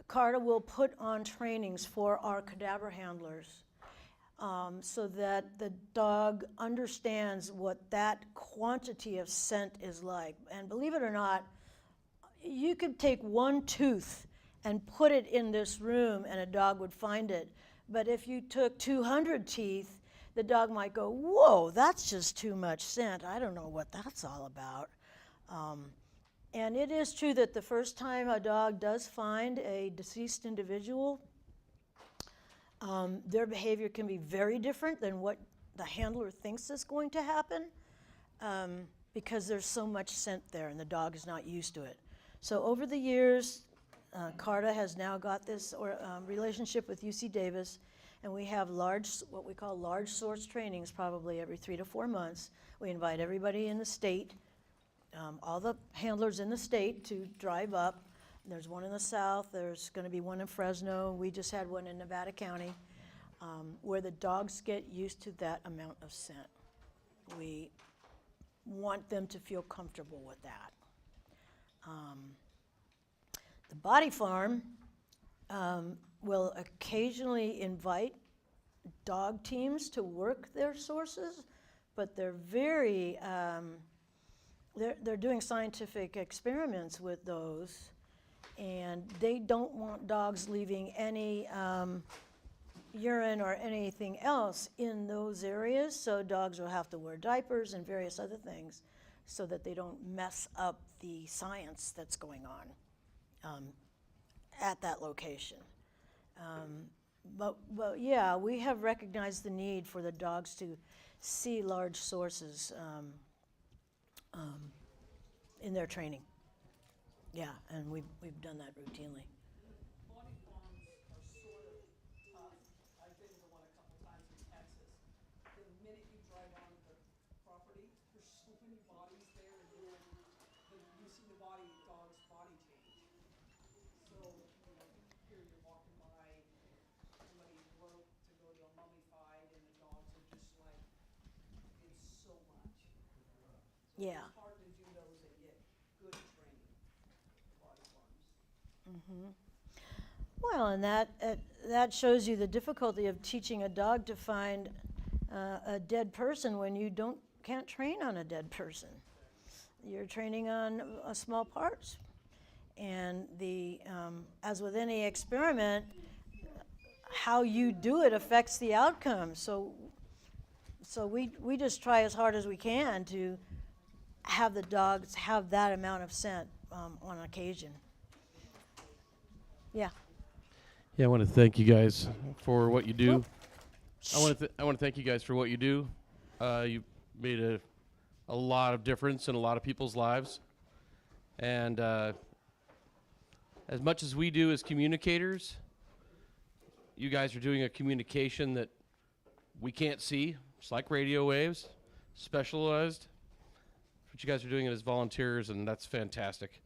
CARTA will put on trainings for our cadaver handlers so that the dog understands what that quantity of scent is like. And believe it or not, you could take one tooth and put it in this room and a dog would find it. But if you took 200 teeth, the dog might go, whoa, that's just too much scent. I don't know what that's all about. And it is true that the first time a dog does find a deceased individual, their behavior can be very different than what the handler thinks is going to happen, because there's so much scent there and the dog is not used to it. So over the years, CARTA has now got this relationship with UC Davis, and we have what we call large source trainings probably every 3 to 4 months. We invite everybody in the state, all the handlers in the state, to drive up. There's one in the south, there's going to be one in Fresno, we just had one in Nevada County, where the dogs get used to that amount of scent. We want them to feel comfortable with that. The Body Farm will occasionally invite dog teams to work their sources, but they're very, they're doing scientific experiments with those, and they don't want dogs leaving any urine or anything else in those areas, so dogs will have to wear diapers and various other things so that they don't mess up the science that's going on at that location. But yeah, we have recognized the need for the dogs to see large sources in their training. Yeah, and we've done that routinely. Body farms are sort of tough. I've been to one a couple times in Texas. The minute you drive onto the property, there's so many bodies there, and you see the dog's body change. So, here you're walking by, somebody broke to go to a mummified, and the dogs are just like, it's so much. Yeah. It's hard to do those and get good training. Body farms. Mm-hmm. Well, and that shows you the difficulty of teaching a dog to find a dead person when you can't train on a dead person. You're training on small parts, and as with any experiment, how you do it affects the outcome. So we just try as hard as we can to have the dogs have that amount of scent on occasion. Yeah. Yeah, I want to thank you guys for what you do. I want to thank you guys for what you do. You made a lot of difference in a lot of people's lives, and as much as we do as communicators, you guys are doing a communication that we can't see. It's like radio waves, specialized. But you guys are doing it as volunteers, and that's fantastic.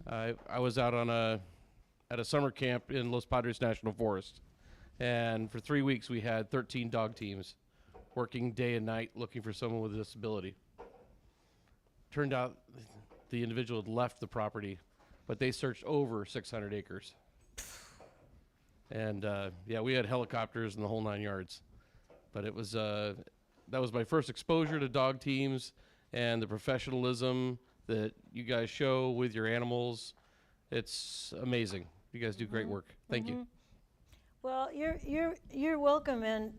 I was out at a summer camp in Los Padres National Forest, and for 3 weeks we had 13 dog teams working day and night looking for someone with a disability. Turned out the individual had left the property, but they searched over 600 acres. And yeah, we had helicopters and the whole 9 yards. But it was that was my first exposure to dog teams and the professionalism that you guys show with your animals. It's amazing. You guys do great work. Thank you. Well, you're welcome, and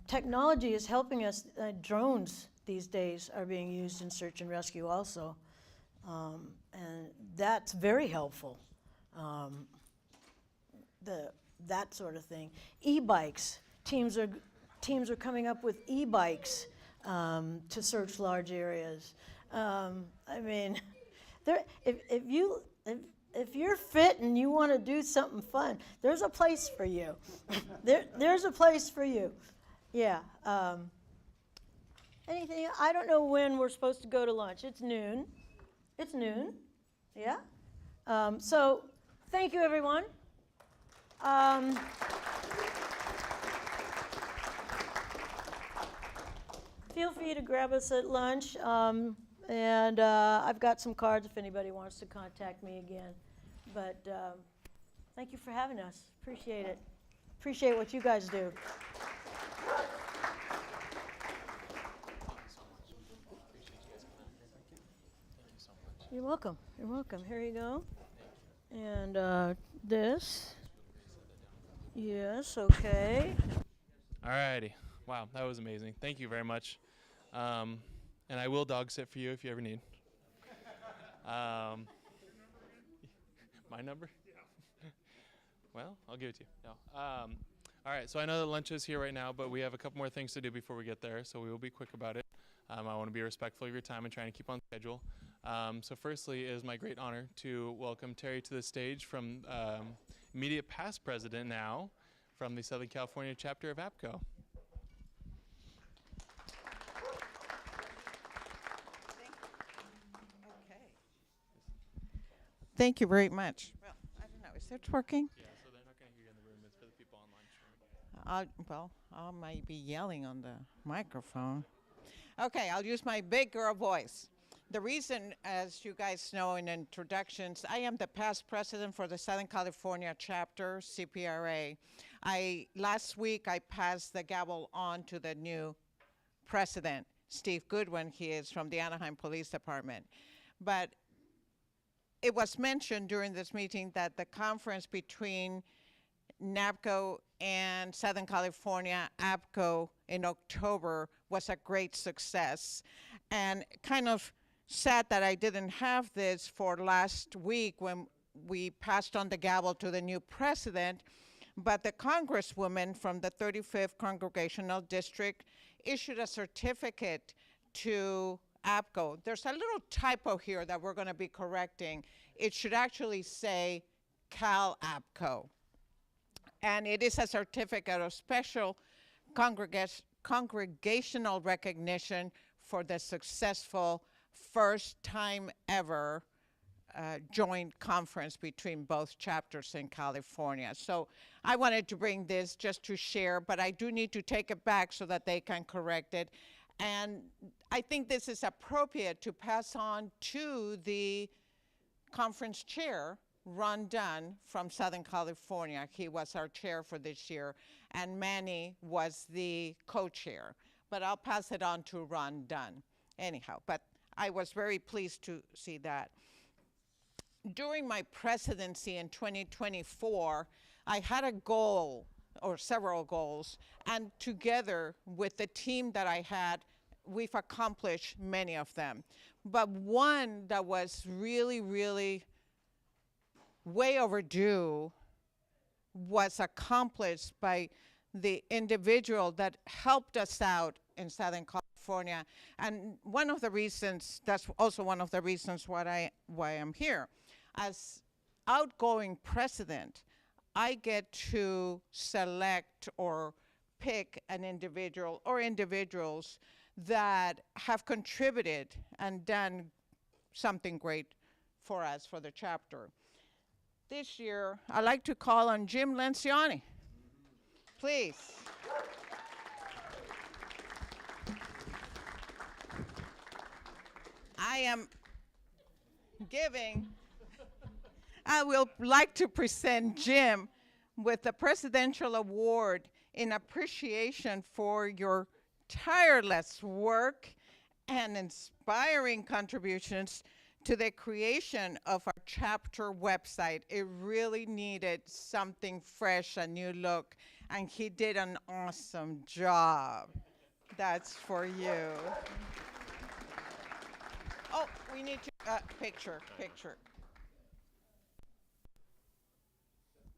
technology is helping us. Drones these days are being used in search and rescue also, and that's very helpful. That sort of thing. E-bikes. Teams are coming up with e-bikes to search large areas. I mean, if you're fit and you want to do something fun, there's a place for you. There's a place for you. Yeah. Anything? I don't know when we're supposed to go to lunch. It's noon. It's noon. Yeah. So thank you, everyone. Feel free to grab us at lunch. And I've got some cards if anybody wants to contact me again. But thank you for having us. Appreciate it. Appreciate what you guys do. You're welcome. You're welcome. Here you go. And this. Yes, okay. Alrighty. Wow, that was amazing. Thank you very much. And I will dog sit for you if you ever need. My number? Well, I'll give it to you. No. All right, so I know that lunch is here right now, but we have a couple more things to do before we get there, so we will be quick about it. I want to be respectful of your time and trying to keep on schedule. So firstly, it is my great honor to welcome Terry to the stage from immediate past president now from the Southern California chapter of APCO. Thank you very much. Well, I don't know. Is it working? Yeah, so they're not going to hear you in the room. It's for the people online streaming. Well, I might be yelling on the microphone. Okay, I'll use my big girl voice. The reason, as you guys know in introductions, I am the past president for the Southern California chapter, CPRA. Last week, I passed the gavel on to the new president, Steve Goodwin. He is from the Anaheim Police Department. But it was mentioned during this meeting that the conference between NAPCO and Southern California APCO in October was a great success. And kind of sad that I didn't have this for last week when we passed on the gavel to the new president, but the congresswoman from the 35th Congressional District issued a certificate to APCO. There's a little typo here that we're going to be correcting. It should actually say Cal APCO. And it is a certificate of special congregational recognition for the successful first time ever joint conference between both chapters in California. So I wanted to bring this just to share, but I do need to take it back so that they can correct it. And I think this is appropriate to pass on to the conference chair, Ron Dunn from Southern California. He was our chair for this year, and Manny was the co-chair. But I'll pass it on to Ron Dunn. Anyhow, but I was very pleased to see that. During my presidency in 2024, I had a goal, or several goals, and together with the team that I had, we've accomplished many of them. But one that was really, really way overdue was accomplished by the individual that helped us out in Southern California. And one of the reasons, that's also one of the reasons why I'm here. As outgoing president, I get to select or pick an individual or individuals that have contributed and done something great for us, for the chapter. This year, I'd like to call on Jim Lencioni. Please. I will like to present Jim with the Presidential Award in appreciation for your tireless work and inspiring contributions to the creation of our chapter website. It really needed something fresh, a new look, and he did an awesome job. That's for you. Oh, we need to, picture.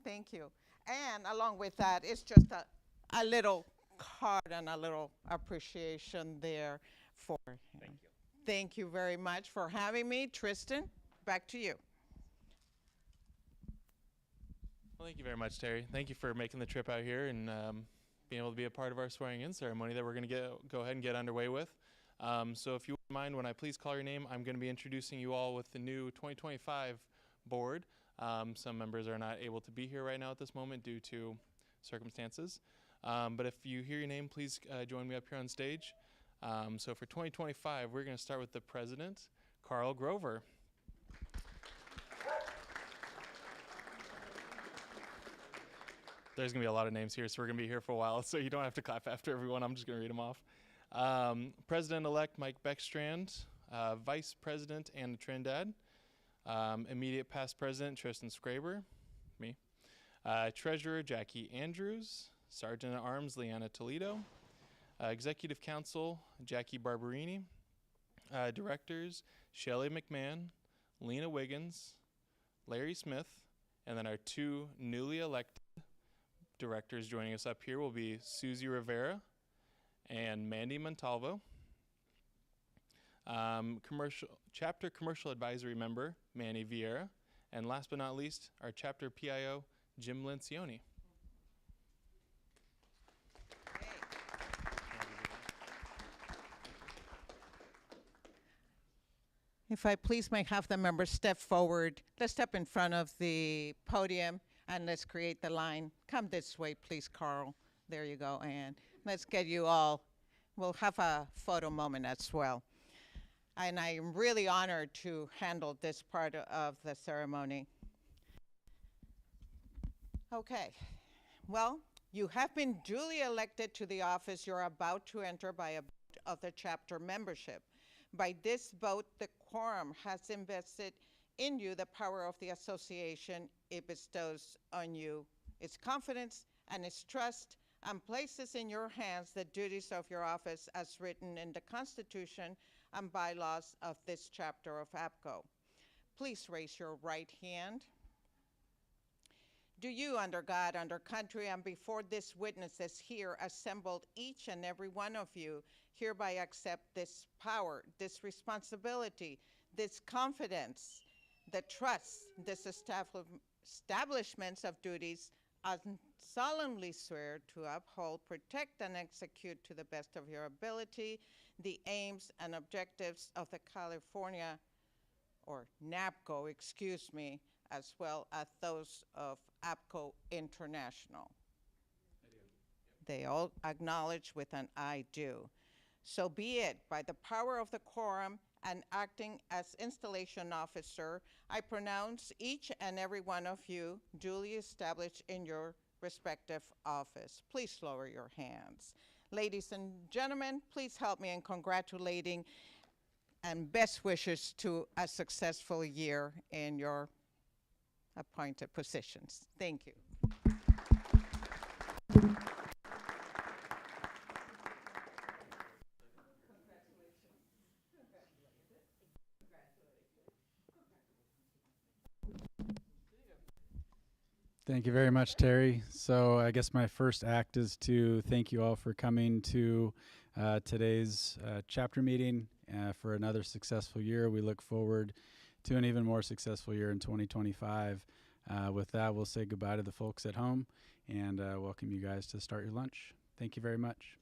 Thank you. And along with that, it's just a little card and a little appreciation there for him. Thank you. Thank you very much for having me. Tristan, back to you. Well, thank you very much, Terry. Thank you for making the trip out here and being able to be a part of our swearing-in ceremony that we're going to go ahead and get underway with. So if you wouldn't mind, when I please call your name, I'm going to be introducing you all with the new 2025 board. Some members are not able to be here right now at this moment due to circumstances. But if you hear your name, please join me up here on stage. So for 2025, we're going to start with the president, Carl Grover. There's going to be a lot of names here, so we're going to be here for a while, so you don't have to clap after everyone. I'm just going to read them off. President-elect Mike Beckstrand, Vice President Anna Trindad, Immediate past president Tristan Scraber, me. Treasurer Jackie Andrews, Sergeant at Arms Leanna Toledo, Executive Council Jackie Barberini, Directors Shelley McMahon, Lena Wiggins, Larry Smith, and then our two newly elected directors joining us up here will be Susie Rivera and Mandy Montalvo. Chapter Commercial Advisory Member Manny Vieira, and last but not least, our Chapter PIO Jim Lencioni. If I please may have the members step forward. Let's step in front of the podium and let's create the line. Come this way, please, Carl. There you go, and let's get you all. We'll have a photo moment as well. And I'm really honored to handle this part of the ceremony. Okay, well, you have been duly elected to the office you're about to enter by a vote of the chapter membership. By this vote, the quorum has invested in you the power of the association it bestows on you, its confidence and its trust, and places in your hands the duties of your office as written in the Constitution and bylaws of this chapter of APCO. Please raise your right hand. Do you, under God, under country, and before these witnesses here assembled, each and every one of you, hereby accept this power, this responsibility, this confidence, the trust, this establishments of duties, and solemnly swear to uphold, protect, and execute to the best of your ability the aims and objectives of the California, or NAPCO, excuse me, as well as those of APCO International. They all acknowledge with an I do. So be it. By the power of the quorum and acting as installation officer, I pronounce each and every one of you duly established in your respective office. Please lower your hands. Ladies and gentlemen, please help me in congratulating and best wishes to a successful year in your appointed positions. Thank you. Thank you very much, Terry. So I guess my first act is to thank you all for coming to today's chapter meeting for another successful year. We look forward to an even more successful year in 2025. With that, we'll say goodbye to the folks at home and welcome you guys to start your lunch. Thank you very much.